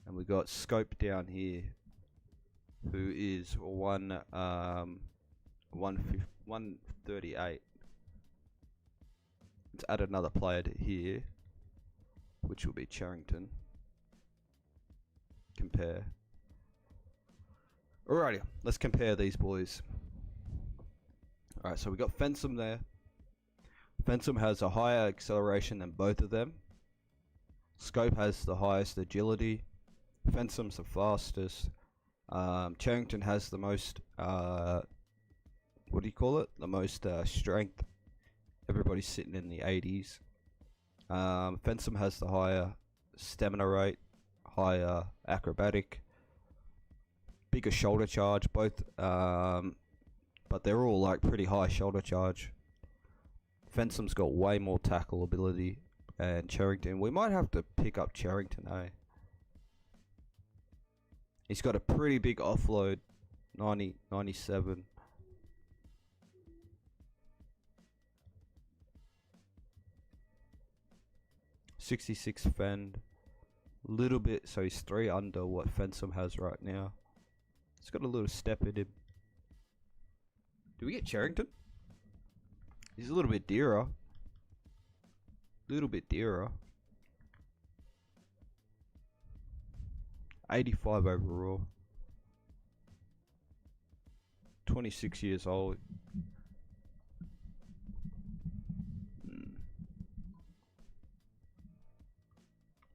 and we got Scope down here, who is 138. Let's add another player to here, which will be Charrington. Compare. Alrighty, let's compare these boys. Alright, so we got Fensom there. Fensom has a higher acceleration than both of them. Scope has the highest agility. Fensom's the fastest. Charrington has the most, what do you call it? The most strength. Everybody's sitting in the 80s. Fensom has the higher stamina rate, higher acrobatic, bigger shoulder charge, both, but they're all like pretty high shoulder charge. Fensom's got way more tackle ability, and Charrington, we might have to pick up Charrington, eh? He's got a pretty big offload, 97. .66 fend, little bit, so he's 3 under what Fensom has right now. He's got a little step in him. Do we get Charrington? He's a little bit dearer. Little bit dearer. 85 overall. 26 years old.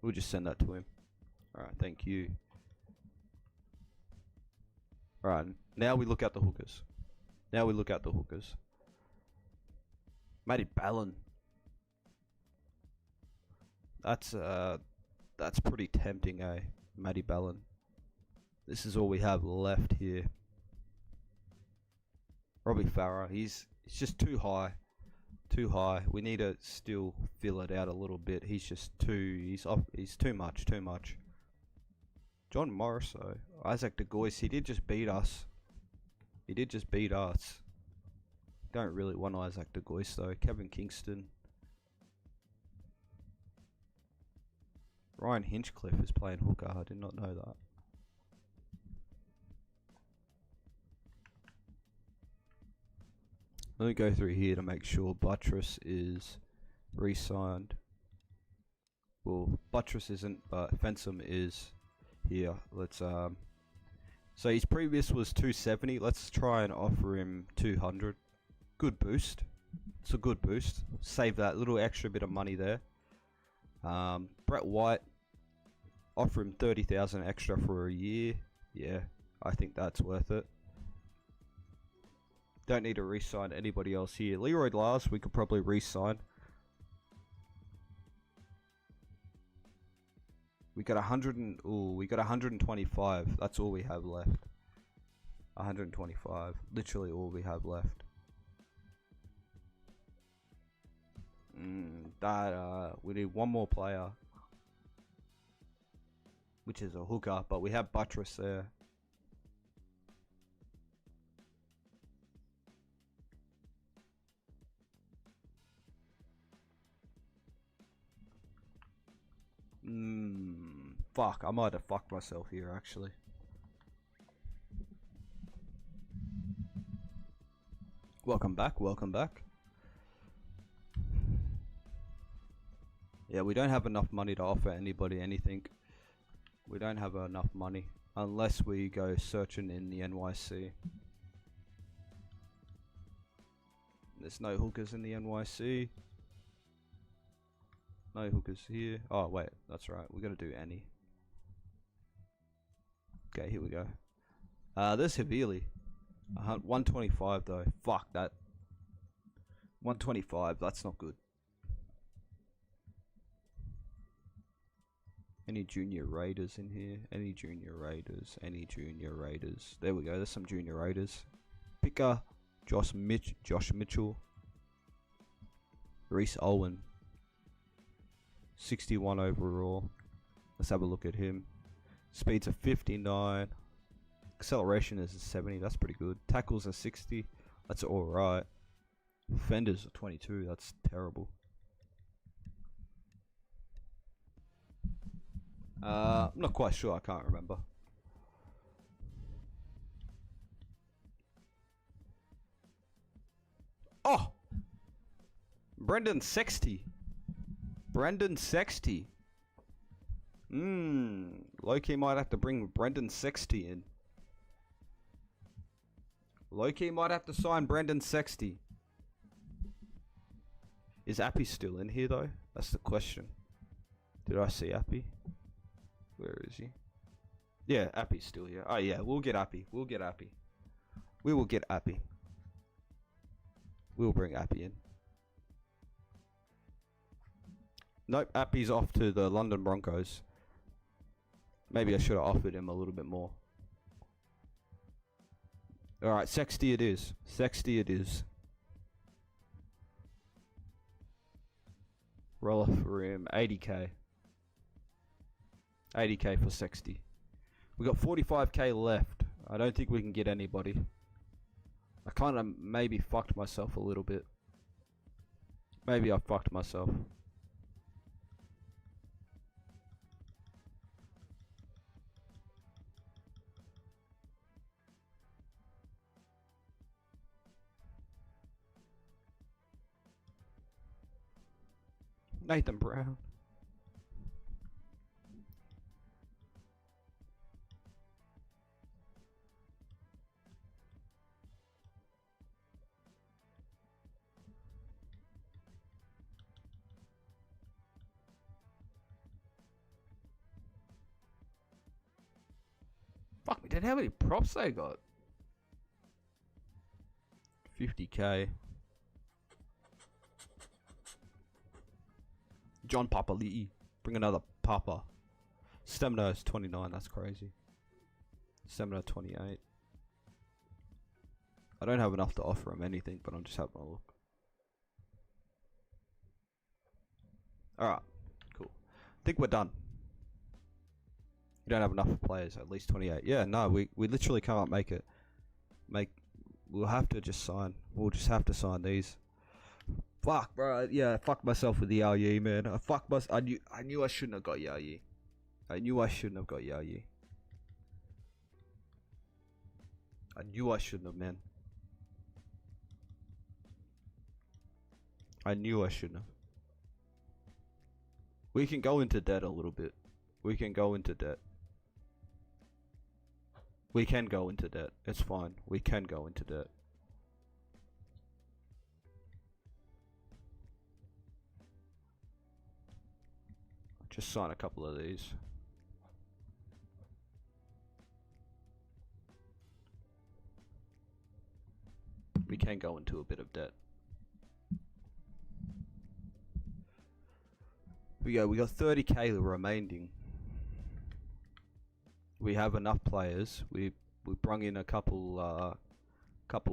We'll just send that to him. Alright, thank you. Alright, now we look at the hookers. Matty Ballon. That's pretty tempting, eh? Matty Ballon. This is all we have left here. Robbie Farah, he's just too high. Too high. We need to still fill it out a little bit. He's just he's too much. John Morris though. Isaac de Gois, he did just beat us. Don't really want Isaac de Gois though. Kevin Kingston. Ryan Hinchcliffe is playing hooker. I did not know that. Let me go through here to make sure Buttress is re-signed. Well, Buttress isn't, but Fensom is here. Let's so his previous was 270. Let's try and offer him 200. Good boost. It's a good boost. Save that little extra bit of money there. Brett White, offer him 30,000 extra for a year. Yeah, I think that's worth it. Don't need to re-sign anybody else here. Leroy Lars, we could probably re-sign. We got 125. That's all we have left. 125. Literally all we have left. We need one more player, which is a hooker, but we have Buttress there. Fuck, I might have fucked myself here actually. Welcome back. Yeah, we don't have enough money to offer anybody anything. We don't have enough money unless we go searching in the NYC. There's no hookers in the NYC. No hookers here. Oh wait, that's right. We gotta do any. Okay, here we go. There's Havili. 125 though. Fuck that. 125. That's not good. Any junior raiders in here? Any junior raiders? There we go. There's some junior raiders. Picker, Josh Mitchell, Reese Owen. 61 overall. Let's have a look at him. Speed's a 59. Acceleration is a 70. That's pretty good. Tackles are 60. That's alright. Fenders are 22. That's terrible. I'm not quite sure. I can't remember. Oh! Brendan Sexty. Brendan Sexty. Loki might have to bring Brendan Sexty in. Loki might have to sign Brendan Sexty. Is Appy still in here though? That's the question. Did I see Appy? Where is he? Yeah, Appy's still here. Oh yeah, we'll get Appy. We'll get Appy. We will get Appy. We'll bring Appy in. Nope, Appy's off to the London Broncos. Maybe I should have offered him a little bit more. Alright, Sexty it is. Sexty it is. Roller for him, 80k. 80k for Sexty. We got 45k left. I don't think we can get anybody. I kind of maybe fucked myself a little bit. Maybe I fucked myself. Nathan Brown. Fuck me, dude, how many props they got? 50k. John Papali'i. Bring another Papa. Stamina is 29, that's crazy. Stamina 28. I don't have enough to offer him anything, but I'm just having a look. Alright, cool. I think we're done. You don't have enough players, at least 28. Yeah, no, we literally can't make it. We'll have to just sign. We'll just have to sign these. Fuck, bro. Yeah, I fucked myself with the Yao Yi, man. I knew I shouldn't have got Yao Yi. I knew I shouldn't have got Yao Yi. I knew I shouldn't have, man. I knew I shouldn't have. We can go into debt a little bit. We can go into debt. We can go into debt. It's fine. We can go into debt. Just sign a couple of these. We can go into a bit of debt. We got 30k remaining. We have enough players. We brung in a couple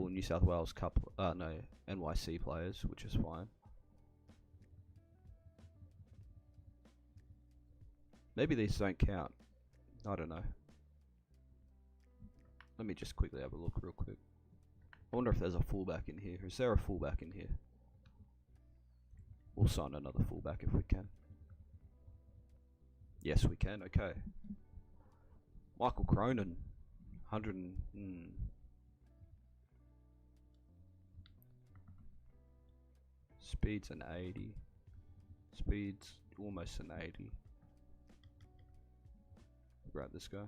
New South Wales NYC players, which is fine. Maybe these don't count. I don't know. Let me just quickly have a look real quick. I wonder if there's a fullback in here. Is there a fullback in here? We'll sign another fullback if we can. Yes, we can. Okay. Michael Cronin. 100 and... Speed's an 80. Speed's almost an 80. Grab this guy.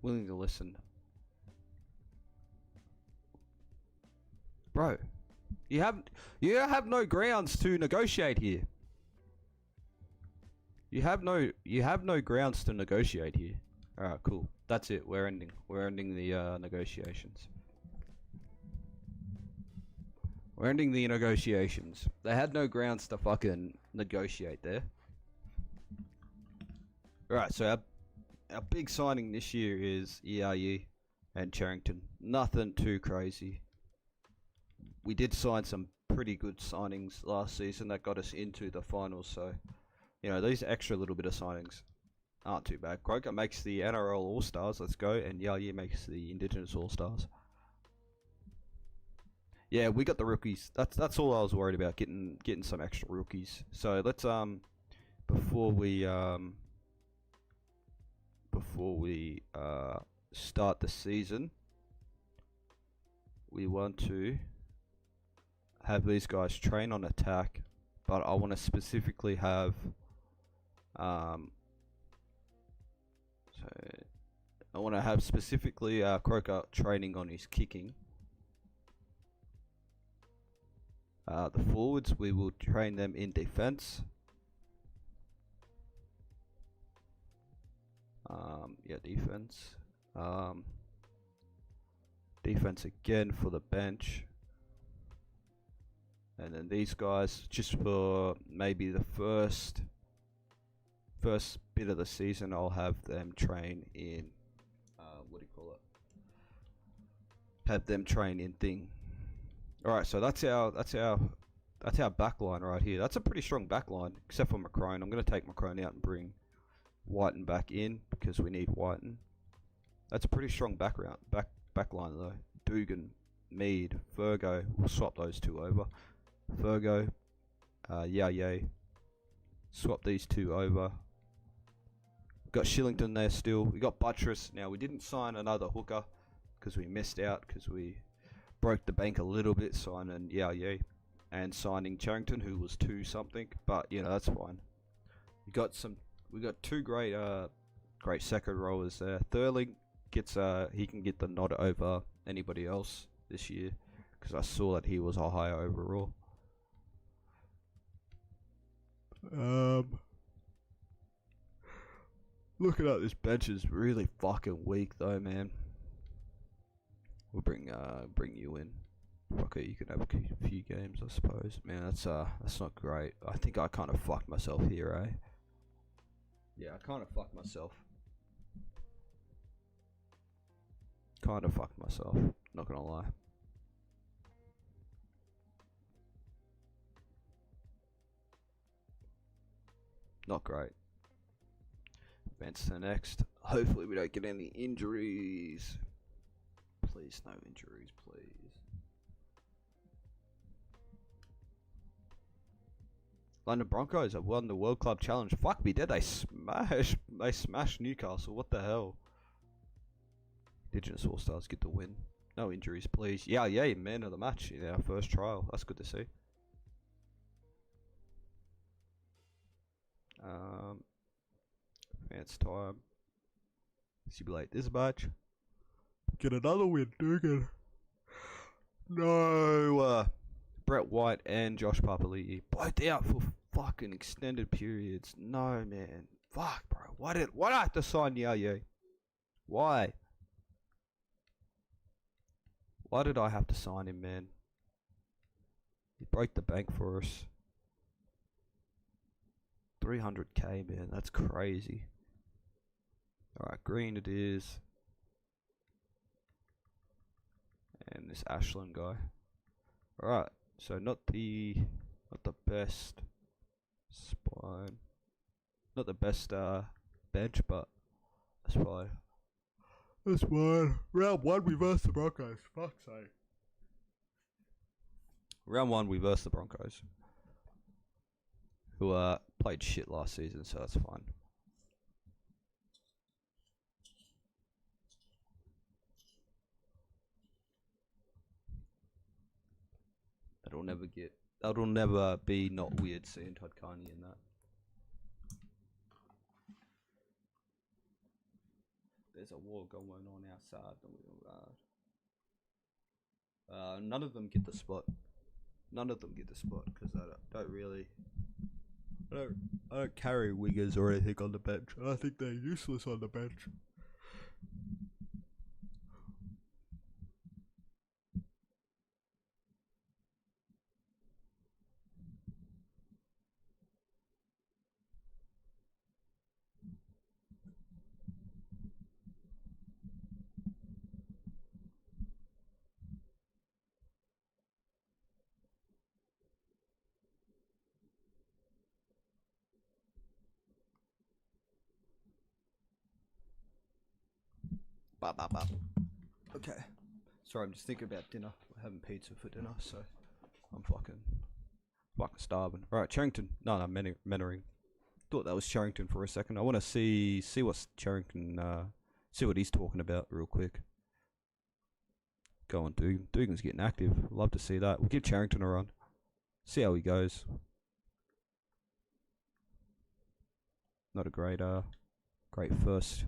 Willing to listen. Bro, you have no grounds to negotiate here. You have no grounds to negotiate here. Alright, cool. That's it. We're ending the negotiations. We're ending the negotiations. They had no grounds to fucking negotiate there. Alright, so our big signing this year is ERU and Charrington. Nothing too crazy. We did sign some pretty good signings last season that got us into the finals, so you know, these extra little bit of signings aren't too bad. Croker makes the NRL All Stars. Let's go, and Yaya makes the Indigenous All Stars. Yeah, we got the rookies. That's all I was worried about, getting some extra rookies. So let's before we start the season, we want to have these guys train on attack, but I want to specifically have Croker training on his kicking. The forwards, we will train them in defense. Defense. Defense again for the bench. And then these guys, just for maybe the first bit of the season, I'll have them train in, have them train in thing. Alright, so that's our backline right here. That's a pretty strong backline, except for Macrone. I'm going to take Macrone out and bring Whiten back in, because we need Whiten. That's a pretty strong backline though. Dugan, Mead, Virgo, we'll swap those two over. Virgo, Yay. Swap these two over. Got Shillington there still. We got Buttress. Now, we didn't sign another hooker because we missed out, because we broke the bank a little bit signing Yay and signing Charrington, who was 2 something, but you know, that's fine. We got two great second rowers there. Thurling gets he can get the nod over anybody else this year, because I saw that he was a higher overall. Looking at this bench is really fucking weak though, man. We'll bring you in. Okay, you can have a few games, I suppose. Man, that's not great. I think I kind of fucked myself here, eh? Yeah, I kind of fucked myself. Not gonna lie. Not great. Advance to the next. Hopefully we don't get any injuries. Please, no injuries, please. London Broncos have won the World Club Challenge. Fuck me, did they smash Newcastle? What the hell? Indigenous All Stars get the win. No injuries, please. Yeah, man of the match in our first trial. That's good to see. Advance time. Simulate this match. Get another win, Dugan. No. Brett White and Josh Papali'i both out for fucking extended periods. No, man. Fuck, bro. Why did I have to sign Yaya? Why? Why did I have to sign him, man? He broke the bank for us. 300k, man. That's crazy. Alright, green it is. And this Ashland guy. Alright, so not the best spine. Not the best bench, but that's fine. That's fine. Round 1 we versed the Broncos. Fuck's sake. Round 1 we versed the Broncos, who played shit last season, so that's fine. That'll never be not weird seeing Todd Carney in that. There's a war going on outside. None of them get the spot. Because I don't carry wingers or anything on the bench. I think they're useless on the bench. Okay. Sorry, I'm just thinking about dinner. We're having pizza for dinner, so I'm fucking starving. All right, Charrington. No, Mannering. Thought that was Charrington for a second. I want to see what's Charrington. See what he's talking about real quick. Go on, Dugan. Dugan's getting active. Love to see that. We'll give Charrington a run. See how he goes. Not a great first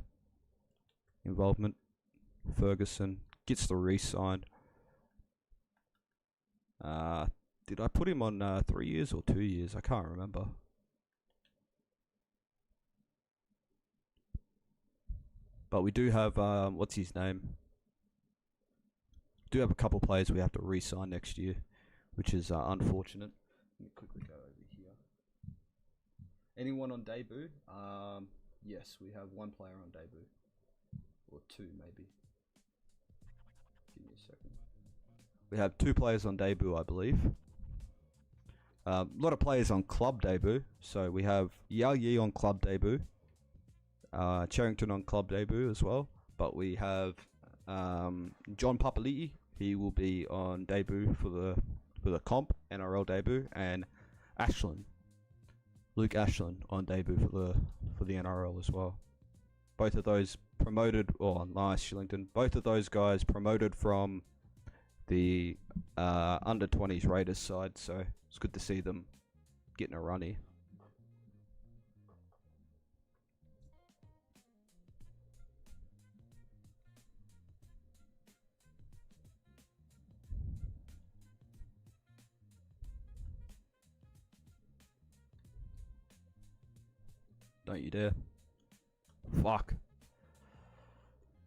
involvement. Ferguson gets the re-sign. Did I put him on 3 years or 2 years? I can't remember. But we do have what's his name? Do have a couple players we have to re-sign next year, which is unfortunate. Let me quickly go over here. Anyone on debut? Yes, we have one player on debut, or two maybe. Give me a second. We have 2 players on debut, I believe. A lot of players on club debut. So we have Yao Yi on club debut, Charrington on club debut as well. But we have John Papali'i. He will be on debut for the comp NRL debut, and Luke Ashland on debut for the NRL as well. Both of those promoted. Oh, nice, Shillington. Both of those guys promoted from the under 20s Raiders side, so it's good to see them getting a run here. Don't you dare. Fuck.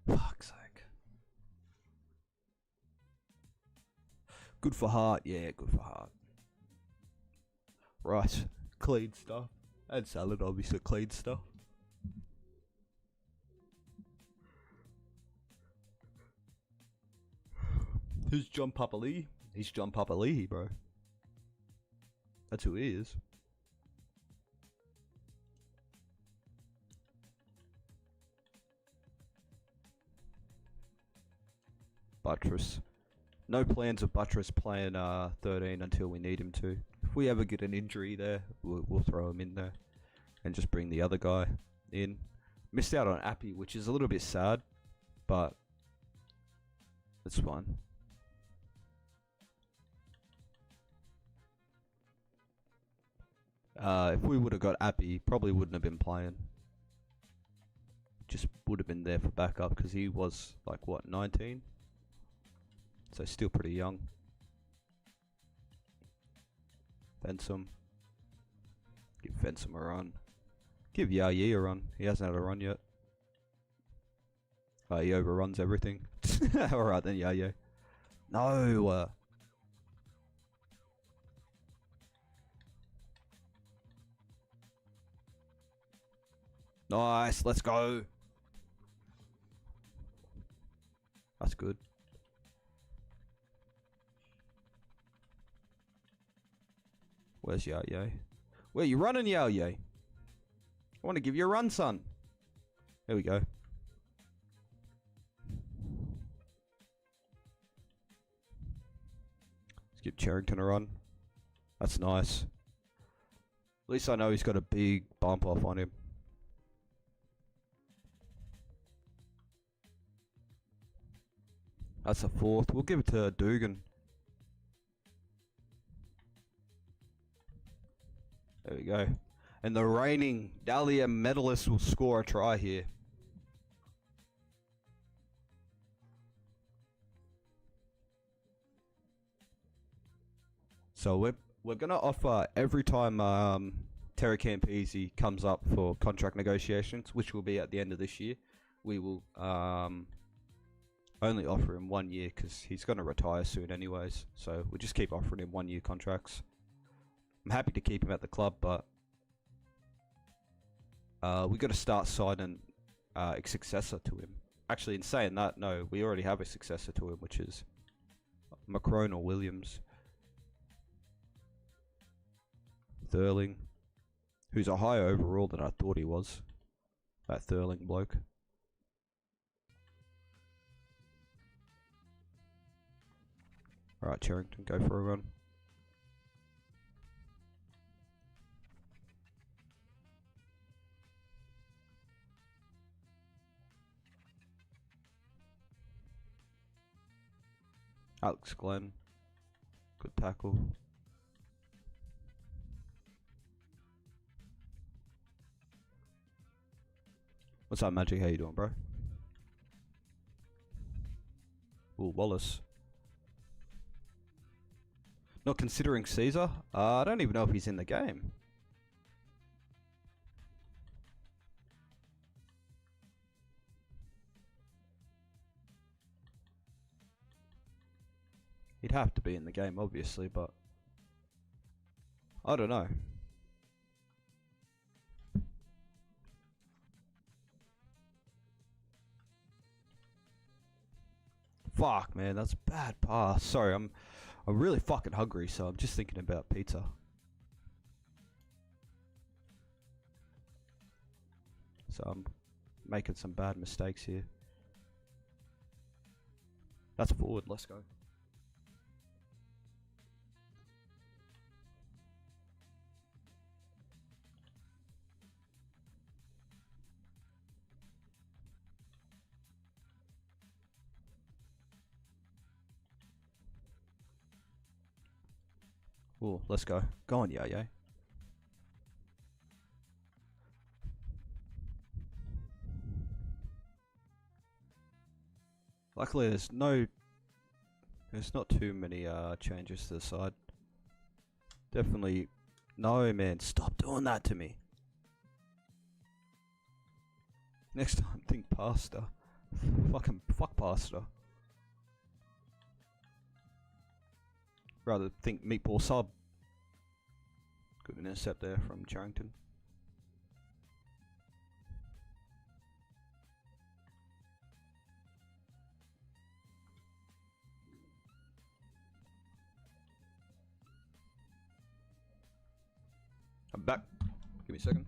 Fuck's sake. Good for heart. Yeah, good for heart. Right. Clean stuff. And salad, obviously, clean stuff. Who's John Papali'i? He's John Papali'i, bro. That's who he is. Buttress. No plans of Buttress playing 13 until we need him to. If we ever get an injury there, we'll throw him in there and just bring the other guy in. Missed out on Appy, which is a little bit sad, but it's fine. If we would have got Appy, probably wouldn't have been playing. Just would have been there for backup because he was like, what, 19? So still pretty young. Fensom. Give Fensom a run. Give Yao Yi a run. He hasn't had a run yet. He overruns everything. Alright then, Yao Yi. No! Nice, let's go. That's good. Where's Yao Yi? Where you running, Yao Yi? I want to give you a run, son. There we go. Let's give Charrington a run. That's nice. At least I know he's got a big bump off on him. That's a 4th. We'll give it to Dugan. There we go. And the reigning Dahlia medalist will score a try here. So we're gonna offer every time Terry Campese comes up for contract negotiations, which will be at the end of this year, we will only offer him 1 year because he's gonna retire soon anyways. So we'll just keep offering him 1 year contracts. I'm happy to keep him at the club, but we got to start signing a successor to him. Actually, in saying that, no, we already have a successor to him, which is Macron or Williams. Thurling, who's a higher overall than I thought he was. That Thurling bloke. Alright, Charrington, go for a run. Alex Glenn, good tackle. What's up, Magic? How you doing, bro? Ooh, Wallace. Not considering Caesar? I don't even know if he's in the game. He'd have to be in the game, obviously, but I don't know. Fuck, man, that's a bad pass. Sorry, I'm really fucking hungry, so I'm just thinking about pizza. So I'm making some bad mistakes here. That's forward, let's go. Ooh, let's go. Go on, yeah. Luckily, there's not too many changes to the side. Definitely, no man, stop doing that to me. Next time, think pasta. Fuck pasta. Rather think meatball sub. Good intercept there from Charrington. I'm back. Give me a second.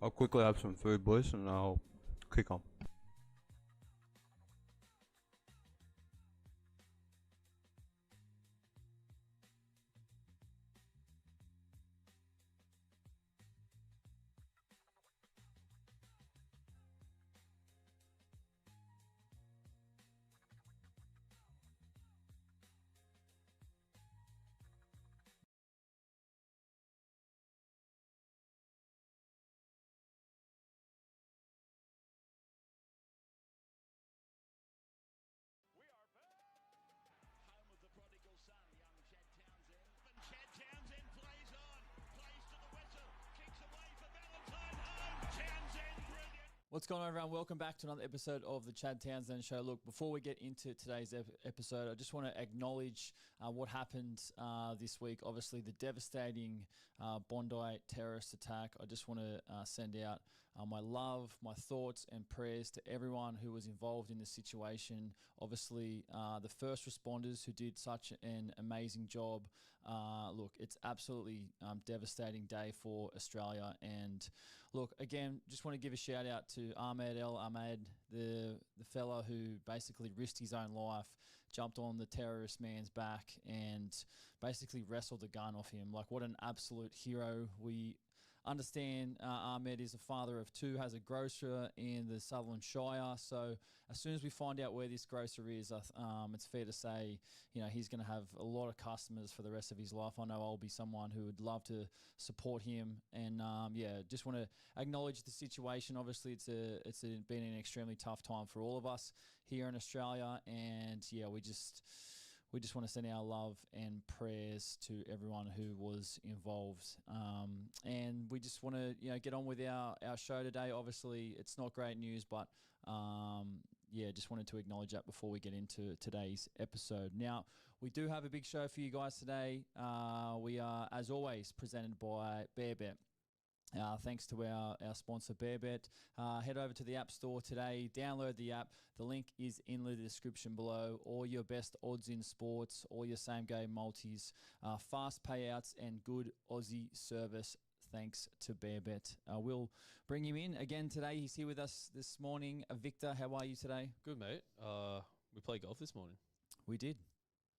I'll quickly have some food, boys, and I'll kick on. What's going on, everyone? Welcome back to another episode of the Chad Townsend Show. Look, before we get into today's episode, I just want to acknowledge what happened this week. Obviously, the devastating Bondi terrorist attack. I just want to send out my love, my thoughts and prayers to everyone who was involved in the situation. Obviously, the first responders who did such an amazing job. Look, it's absolutely devastating day for Australia. And look, again, just want to give a shout out to Ahmed El Ahmed, the fella who basically risked his own life, jumped on the terrorist man's back and basically wrestled the gun off him. Like, what an absolute hero. We understand Ahmed is a father of two, has a grocer in the Sutherland Shire. So as soon as we find out where this grocer is, it's fair to say, you know, he's going to have a lot of customers for the rest of his life. I know I'll be someone who would love to support him. And just want to acknowledge the situation. Obviously, it's been an extremely tough time for all of us here in Australia. And yeah, we just want to send our love and prayers to everyone who was involved. And we just want to, get on with our show today. Obviously, it's not great news, but just wanted to acknowledge that before we get into today's episode. Now, we do have a big show for you guys today. We are, as always, presented by BearBet. Thanks to our sponsor, BearBet. Head over to the App Store today. Download the app. The link is in the description below. All your best odds in sports, all your same-game multis, fast payouts, and good Aussie service thanks to BearBet. We'll bring him in again today. He's here with us this morning. Victor, how are you today? Good, mate. We played golf this morning. We did.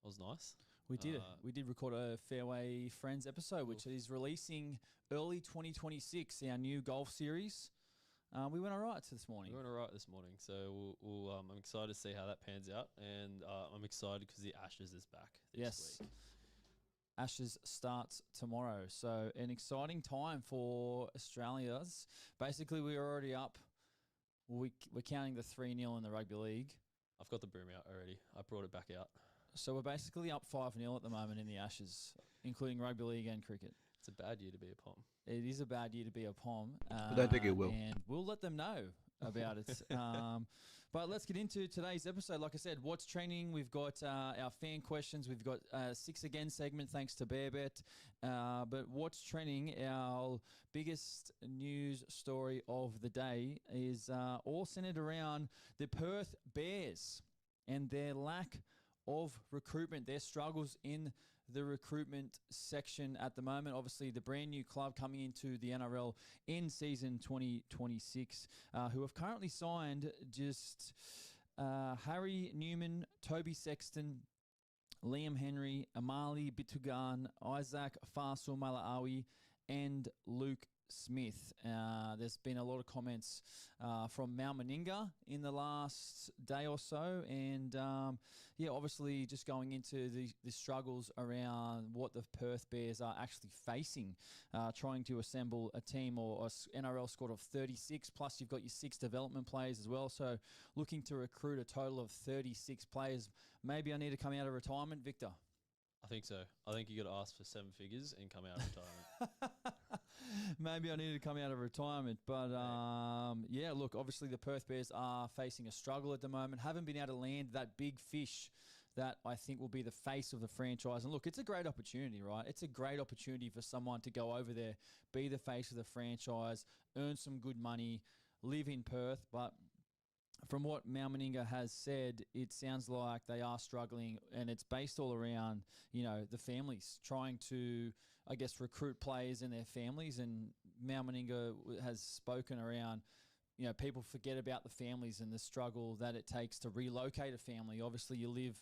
That was nice. We did it. We did record a Fairway Friends episode, which is releasing early 2026, our new golf series. We went all right this morning. So I'm excited to see how that pans out, and I'm excited because the Ashes is back this week. Ashes starts tomorrow, so an exciting time for Australians. Basically, we're already up. We're counting the 3-0 in the Rugby League. I've got the broom out already. I brought it back out. So we're basically up 5-0 at the moment in the Ashes, including Rugby League and cricket. It's a bad year to be a POM. It is a bad year to be a POM. I don't think it will. And we'll let them know about it. But let's get into today's episode. Like I said, what's trending? We've got our fan questions. We've got 6 Again segment thanks to BearBet. But what's trending, our biggest news story of the day is all centered around the Perth Bears and their lack of recruitment, their struggles in the recruitment section at the moment. Obviously, the brand new club coming into the NRL in season 2026, who have currently signed just Harry Newman, Toby Sexton, Liam Henry, Amali Bitugan, Isaac Fasul Malaawi, and Luke Smith. There's been a lot of comments from Mal Meninga in the last day or so, and obviously just going into the struggles around what the Perth Bears are actually facing, trying to assemble a team or NRL squad of 36, plus you've got your 6 development players as well, so looking to recruit a total of 36 players. Maybe I need to come out of retirement, Victor? I think so. I think you got to ask for 7 figures and come out of retirement. Maybe I need to come out of retirement. But, look, obviously the Perth Bears are facing a struggle at the moment. Haven't been able to land that big fish that I think will be the face of the franchise. And, look, it's a great opportunity, right? It's a great opportunity for someone to go over there, be the face of the franchise, earn some good money, live in Perth. But from what Mal Meninga has said, it sounds like they are struggling, and it's based all around, the families trying to I guess, recruit players and their families. And Mal Meninga has spoken around, people forget about the families and the struggle that it takes to relocate a family. Obviously, you live,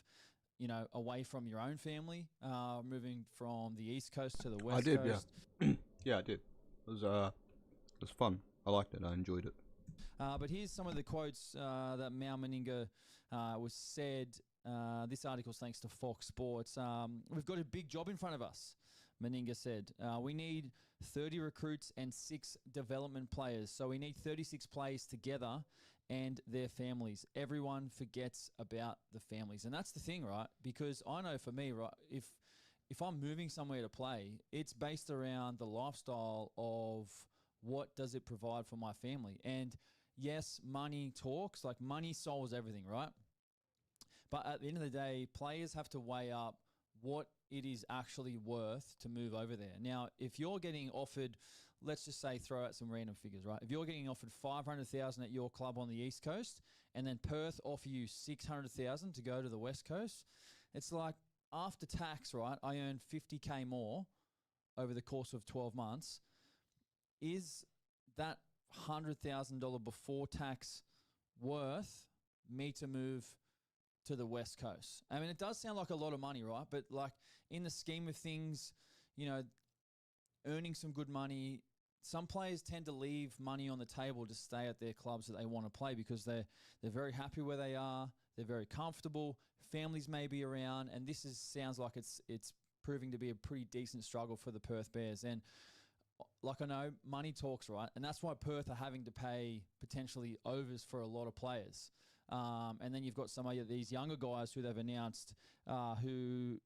away from your own family, moving from the East Coast to the West Coast. Yeah. Yeah, I did. It was fun. I liked it. I enjoyed it. But here's some of the quotes that Mal Meninga was said. This article's thanks to Fox Sports. We've got a big job in front of us, Meninga said. We need 30 recruits and 6 development players. So we need 36 players together and their families. Everyone forgets about the families. And that's the thing, right? Because I know for me, right, if I'm moving somewhere to play, it's based around the lifestyle of what does it provide for my family. And yes, money talks, like money solves everything, right? But at the end of the day, players have to weigh up what it is actually worth to move over there. Now, if you're getting offered, let's just say, throw out some random figures, right? If you're getting offered $500,000 at your club on the East Coast, and then Perth offer you $600,000 to go to the West Coast, it's like after tax, right? I earn $50K more over the course of 12 months. Is that $100,000 before tax worth me to move to the West Coast? I mean, it does sound like a lot of money, right? But like in the scheme of things, earning some good money, some players tend to leave money on the table to stay at their clubs that they want to play because they're very happy where they are, they're very comfortable, families may be around, and this sounds like it's proving to be a pretty decent struggle for the Perth Bears. And like I know, money talks, right? And that's why Perth are having to pay potentially overs for a lot of players. And then you've got some of these younger guys who they've announced who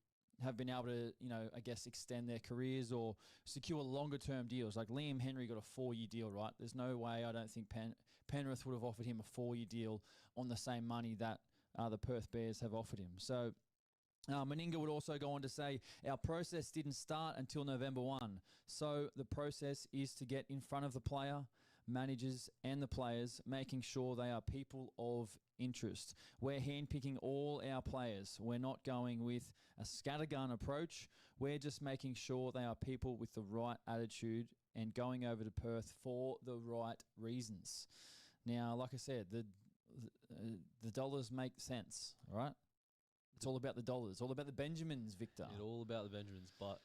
have been able to, I guess, extend their careers or secure longer-term deals. Like Liam Henry got a 4-year deal, right? There's no way I don't think Penrith would have offered him a 4-year deal on the same money that the Perth Bears have offered him. So Meninga would also go on to say, our process didn't start until November 1. So the process is to get in front of the player, managers and the players, making sure they are people of interest. We're handpicking all our players. We're not going with a scattergun approach. We're just making sure they are people with the right attitude and going over to Perth for the right reasons. Now, like I said, the dollars make sense, all right? It's all about the dollars, all about the Benjamins, Victor. It's all about the Benjamins. But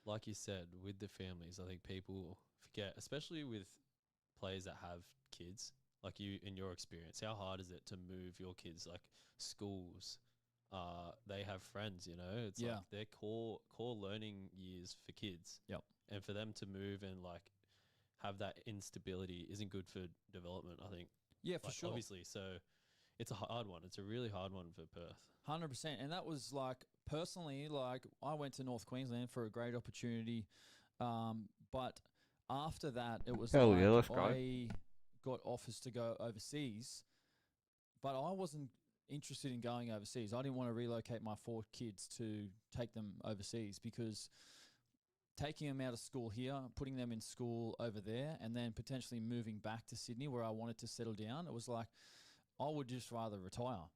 like you said, with the families, I think people forget, especially with players that have kids, like you, in your experience, how hard is it to move your kids, like schools? They have friends, it's like their core learning years for kids. Yep. And for them to move and like have that instability isn't good for development, I think. Yeah, for sure. Obviously, so it's a hard one. It's a really hard one for Perth. 100%. And that was like, personally, like I went to North Queensland for a great opportunity. But after that, it was Hell like yeah, let's go. I got offers to go overseas, but I wasn't interested in going overseas. I didn't want to relocate my 4 kids to take them overseas because taking them out of school here, putting them in school over there, and then potentially moving back to Sydney where I wanted to settle down, it was like I would just rather retire.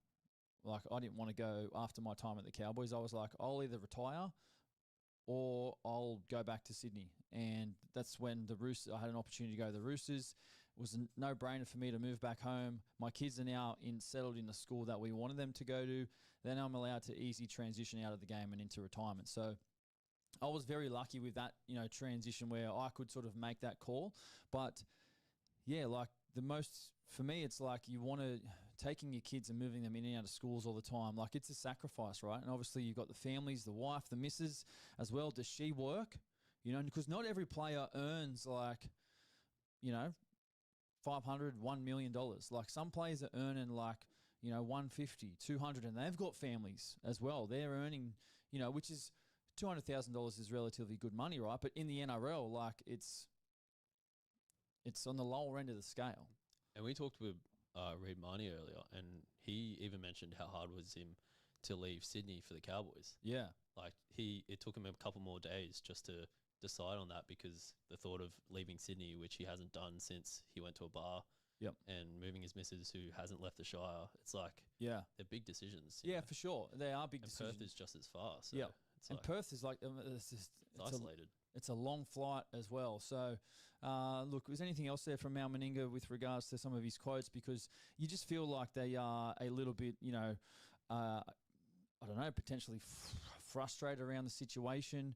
Like I didn't want to go after my time at the Cowboys. I was like, I'll either retire or I'll go back to Sydney. And that's when I had an opportunity to go to the Roosters. It was a no-brainer for me to move back home. My kids are now settled in the school that we wanted them to go to. Then I'm allowed to easy transition out of the game and into retirement. So I was very lucky with that, transition where I could sort of make that call. But yeah, like for me, it's like you want to, taking your kids and moving them in and out of schools all the time, like it's a sacrifice, right? And obviously you've got the families, the wife, the missus as well. Does she work? Because not every player earns like, $500, $1 million. Like some players are earning like, 150, 200, and they've got families as well. They're earning, which is $200,000 is relatively good money, right? But in the NRL, like it's on the lower end of the scale. And we talked with Reid Marnie earlier, and he even mentioned how hard it was him to leave Sydney for the Cowboys. Yeah. Like it took him a couple more days just to decide on that because the thought of leaving Sydney, which he hasn't done since he went to a bar, and moving his missus who hasn't left the Shire, it's like they're big decisions. Yeah, for sure. They are big and decisions. Perth is just as far. So yeah. it's And like Perth is like, it's isolated. It's a long flight as well. So, look, was anything else there from Mal Meninga with regards to some of his quotes? Because you just feel like they are a little bit, I don't know, potentially frustrated around the situation.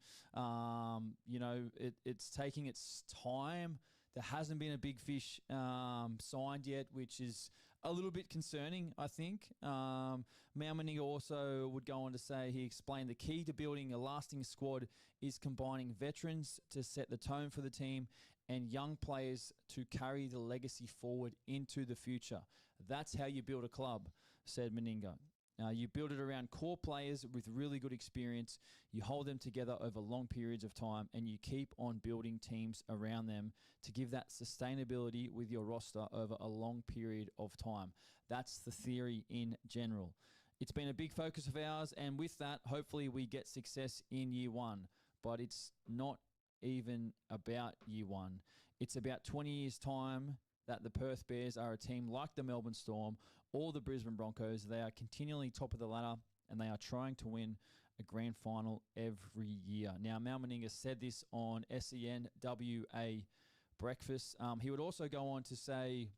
It's taking its time. There hasn't been a big fish signed yet, which is a little bit concerning, I think. Mal Meninga also would go on to say, he explained the key to building a lasting squad is combining veterans to set the tone for the team and young players to carry the legacy forward into the future. That's how you build a club, said Meninga. You build it around core players with really good experience. You hold them together over long periods of time, and you keep on building teams around them to give that sustainability with your roster over a long period of time. That's the theory in general. It's been a big focus of ours, and with that, hopefully we get success in year one. But it's not even about year one. It's about 20 years' time that the Perth Bears are a team like the Melbourne Storm or the Brisbane Broncos. They are continually top of the ladder, and they are trying to win a grand final every year. Now, Mal Meninga said this on SENWA Breakfast. He would also go on to say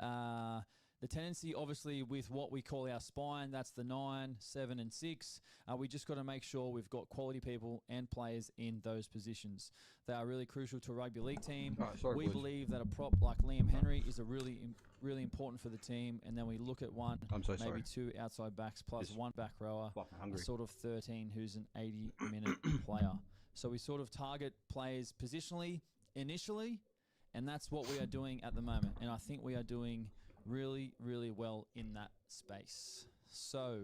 the tendency, obviously, with what we call our spine, that's the 9, 7, and 6. We just got to make sure we've got quality people and players in those positions. They are really crucial to a rugby league team. We believe that a prop like Liam Henry is a really important for the team. And then we look at maybe 2 outside backs plus 1 back rower, a sort of 13 who's an 80-minute player. So we sort of target players positionally initially, and that's what we are doing at the moment. And I think we are doing really, really well in that space. So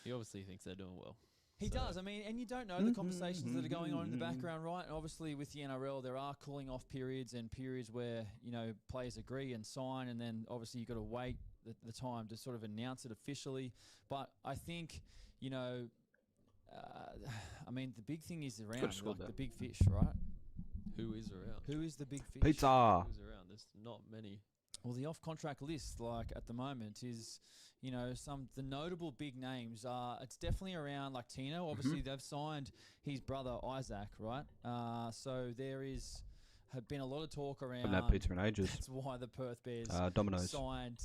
he obviously thinks they're doing well. He does. I mean, and you don't know the conversations that are going on in the background, right? And obviously with the NRL, there are cooling off periods and periods where, players agree and sign, and then obviously you've got to wait the time to sort of announce it officially. But I think, the big thing is around, the big fish, right? Who is around? Who is the big fish? Pizza. Who's around? There's not many. Well, the off-contract list, at the moment, is, the notable big names are. It's definitely around like Tino. Obviously, they've signed his brother Isaac, right? So there have been a lot of talk around. Haven't had pizza in ages. That's why the Perth Bears Domino's signed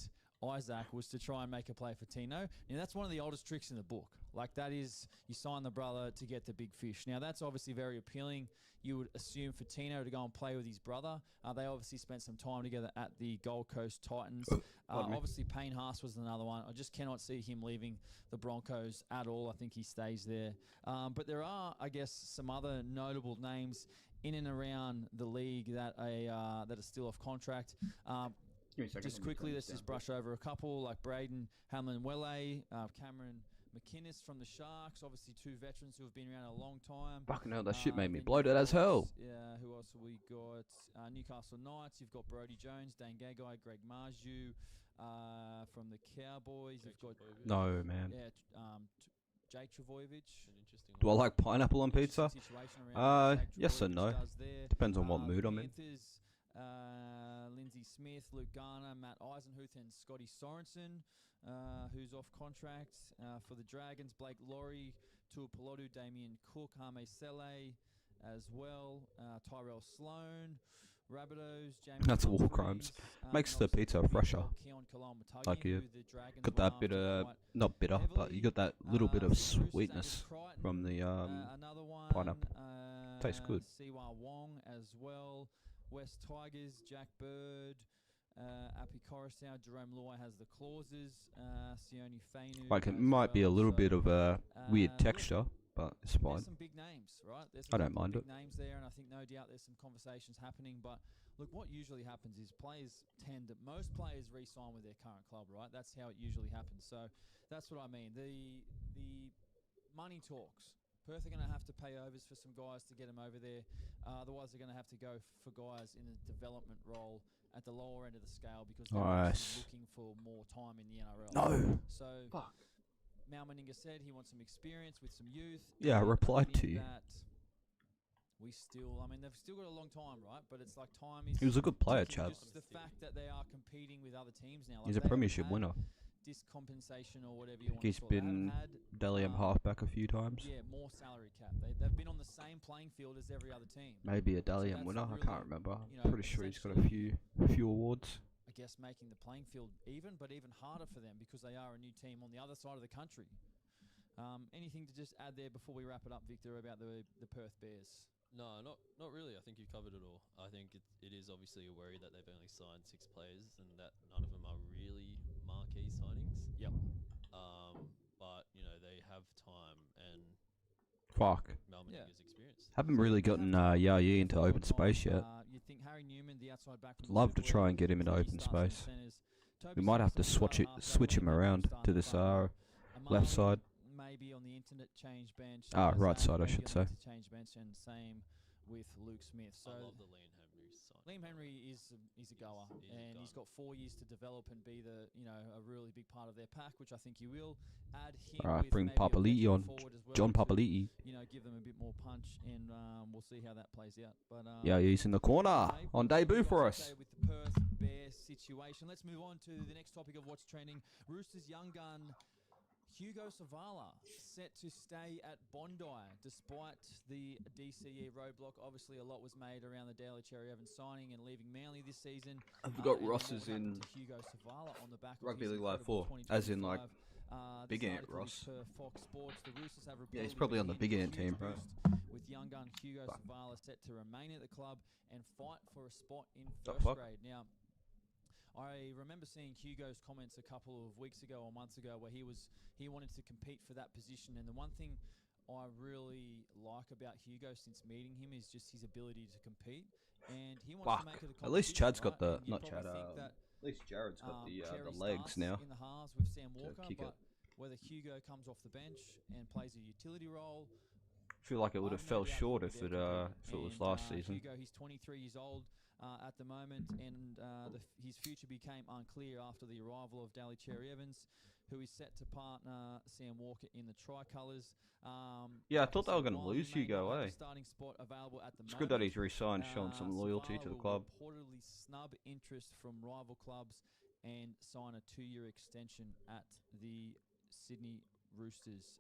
Isaac, was to try and make a play for Tino. Now, that's one of the oldest tricks in the book. Like, that is, you sign the brother to get the big fish. Now, that's obviously very appealing. You would assume for Tino to go and play with his brother. They obviously spent some time together at the Gold Coast Titans. Obviously, Payne Haas was another one. I just cannot see him leaving the Broncos at all. I think he stays there. But there are, I guess, some other notable names in and around the league that are still off contract. Just quickly, let's just brush over a couple, like Braden Hamlin-Welle, Cameron McInnes from the Sharks, obviously 2 veterans who have been around a long time. Fucking hell, that shit made me bloated as hell. Yeah, who else have we got? Newcastle Knights, you've got Brodie Jones, Dane Gagai, Greg Marju. From the Cowboys, you've got... No, man. Yeah, Jake Travojevic. Do I like pineapple on pizza? Yes and no. Depends on what mood I'm in. Lindsay Smith, Luke Garner, Matt Eisenhuth, and Scotty Sorensen, who's off contract. For the Dragons, Blake Laurie, Tuipulotu, Damien Cook, Hame Sele as well, Tyrell Sloan, Rabbitohs, James. That's war crimes. Makes the pizza fresher. Like you got that bit of, not bitter, but you got that little bit of sweetness from the pineapple. Tastes good. Siwa Wong as well. West Tigers, Jack Bird, Api Coruscant, Jerome Loy has the clauses, Sione Fainu. Like, it might be a little bit of a weird texture, but it's fine. There's some big names, right? I don't mind it. Big names there, and I think no doubt there's some conversations happening. But look, what usually happens is most players re-sign with their current club, right? That's how it usually happens. So that's what I mean. The money talks. Perth are going to have to pay overs for some guys to get them over there. Otherwise, they're going to have to go for guys in a development role at the lower end of the scale because they're looking for more time in the NRL. No. So, Mal Meninga said he wants some experience with some youth. Yeah, I replied to you. They've still got a long time, right? But it's like time is... He was a good player, Chad. Just the fact that they are competing with other teams now. Like He's a premiership winner. discompensation or whatever you want He's to call it. They been haven't had Dally M halfback a few times. yeah, more salary cap. They've been on the same playing field as every other team. Maybe a Dally M that's winner. I really, can't remember. you know, Pretty sure he's got a essentially- few awards. I guess making the playing field even, but even harder for them because they are a new team on the other side of the country. Anything to just add there before we wrap it up, Victor, about the Perth Bears? No, not really. I think you've covered it all. I think it is obviously a worry that they've only signed 6 players and that none of them are really marquee signings. Yep. But, you know, they have time and Fuck. Malmeniga's experience. Haven't really gotten Yayi into open space yet. You'd think Harry Newman, the outside back from the Love to Super try League, and get him into 3 open starts in space. centres. Toby We might have to Simpson, switch him halfback, around start to in the front. left Amali side. Maybe on the internet change bench. Right Zach side, I maybe should on say. the change bench, and same with Luke Smith. So I love the Liam Henry sign. Liam Henry is a goer, he's a and he's gun. got 4 years to develop and be a really big part of their pack, which I think he will. Add him Alright, with bring maybe a Papali'i veteran on. forward as well John to, Papali'i. give them a bit more punch, and we'll see how that plays out. But Yeah, he's in the corner okay, on so you debut guys for okay us. with the Perth Bears situation. Let's move on to the next topic of what's trending. Roosters young gun Hugo Savala set to stay at Bondi despite the DCE roadblock. Obviously, a lot was made around the Daly Cherry Evans signing and leaving Manly this season. Have we got and then Ross what is happened in to Hugo Savala on the back of Rugby his League Live incredible 4, as in, like, 2025. Big This Ant article is Ross. per Fox Sports. The Roosters have Yeah, he's reportedly probably on the been Big given Ant a huge team, right? boost, with young gun Hugo Fuck. Savala set to remain at the club and fight for a spot in The first fuck? grade. Now, I remember seeing Hugo's comments a couple of weeks ago or months ago where he wanted to compete for that position, and the one thing I really like about Hugo since meeting him is just his ability to compete, and he wants to Fuck. make it a At least competition, Chad's got right? the And you not probably Chad. think that, At least Jared's got the Cherry legs starts now. in the halves with Sam to Walker, kick it. but whether Hugo comes off the bench and plays a utility role, I feel like it would I have no fell doubt short he'll if be it there was competing. last And, season. Hugo, he's 23 years old at the moment, and his future became unclear after the arrival of Daly Cherry Evans, who is set to partner Sam Walker in the tricolours. Yeah, I like thought they said, were going to while he lose may Hugo, not have eh? the starting spot available at the It's moment, good that he's re-signed, showing some loyalty Savala to the will club. reportedly snub interest from rival clubs and sign a 2-year extension at the Sydney Roosters.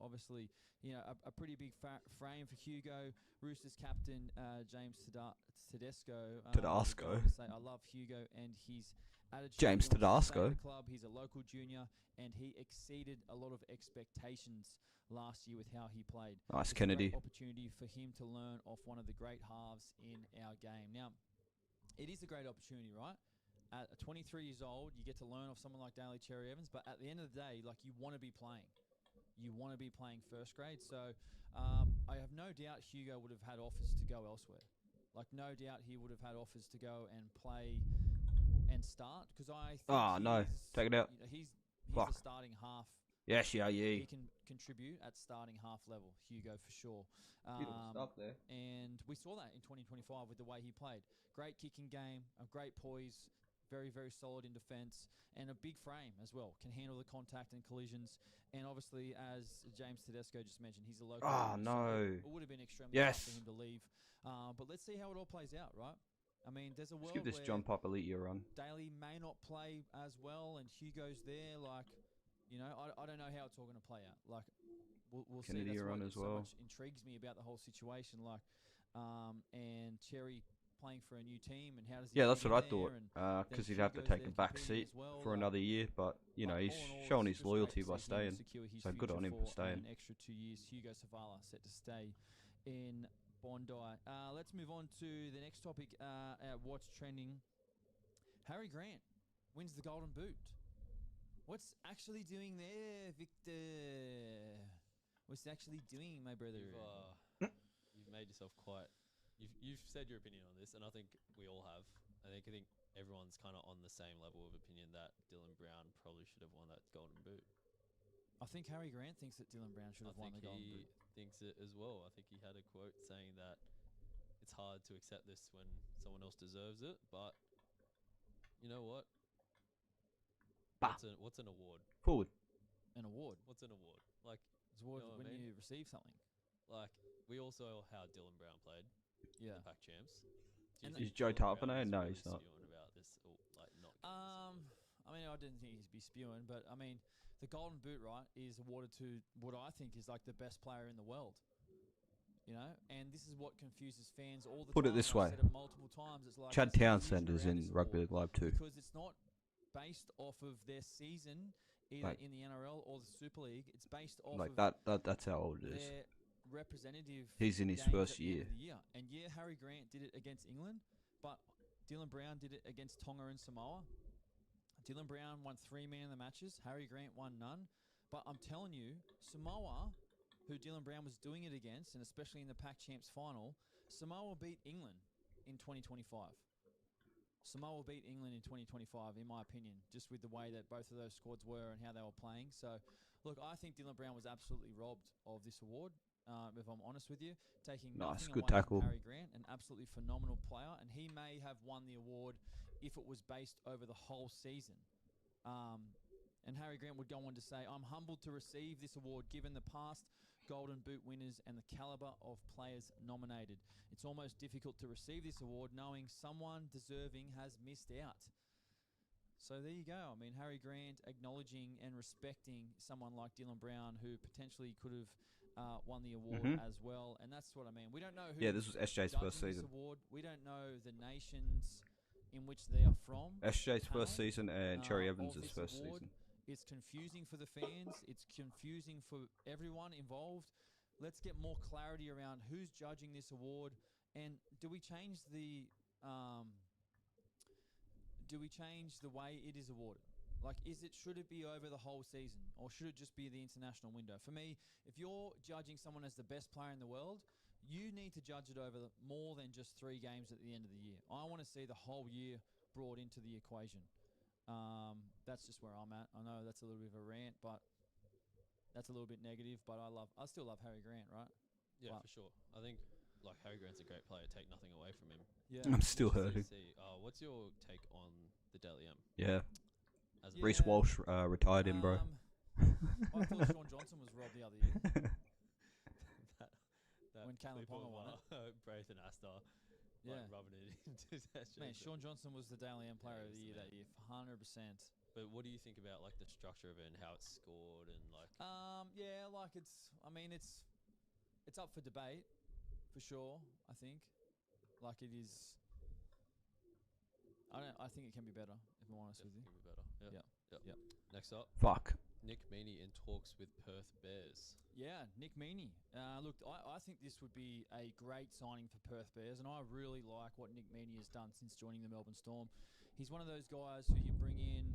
Obviously, a pretty big frame for Hugo. Roosters captain James Tedesco. Tedesco. tried to say, I love Hugo and his attitude. James He wants to stay at Tedesco. the club. He's a local junior, and he exceeded a lot of expectations last year with how he played. Nice, It's Kennedy. a great opportunity for him to learn off one of the great halves in our game. Now, it is a great opportunity, right? At 23 years old, you get to learn off someone like Daly Cherry Evans, but at the end of the day, like, you want to be playing. You want to be playing first grade. So I have no doubt Hugo would have had offers to go elsewhere. Like, no doubt he would have had offers to go and play and start, because I think No. Take it out. He's Fuck. the starting half. Yes, yeah, He yeah. can contribute at starting half level, Hugo, for sure. Beautiful stuff there. And we saw that in 2025 with the way he played. Great kicking game, a great poise, very, very solid in defence, and a big frame as well. Can handle the contact and collisions. And obviously, as James Tedesco just mentioned, he's a local. junior, so No. it would have been extremely tough Yes. for him to leave. But let's see how it all plays out, right? I mean, there's a Let's world give this where John Papali'i a run. Daly may not play as well, and Hugo's there. Like, I don't know how it's all going to play out. Like, we'll see. Kennedy That's around what as so well. much intrigues me about the whole situation. Like, and Cherry playing for a new team, and how does he Yeah, that's fit what I in there, thought. and Because then he'd have to Hugo's take there a back competing seat as well, for like, another year, but he's all in all, shown it's his just loyalty great by to see him staying. secure his So good on future him for staying. an extra 2 years. Hugo Savala set to stay in Bondi. Let's move on to the next topic at what's trending. Harry Grant wins the Golden Boot. What's actually doing there, Victor? What's actually doing, my brother? You've made yourself quite. You've said your opinion on this, and I think we all have. I think everyone's kind of on the same level of opinion that Dylan Brown probably should have won that Golden Boot. I think Harry Grant thinks that Dylan Brown should have won the Golden Boot. Thinks it as well. I think he had a quote saying that it's hard to accept this when someone else deserves it, but you know what? Bah. What's an award? Forward. An award. What's an award? Like, It's award know what I when mean? you receive something. like we all saw how Dylan Brown played. Yeah. The Pac champs. And Is Joe Dylan Brown Tarpano? is No, really he's not. spewing about this, not getting this award? I mean, I didn't think he'd be spewing, but I mean, the Golden Boot, right, is awarded to what I think is like the best player in the world. You know, and this is what confuses fans all the Put time. it this I've way. said it multiple times. It's like Chad there's Townsend confusion is around in this Rugby award League Live too. because it's not based off of their season, either Like- in the NRL or the Super League. It's based off Like of that's how old it is. their representative. He's in his games first at the end year. of the year. And yeah, Harry Grant did it against England, but Dylan Brown did it against Tonga and Samoa. Dylan Brown won 3 man of the matches. Harry Grant won none. But I'm telling you, Samoa, who Dylan Brown was doing it against, and especially in the Pac Champs final, Samoa beat England in 2025. Samoa beat England in 2025, in my opinion, just with the way that both of those squads were and how they were playing. So, look, I think Dylan Brown was absolutely robbed of this award, if I'm honest with you, taking Nice, nothing good away tackle. from Harry Grant, an absolutely phenomenal player, and he may have won the award if it was based over the whole season. And Harry Grant would go on to say, "I'm humbled to receive this award given the past Golden Boot winners and the caliber of players nominated. It's almost difficult to receive this award knowing someone deserving has missed out." So there you go. I mean, Harry Grant acknowledging and respecting someone like Dylan Brown, who potentially could have won the award as well. And that's what I mean. We don't know who. Yeah, this was SJ's first judging this season. award. We don't know the nations in which they are from. SJ's panel, first season and Cherry of Evans' this first award. season. It's confusing for the fans. It's confusing for everyone involved. Let's get more clarity around who's judging this award, and do we change the way it is awarded? Like, should it be over the whole season, or should it just be the international window? For me, if you're judging someone as the best player in the world, you need to judge it over more than just 3 games at the end of the year. I want to see the whole year brought into the equation. That's just where I'm at. I know that's a little bit of a rant, but that's a little bit negative. But I still love Harry Grant, right? Yeah, But- for sure. I think like Harry Grant's a great player. Take nothing away from him. Yeah. I'm still Interesting hurting. to see. What's your take on the Dally M? Yeah. As Yeah. Reece Walsh retired him, bro. I thought Sean Johnson was robbed the other year. that When Kalen clip Ponga of, won Braithen Astor, Yeah. rubbing it into his Man, chest. Sean Johnson was the Daly M player Yeah, of the he's year the that year, 100%. But what do you think about like the structure of it and how it's scored and like? Yeah, like it's up for debate, for sure. I think, like it is. I think it can be better, if I'm honest with you. Definitely be better. Yep. Yep. Next up, Fuck. Nick Meaney in talks with Perth Bears. Yeah, Nick Meaney. Look, I think this would be a great signing for Perth Bears, and I really like what Nick Meaney has done since joining the Melbourne Storm. He's one of those guys who you bring in.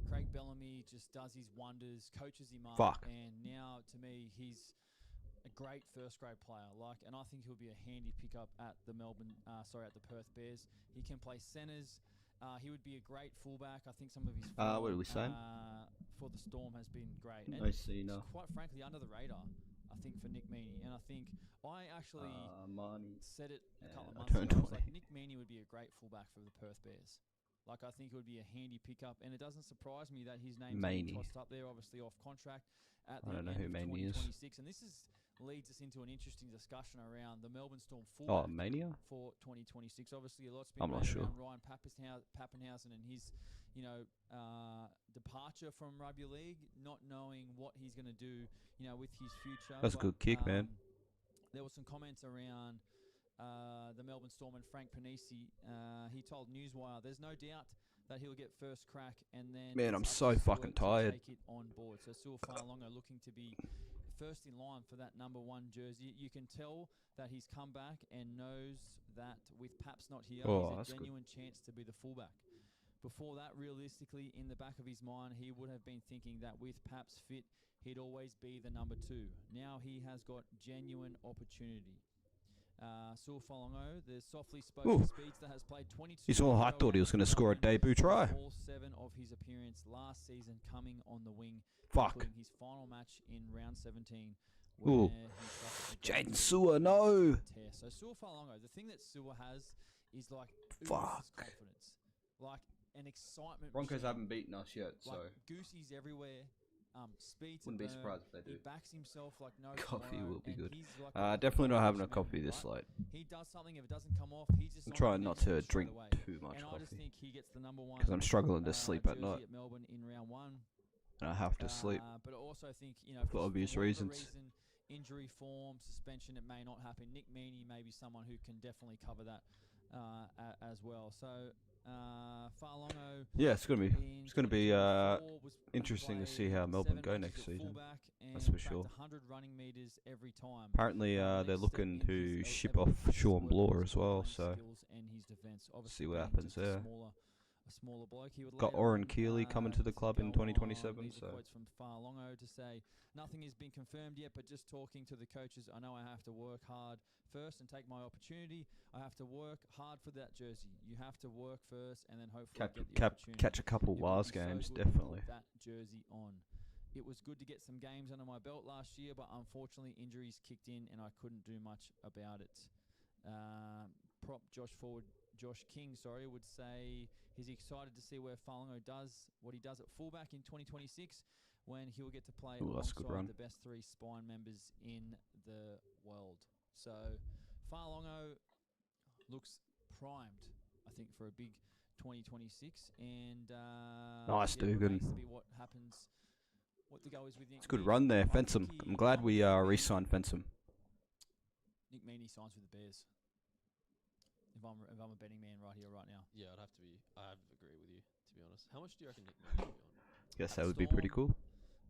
Craig Bellamy just does his wonders, coaches him up, Fuck. and now to me he's a great first grade player. And I think he'll be a handy pickup at the at the Perth Bears. He can play centres. He would be a great fullback. I think some of his What are we saying? for the Storm has been great. No And Cena. it's quite frankly under the radar, I think, for Nick Meaney. And I think I actually Marnie. said it a couple of I months ago. turned I was like, 20. Nick Meaney would be a great fullback for the Perth Bears. Like, I think it would be a handy pickup, and it doesn't surprise me that his name's being Meaney. tossed up there, obviously off contract at the I don't know end who of Meaney is. 2026. And this leads us into an interesting discussion around the Melbourne Storm Oh, fullback Mania? for 2026. Obviously, a lot's been I'm not made sure. around Ryan Pappenhausen and his, departure from rugby league, not knowing what he's going to do, with his future. That's a good kick, man. There were some comments around the Melbourne Storm and Frank Panisi. He told Newswire, "There's no doubt that he'll get first crack, and then Man, it's I'm up so to fucking Stewart to tired. Take it on board." So Su'Fa'alongo looking to be first in line for that number 1 jersey. You can tell that he's come back and knows that with Paps not here, Oh, he's that's a good. genuine chance to be the fullback. Before that, realistically, in the back of his mind, he would have been thinking that with Paps fit, he'd always be the number 2. Now he has got genuine opportunity. Su'Fa'alongo, the softly spoken Ooh. speedster, has played 22. He's all I thought he was going to score a debut try. All 7 of his appearance last season coming on the wing, Fuck. including his final match in round 17. Ooh. where he suffered a Jaden grade Sewer, no. tear. So Su'Fa'alongo, the thing that Sewer has is like oozes Fuck. confidence, like an excitement. Broncos machine. haven't beaten us yet, so Like Goosey's everywhere. speed to Wouldn't be burn. surprised if they He do. backs himself like no Coffee tomorrow, will be and good. he's like Definitely not having a man, coffee this right? late. He does something, if it doesn't come off, he's just I'm on trying the not next to one straight drink away. too much And I just coffee think he gets the number one because I'm struggling to sleep at jersey night, at Melbourne in round one. and I have to sleep. But I also think, For obvious whatever reasons. reason, injury, form, suspension, it may not happen. Nick Meaney may be someone who can definitely cover that as well. So Farlongo. Yeah, it's gonna be interesting to see how Melbourne go next season. That's for sure. 100 running meters every time. Apparently, they're looking to ship off Sean Bloor as well, so and his defense. see what happens there. A smaller bloke. He would Got later Oren on, Keeley coming to the club in go on. 2027, These so are quotes from Farlongo to say, nothing has been confirmed yet, but just talking to the coaches, I know I have to work hard first and take my opportunity. I have to work hard for that jersey. You have to work first and then hopefully get the opportunity. catch a couple It would Wars be so games, good to definitely. put that jersey on. It was good to get some games under my belt last year, but unfortunately injuries kicked in and I couldn't do much about it. Prop Josh King, would say he's excited to see where Farlongo does what he does at fullback in 2026 when he'll get to play alongside the best three spine members in the world. So Farlongo looks primed, I think, for a big 2026, and Nice, it Dugan. remains to be what happens. What the go is with Nick It's a good Meaney. run there, I think Fensom. I'm glad we re-signed Fensom. Nick Meaney signs with the Bears. If I'm a betting man right here, right now. Yeah, I'd have to be. I have to agree with you, to be honest. How much do you reckon Nick Meaney will be on? Guess At that would be pretty Storm, cool.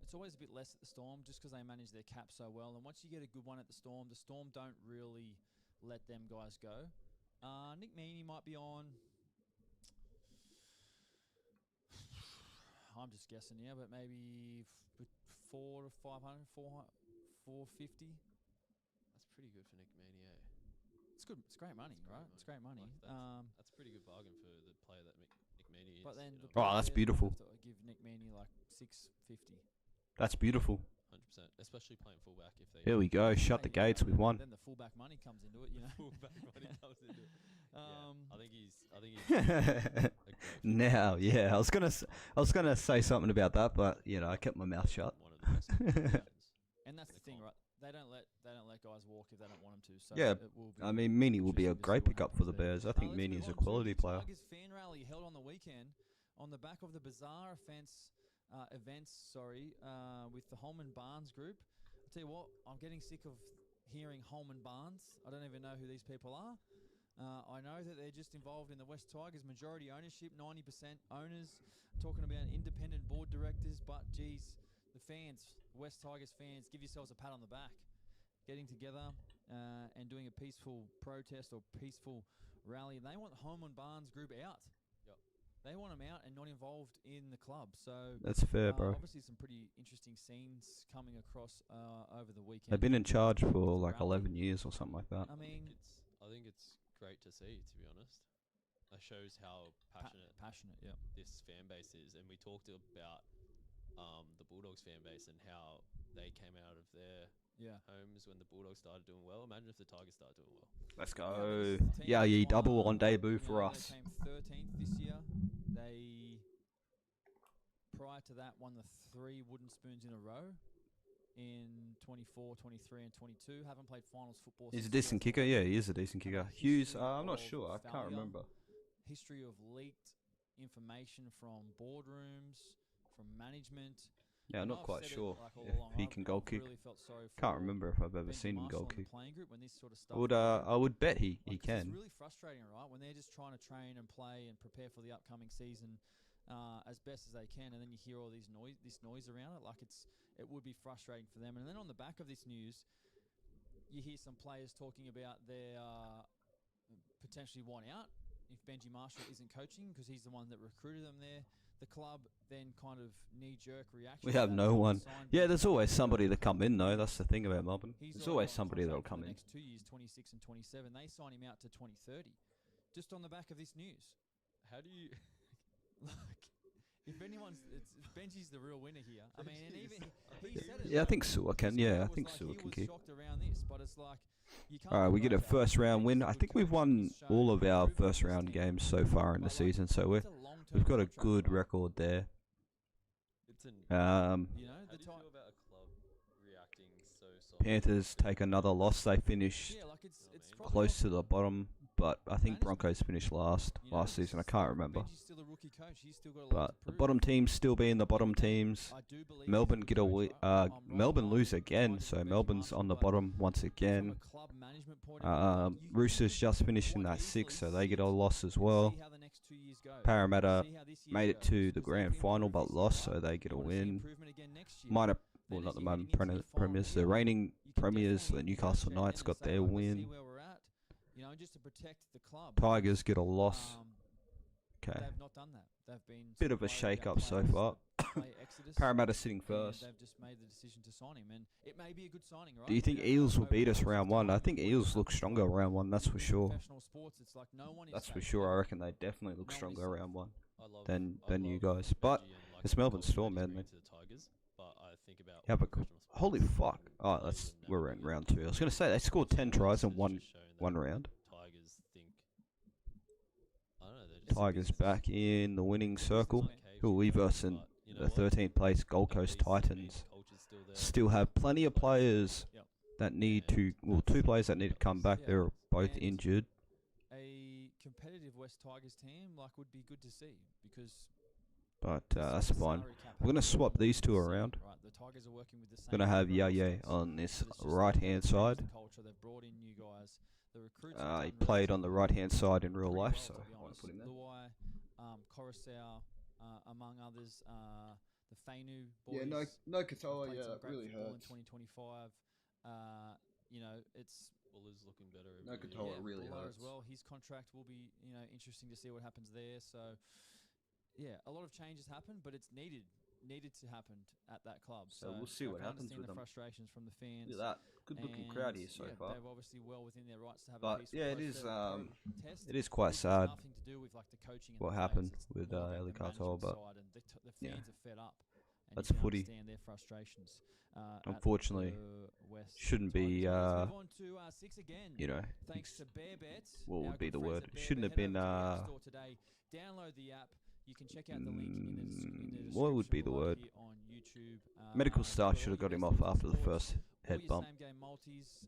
It's always a bit less at the Storm just because they manage their cap so well. And once you get a good one at the Storm don't really let them guys go. Nick Meaney might be on. I'm just guessing, yeah, but maybe 400 to 500, 450. That's pretty good for Nick Meaney, eh? It's good. It's great money, right? It's great money. That's a pretty good bargain for the player that Nick Meaney is. But then, you know? Oh, that's beautiful. Have to give Nick Meaney like 650. That's beautiful. 100%, especially playing fullback. If they Here we go. Shut the gates. We've won. Then the fullback money comes into it, you know. fullback money comes into it. I think he's a great Now, yeah, I was gonna say something about that, but I kept my mouth shut. one of the best captains. And that's the thing, right? They don't let guys walk if they don't want them to. So Yeah, it will be I mean, Meaney will be a interesting to see great what pickup for the happens there. Bears. I think Let's Meaney move is a on to quality the player. Tigers fan rally held on the weekend on the back of the bizarre events, with the Holman Barnes group. I'll tell you what, I'm getting sick of hearing Holman Barnes. I don't even know who these people are. I know that they're just involved in the West Tigers, majority ownership, 90% owners, talking about independent board directors, but geez, the fans, West Tigers fans, give yourselves a pat on the back. Getting together and doing a peaceful protest or peaceful rally. And they want the Holman Barnes group out. Yep. They want them out and not involved in the club. So That's fair, bro. obviously some pretty interesting scenes coming across over the weekend. They've been in charge for like 11 years or something like that. I mean, I think it's great to see, to be honest. That shows how passionate yeah. this fan base is. And we talked about the Bulldogs fan base and how they came out of their homes when the Bulldogs started doing well. Imagine if the Tigers started doing well. Let's Yeah, go. this team Yeah, was double one, on debut for They us. came 13th this year. They, prior to that, won the 3 wooden spoons in a row in 24, 23 and 22. Haven't played finals football He's a since decent kicker. 2008. Yeah, he is a decent kicker. Hughes, I'm not sure. I can't remember. History of leaked information from boardrooms, from management. Yeah, I'm And not I've quite said it, sure like, all if along. he I've can goal kick. Really felt sorry for Can't remember if I've ever Benji seen him Marshall goal and the kick. playing group when this sort of stuff. I would bet he It's can. really frustrating, right? When they're just trying to train and play and prepare for the upcoming season as best as they can, and then you hear all this noise around it. Like it would be frustrating for them. And then on the back of this news, you hear some players talking about their potentially want out if Benji Marshall isn't coaching because he's the one that recruited them there. The club then kind of knee-jerk reaction. We to have that no and one. signed Yeah, Benji there's always Marshall. somebody to come in though. That's the thing about Melbourne. He's There's already always got a somebody that'll contract for come the in. next 2 years, 26 and 27. They sign him out to 2030, just on the back of this news. How do you... Like, if Benji's the real winner here. I mean, and even he said it. Yeah, I like, think Sewer can. his Yeah, quote I was think like Sewer he can was kick. shocked around this, but it's like you can't. All right, we get a forget first round win. Benji's a I good think we've coach. won He's shown all of our improvement first in this round team. games so far in the But, season, so it's a long-term we've got a contract, good right? record there. It's an... Um, You know, How the do you time. feel about a club reacting so soft? Panthers take another loss. They finished Yeah, like it's You know what I it's mean? probably close not to the bottom, but I think management. Broncos finished last You know, season. I it's can't like remember. Benji's still a rookie coach. He's still got a lot But to the prove. bottom teams still being the bottom Even then, teams. I do believe Melbourne he's a get good a coach, right? I'm right Melbourne behind lose again, Tigers so and Benji Melbourne's Marshall, on the but bottom once from again. a club management point of view, like, you Roosters could just finished in quite that six, so easily they get a sit loss as and well. see how the next 2 years go. Parramatta See how this year made it goes, to the 'cause grand they've final improved but this year, lost, right? so they get You a wanna see win. improvement again next year. Might have, Then well, as not the you're heading moment into your final premiers, the year, reigning you can premiers, the definitely Newcastle negotiate Knights then got and say, their right, let's see win. where we're at, you know, just to protect the club. Tigers because, get a loss. Okay, they've not done that. They've been bit of a sort worried shake about up so players, far. the player exodus, Parramatta sitting and first. they've just made the decision to sign him, and it may be a good signing, right? Do you think We don't Eels know will over beat the us course of round one? I time think what's Eels gonna look happen, stronger but round one, that's in for sure. professional sports, it's like no one is That's for safe sure. I ever. reckon they definitely look No one is stronger safe. round one I love than I you love guys. But Benji and, like, it's the Melbourne culture Storm, that he's man. bringing to the Tigers, but I think about Yeah, all but professional holy sports, fuck! Oh, players are we're never in bigger round than 2. I was gonna say they scored So 10 this tries in has one just shown one that round. Tigers think, I don't know, they're just Tigers business. back in the winning Business circle. aren't caged Who are we in, versing? but you know The what? 13th place Gold At Coast least, I mean, Titans. culture's still there. Still have plenty of Like you said, players Yep. that need and to, well, that's 2 players that need to come back. Yeah. They're both And injured. a competitive West Tigers team like would be good to see because But the that's sort of fine. salary cap We're gonna package no swap one these wants to two see, around. Right, the Tigers are working with the same. Gonna have everyone else Yaya does, on this but it's just right they've hand changed side. the culture. They've brought in new guys. The recruits have He done played on the relatively right hand side in real pretty life, well, so to be I want honest. to put him there. Luai, Coruscant, among others. The Fainu boys. Yeah, no have Katoa. played Yeah, some that great really football in hurts. 2025. You know, it's Fuller's looking better every No year. Katoa really Buller hurts. as well. His contract will be, you know, interesting to see what happens there. So, yeah, a lot of changes happen, but it's needed to happen at that club. So we'll see I what can happens understand with the them. frustrations from the fans. Look at that. Good looking crowd here And, so yeah, far. They're obviously well within their rights to have a But peaceful yeah, it is protest. it is quite This has sad nothing to do with like the coaching and what the happened players. It's with more about Eli the Katoa, management but side, and the yeah. fans are fed up. And That's you can footy. understand their frustrations. Unfortunately, at the West shouldn't be, Tigers. Well, let's move on to six again. you know, Thanks to Bear Bets. what our would be good the friends word? at Bear Shouldn't Bet. have been Head over to the App Store today. Download the app. You can check out the link in the description. what would be the below word? here on YouTube. Medical You've staff got should all have got your him best off odds after on the sports, first head all bump. your same game multis,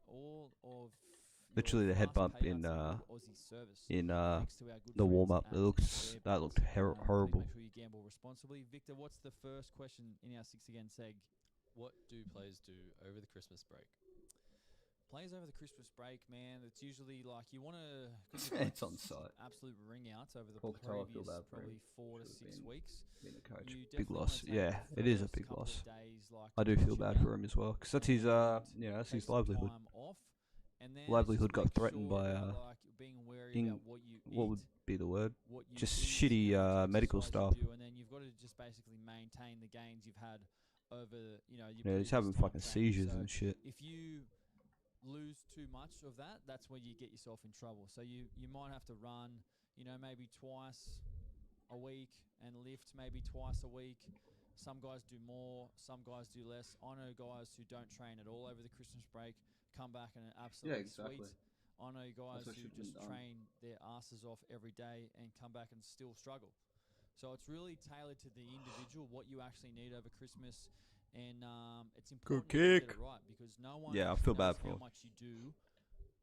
all of Literally your the head fast bump payouts in and good Aussie service. in Thanks to our good the friends warm up. at That Bear looked Bets. Please horrible. make sure you gamble responsibly. Victor, what's the first question in our six again seg? What do players do over the Christmas break? Players over the Christmas break, man. It's usually like you want to. It's on site. Absolute ring outs over the Poor Katoa, I feel previous bad for him. probably 4 to Should've 6 been- weeks. Being a coach, You big definitely loss. wanna take Yeah, the it is a first big couple of loss. days, like, I to do feel chill bad out for him as well, because that's his and that's take his some livelihood. time off, and then Livelihood just got make threatened sure by that, like, being wary in- about what you what eat, would be the word? what you just eat, shitty, how much medical exercise you stuff. do, and then you've got to just basically maintain the gains you've had over, you know, your Yeah, he's previous having time fucking training. seizures So and shit. if you lose too much of that, that's where you get yourself in trouble. So you might have to run, you know, maybe twice a week and lift maybe twice a week. Some guys do more, some guys do less. I know guys who don't train at all over the Christmas break come back and are absolutely exactly. sweet. I know guys what who should have been just done. train their asses off every day and come back and still struggle. So it's really tailored to the individual, what you actually need over Christmas, and it's important to get kick. it right because no one Yeah, I actually feel bad knows for how him. much you do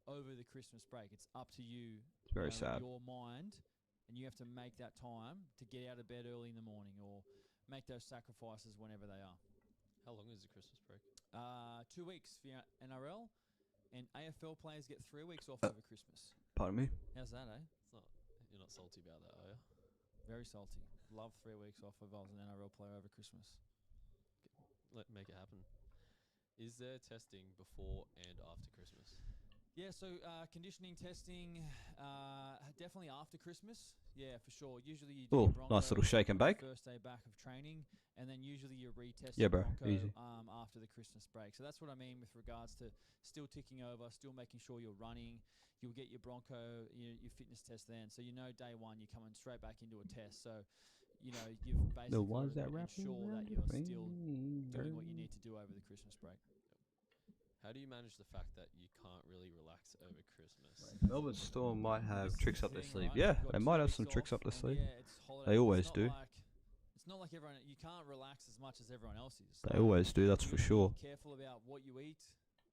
over the Christmas break. It's up to you. It's very you know, sad. Your mind, and you have to make that time to get out of bed early in the morning or make those sacrifices whenever they are. How long is the Christmas break? 2 weeks for your NRL, and AFL players get 3 weeks off over Christmas. Pardon me. How's that, eh? It's not. You're not salty about that, are you? Very salty. Love 3 weeks off if I was an NRL player over Christmas. Make it happen. Is there testing before and after Christmas? Yeah, so conditioning testing, definitely after Christmas. Yeah, for sure. Usually you do Oh, your nice little Bronco shake and on the bake. first day back of training, and then usually you retest Yeah, your bro, Bronco easy. after the Christmas break. So that's what I mean with regards to still ticking over, still making sure you're running. You'll get your Bronco, your fitness test then. So you know day one you're coming straight back into a test. So, you know, you've basically got to ensure that you're still doing what you need to do over the Christmas break. How do you manage the fact that you can't really relax over Christmas? Melbourne Storm might This have is tricks the up their thing, sleeve. right? Yeah, You've got they 2 might have weeks some tricks off, up their and sleeve. yeah, it's holidays. They always It's do. not it's not like everyone. You can't relax as much as everyone else is. They always do, that's You for gotta sure. Be careful about what you eat,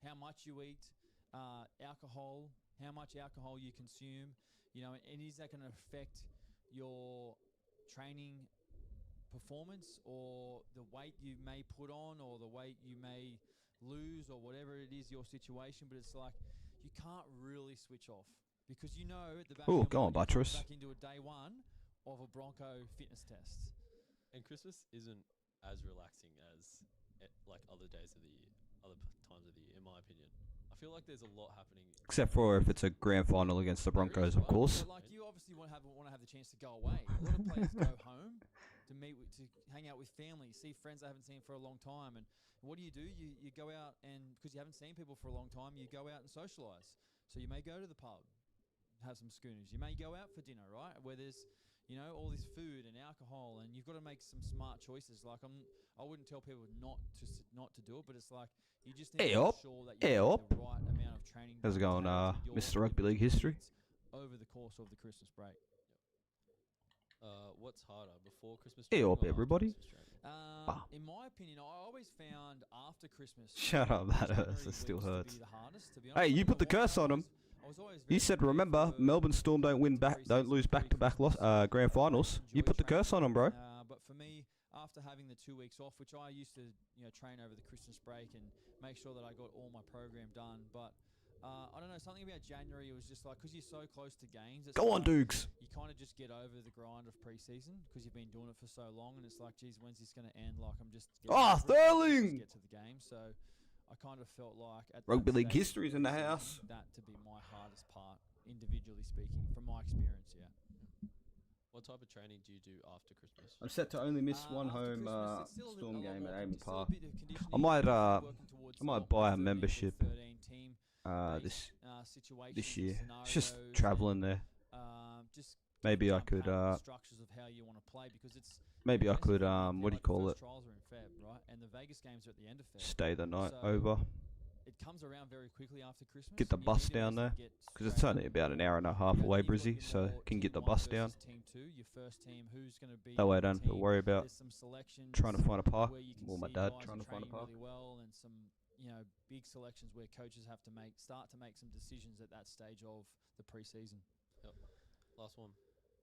how much you eat, alcohol, how much alcohol you consume. You know, and is that going to affect your training performance or the weight you may put on or the weight you may lose or whatever it is your situation? But it's like you can't really switch off because you know at the back Oh, of go your on, mind, you're Buttress. back into a day one of a Bronco fitness test. And Christmas isn't as relaxing as like other days of the year, other times of the year, in my opinion. I feel like there's a lot happening. Except for if it's a grand final against the Broncos, of course. But like you obviously want to have the chance to go away. A lot of players go home to hang out with family, see friends they haven't seen for a long time. And what do? You go out and because you haven't seen people for a long time, you go out and socialise. So you may go to the pub, have some schooners. You may go out for dinner, right? Where there's all this food and alcohol, and you've got to make some smart choices. Like I wouldn't tell people not to do it, but it's like you just need to make sure that you have the right amount of training. How's it going, Mr. Rugby League history? Over the course of the Christmas break. What's harder, before Christmas? Hey up, everybody. In my opinion, I always found after Christmas. Shut up, that hurts. It still hurts. Hey, you put the curse on them. You said, remember, Melbourne Storm don't lose back-to-back grand finals. You put the curse on them, bro. But for me, after having the 2 weeks off, which I used to train over the Christmas break and make sure that I got all my program done, but I don't know, something about January, it was just like, because you're so close to games. Go on, Dukes. You kind of just get over the grind of preseason because you've been doing it for so long, and it's like, geez, when's this going to end? Like, I'm just Sterling! Get to the game. So I kind of felt like at Rugby that League stage history's in the house. that to be my hardest part, individually speaking, from my experience. Yeah. What type of training do you do after Christmas? I'm set to only miss one After home Christmas, it's still a Storm lot game more at Amy still a Park. bit of conditioning, I might working towards I might not buy a 13 to membership 13 team this situations year. and Just scenarios traveling there. just Maybe I jump could out the structures of how you want to play because it's maybe I basically could what do you like call the it? first trials are in Feb, right? And the Vegas games are at the end of Feb. Stay the night So over. It comes around very quickly after Christmas. Get the and you bus need to down there, basically get because it's straight only up. about an hour and a half You know, away, then you've got Brizzy, your so more can team get the one bus versus down. Team 2, your first team, who's going to be That way I the don't have to team. worry about There's some selections trying to find a park. where you can Well, my see dad guys trying are to find a training park. really well, and some big selections where coaches have to start to make some decisions at that stage of the preseason. Yep. Last one.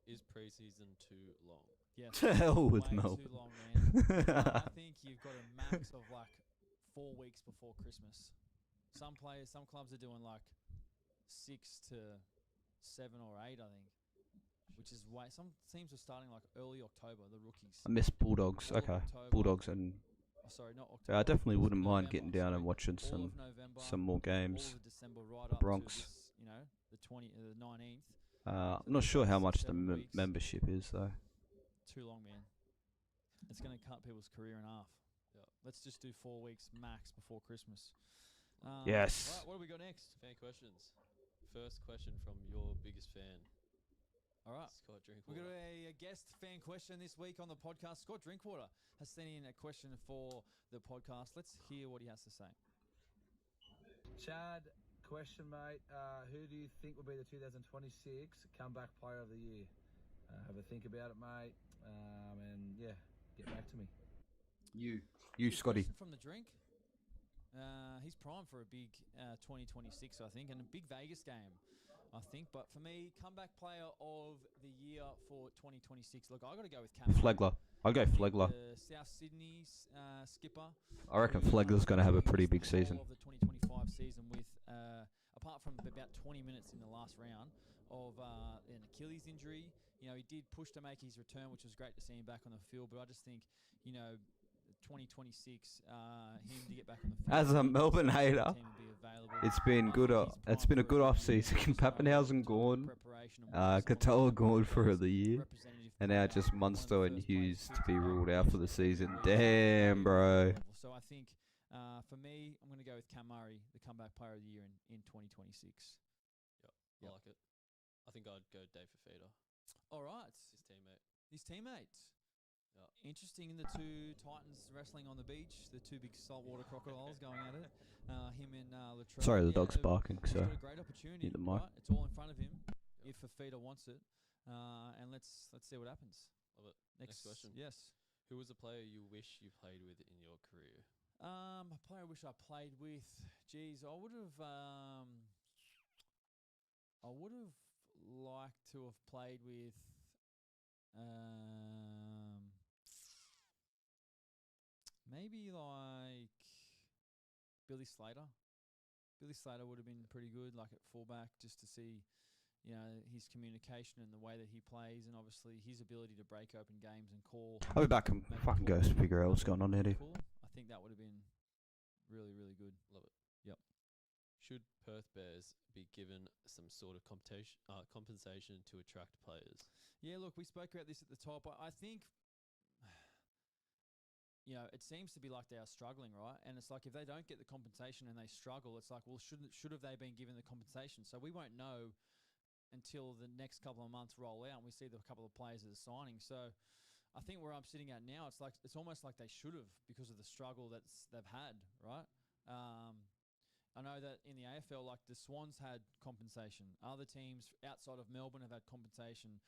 Is preseason too long? Yes. To hell with way Melbourne. too long, man. I think you've got a max of like 4 weeks before Christmas. Some clubs are doing like 6 to 7 or 8, I think, which is way. Some teams are starting like early October. The rookies. I miss Bulldogs. All of Okay, October. Bulldogs and Oh, sorry, not October. yeah, I definitely It's wouldn't mind November, getting down and sorry. watching All some of November, more all games. of December, right The up Bronx. to this, the 19th. I'm So not sure how 6, much the 7 weeks. membership is though. Too long, man. It's going to cut people's career in half. Yeah. Let's just do 4 weeks max before Christmas. Yes. Right, what do we got next? Fan questions. First question from your biggest fan, All right. Scott We've Drinkwater. got a guest fan question this week on the podcast. Scott Drinkwater has sent in a question for the podcast. Let's hear what he has to say. Chad, question, mate. Who do you think will be the 2026 comeback player of the year? Have a think about it, mate. And yeah, get back to me. You, Good Scotty. question from the drink. He's primed for a big 2026, I think, and a big Vegas game, I think. But for me, comeback player of the year for 2026. Look, I got to go with Cam. Flegler. I'll go Flegler. The South Sydney skipper. I reckon who, Flegler's going to have a pretty missed big the whole season. Of the 2025 season with, apart from about 20 minutes in the last round of an Achilles injury. He did push to make his return, which was great to see him back on the field. But I just think, 2026, him to get back on the field. As a Melbourne hater, team will be available. it's been I good. think he's It's been a primed good for off season. Pappenhausen gone, preparation and what he's Katoa gone gone through for as the year, representative and now player, just one of the Munster and first players Hughes to picked be up ruled out for the nationally season. at a very Damn, bro. level. So I think for me, I'm going to go with Cam Murray, the comeback player of the year in 2026. Yep. Yep. I like it. I think I'd go Dave Fafita, All right, his teammate. his teammate. Yeah. Interesting, the two Titans wrestling on the beach, the two big saltwater crocodiles going at it. Him and Latrell. Sorry, the Yeah, dog's barking. he's So got a great opportunity. need the mic. Right? It's all in front of him if Fafita wants it. And let's see what happens. Love it. Next question. Yes. Who was a player you wish you played with in your career? A player I wish I played with. Geez, I would have. I would have liked to have played with. Maybe like Billy Slater. Billy Slater would have been pretty good, like at fullback, just to see, his communication and the way that he plays, and obviously his ability to break open games and call. I'll be back and maybe fucking call go figure out what's going on here. cool. I think that would have been really, really good. Love it. Yep. Should Perth Bears be given some sort of compensation to attract players? Yeah, look, we spoke about this at the top. I think, it seems to be like they are struggling, right? And it's like if they don't get the compensation and they struggle, it's like, well, should have they been given the compensation? So we won't know until the next couple of months roll out and we see the couple of players that are signing. So I think where I'm sitting at now, it's almost like they should have because of the struggle they've had, right? I know that in the AFL, like the Swans had compensation. Other teams outside of Melbourne have had compensation.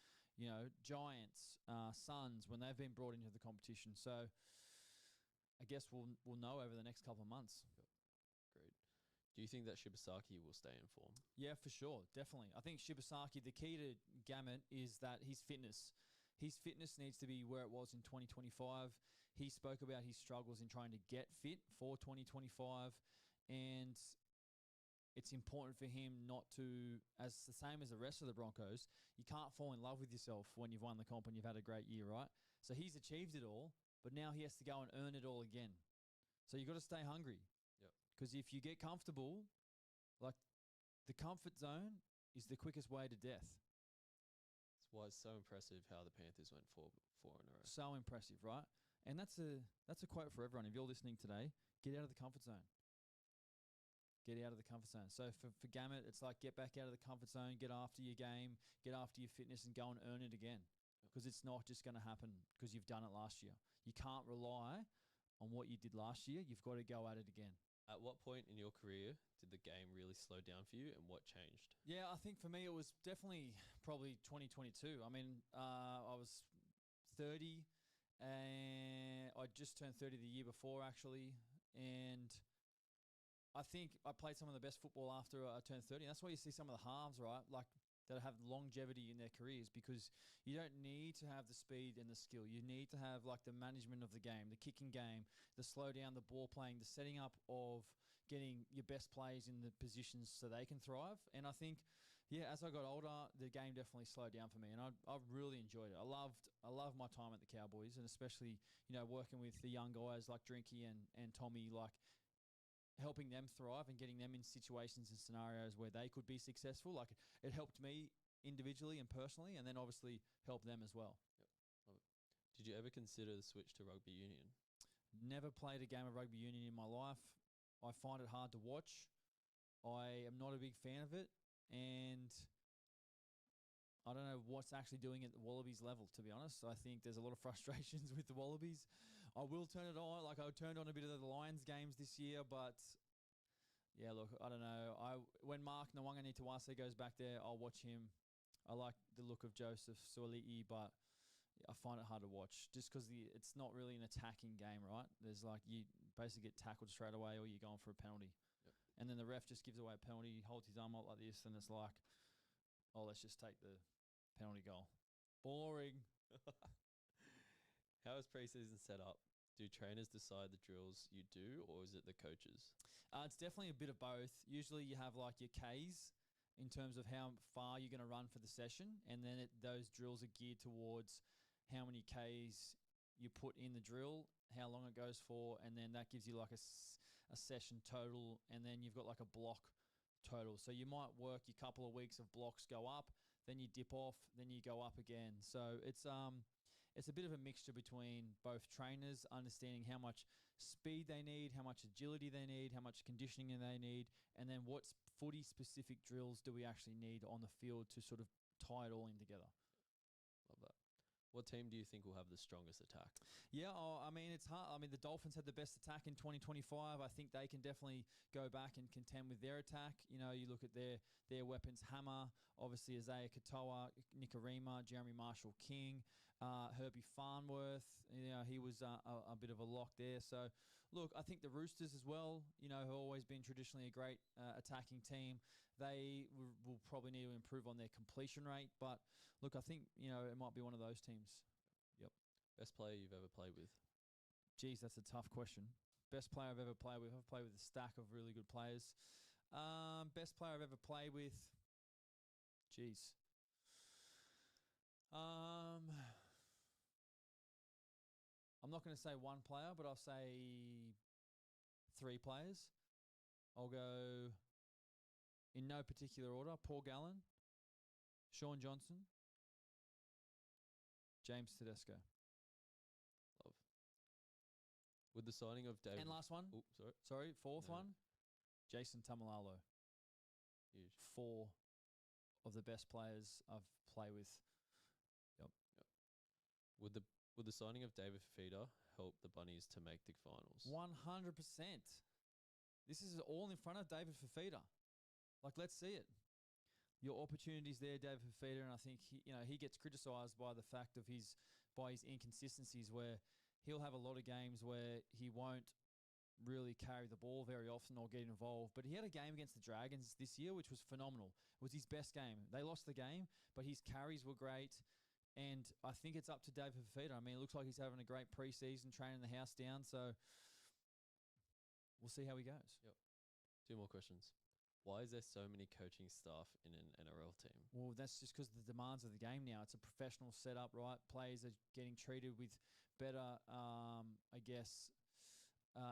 Giants, Suns, when they've been brought into the competition. So I guess we'll know over the next couple of months. Great. Do you think that Shibasaki will stay in form? Yeah, for sure. Definitely. I think Shibasaki, the key to Gamet is that his fitness. His fitness needs to be where it was in 2025. He spoke about his struggles in trying to get fit for 2025. And it's important for him not to, as the same as the rest of the Broncos, you can't fall in love with yourself when you've won the comp and you've had a great year, right? So he's achieved it all, but now he has to go and earn it all again. So you've got to stay hungry. Yep. Because if you get comfortable, like the comfort zone is the quickest way to death. That's why it's so impressive how the Panthers went four in a row. So impressive, right? And that's a quote for everyone. If you're listening today, get out of the comfort zone. Get out of the comfort zone. So for Gamet, it's like get back out of the comfort zone, get after your game, get after your fitness and go and earn it again. Because it's not just going to happen because you've done it last year. You can't rely on what you did last year. You've got to go at it again. At what point in your career did the game really slow down for you and what changed? Yeah, I think for me it was definitely probably 2022. I mean, I was 30 and I just turned 30 the year before actually. And I think I played some of the best football after I turned 30. And that's why you see some of the halves, right? Like that have longevity in their careers because you don't need to have the speed and the skill. You need to have like the management of the game, the kicking game, the slow down, the ball playing, the setting up of getting your best players in the positions so they can thrive. And I think, yeah, as I got older, the game definitely slowed down for me, and I really enjoyed it. I loved my time at the Cowboys, and especially working with the young guys like Drinky and Tommy, like helping them thrive and getting them in situations and scenarios where they could be successful. Like it helped me individually and personally, and then obviously helped them as well. Yep. Love it. Did you ever consider the switch to rugby union? Never played a game of rugby union in my life. I find it hard to watch. I am not a big fan of it, and I don't know what's actually doing at the Wallabies level, to be honest. I think there's a lot of frustrations with the Wallabies. I will turn it on. Like I turned on a bit of the Lions games this year, but yeah, look, I don't know. When Mark Nawangani-Tawase goes back there, I'll watch him. I like the look of Joseph Suoli'i, but I find it hard to watch just because it's not really an attacking game, right? There's like you basically get tackled straight away or you're going for a penalty. Yep. And then the ref just gives away a penalty, he holds his arm up like this, and it's like, oh, let's just take the penalty goal. Boring. How is preseason set up? Do trainers decide the drills you do, or is it the coaches? It's definitely a bit of both. Usually you have like your Ks in terms of how far you're going to run for the session, and then those drills are geared towards how many Ks you put in the drill, how long it goes for, and then that gives you like a session total, and then you've got like a block total. So you might work your couple of weeks of blocks go up, then you dip off, then you go up again. So it's a bit of a mixture between both trainers understanding how much speed they need, how much agility they need, how much conditioning they need, and then what footy-specific drills do we actually need on the field to sort of tie it all in together. Love that. What team do you think will have the strongest attack? Yeah, I mean, it's hard. I mean, the Dolphins had the best attack in 2025. I think they can definitely go back and contend with their attack. You look at their weapons, Hammer, obviously Isaiah Katoa, Nikarima, Jeremy Marshall-King. Herbie Farnworth, he was a bit of a lock there. So, look, I think the Roosters as well, have always been traditionally a great attacking team. They will probably need to improve on their completion rate. But, look, I think, it might be one of those teams. Yep. Best player you've ever played with? Geez, that's a tough question. Best player I've ever played with? I've played with a stack of really good players. Best player I've ever played with? Geez. I'm not going to say one player, but I'll say 3 players. I'll go in no particular order. Paul Gallen, Sean Johnson, James Tedesco. Love. With the signing of David... And last one. Sorry, fourth one. Jason Tamalalo. Huge. 4 of the best players I've played with. Yep. Would the signing of David Fifita help the Bunnies to make the finals? 100%. This is all in front of David Fifita. Like, let's see it. Your opportunities there, David Fifita, and I think he gets criticised by the fact of his inconsistencies, where he'll have a lot of games where he won't really carry the ball very often or get involved. But he had a game against the Dragons this year, which was phenomenal. It was his best game. They lost the game, but his carries were great. And I think it's up to David Fifita. I mean, it looks like he's having a great preseason, training the house down. So we'll see how he goes. Yep. 2 more questions. Why is there so many coaching staff in an NRL team? Well, that's just because of the demands of the game now. It's a professional setup, right? Players are getting treated with better,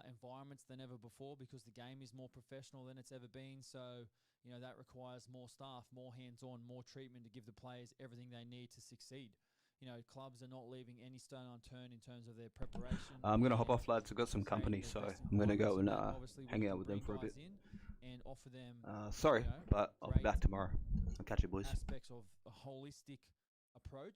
environments than ever before, because the game is more professional than it's ever been. So, that requires more staff, more hands-on, more treatment to give the players everything they need to succeed. Clubs are not leaving any stone unturned in terms of their preparation. I'm going to hop off, lads. I've got some company, so I'm going to go and hang out with them for a bit. And offer them, sorry, but I'll be back tomorrow. I'll catch you, boys. Aspects of a holistic approach.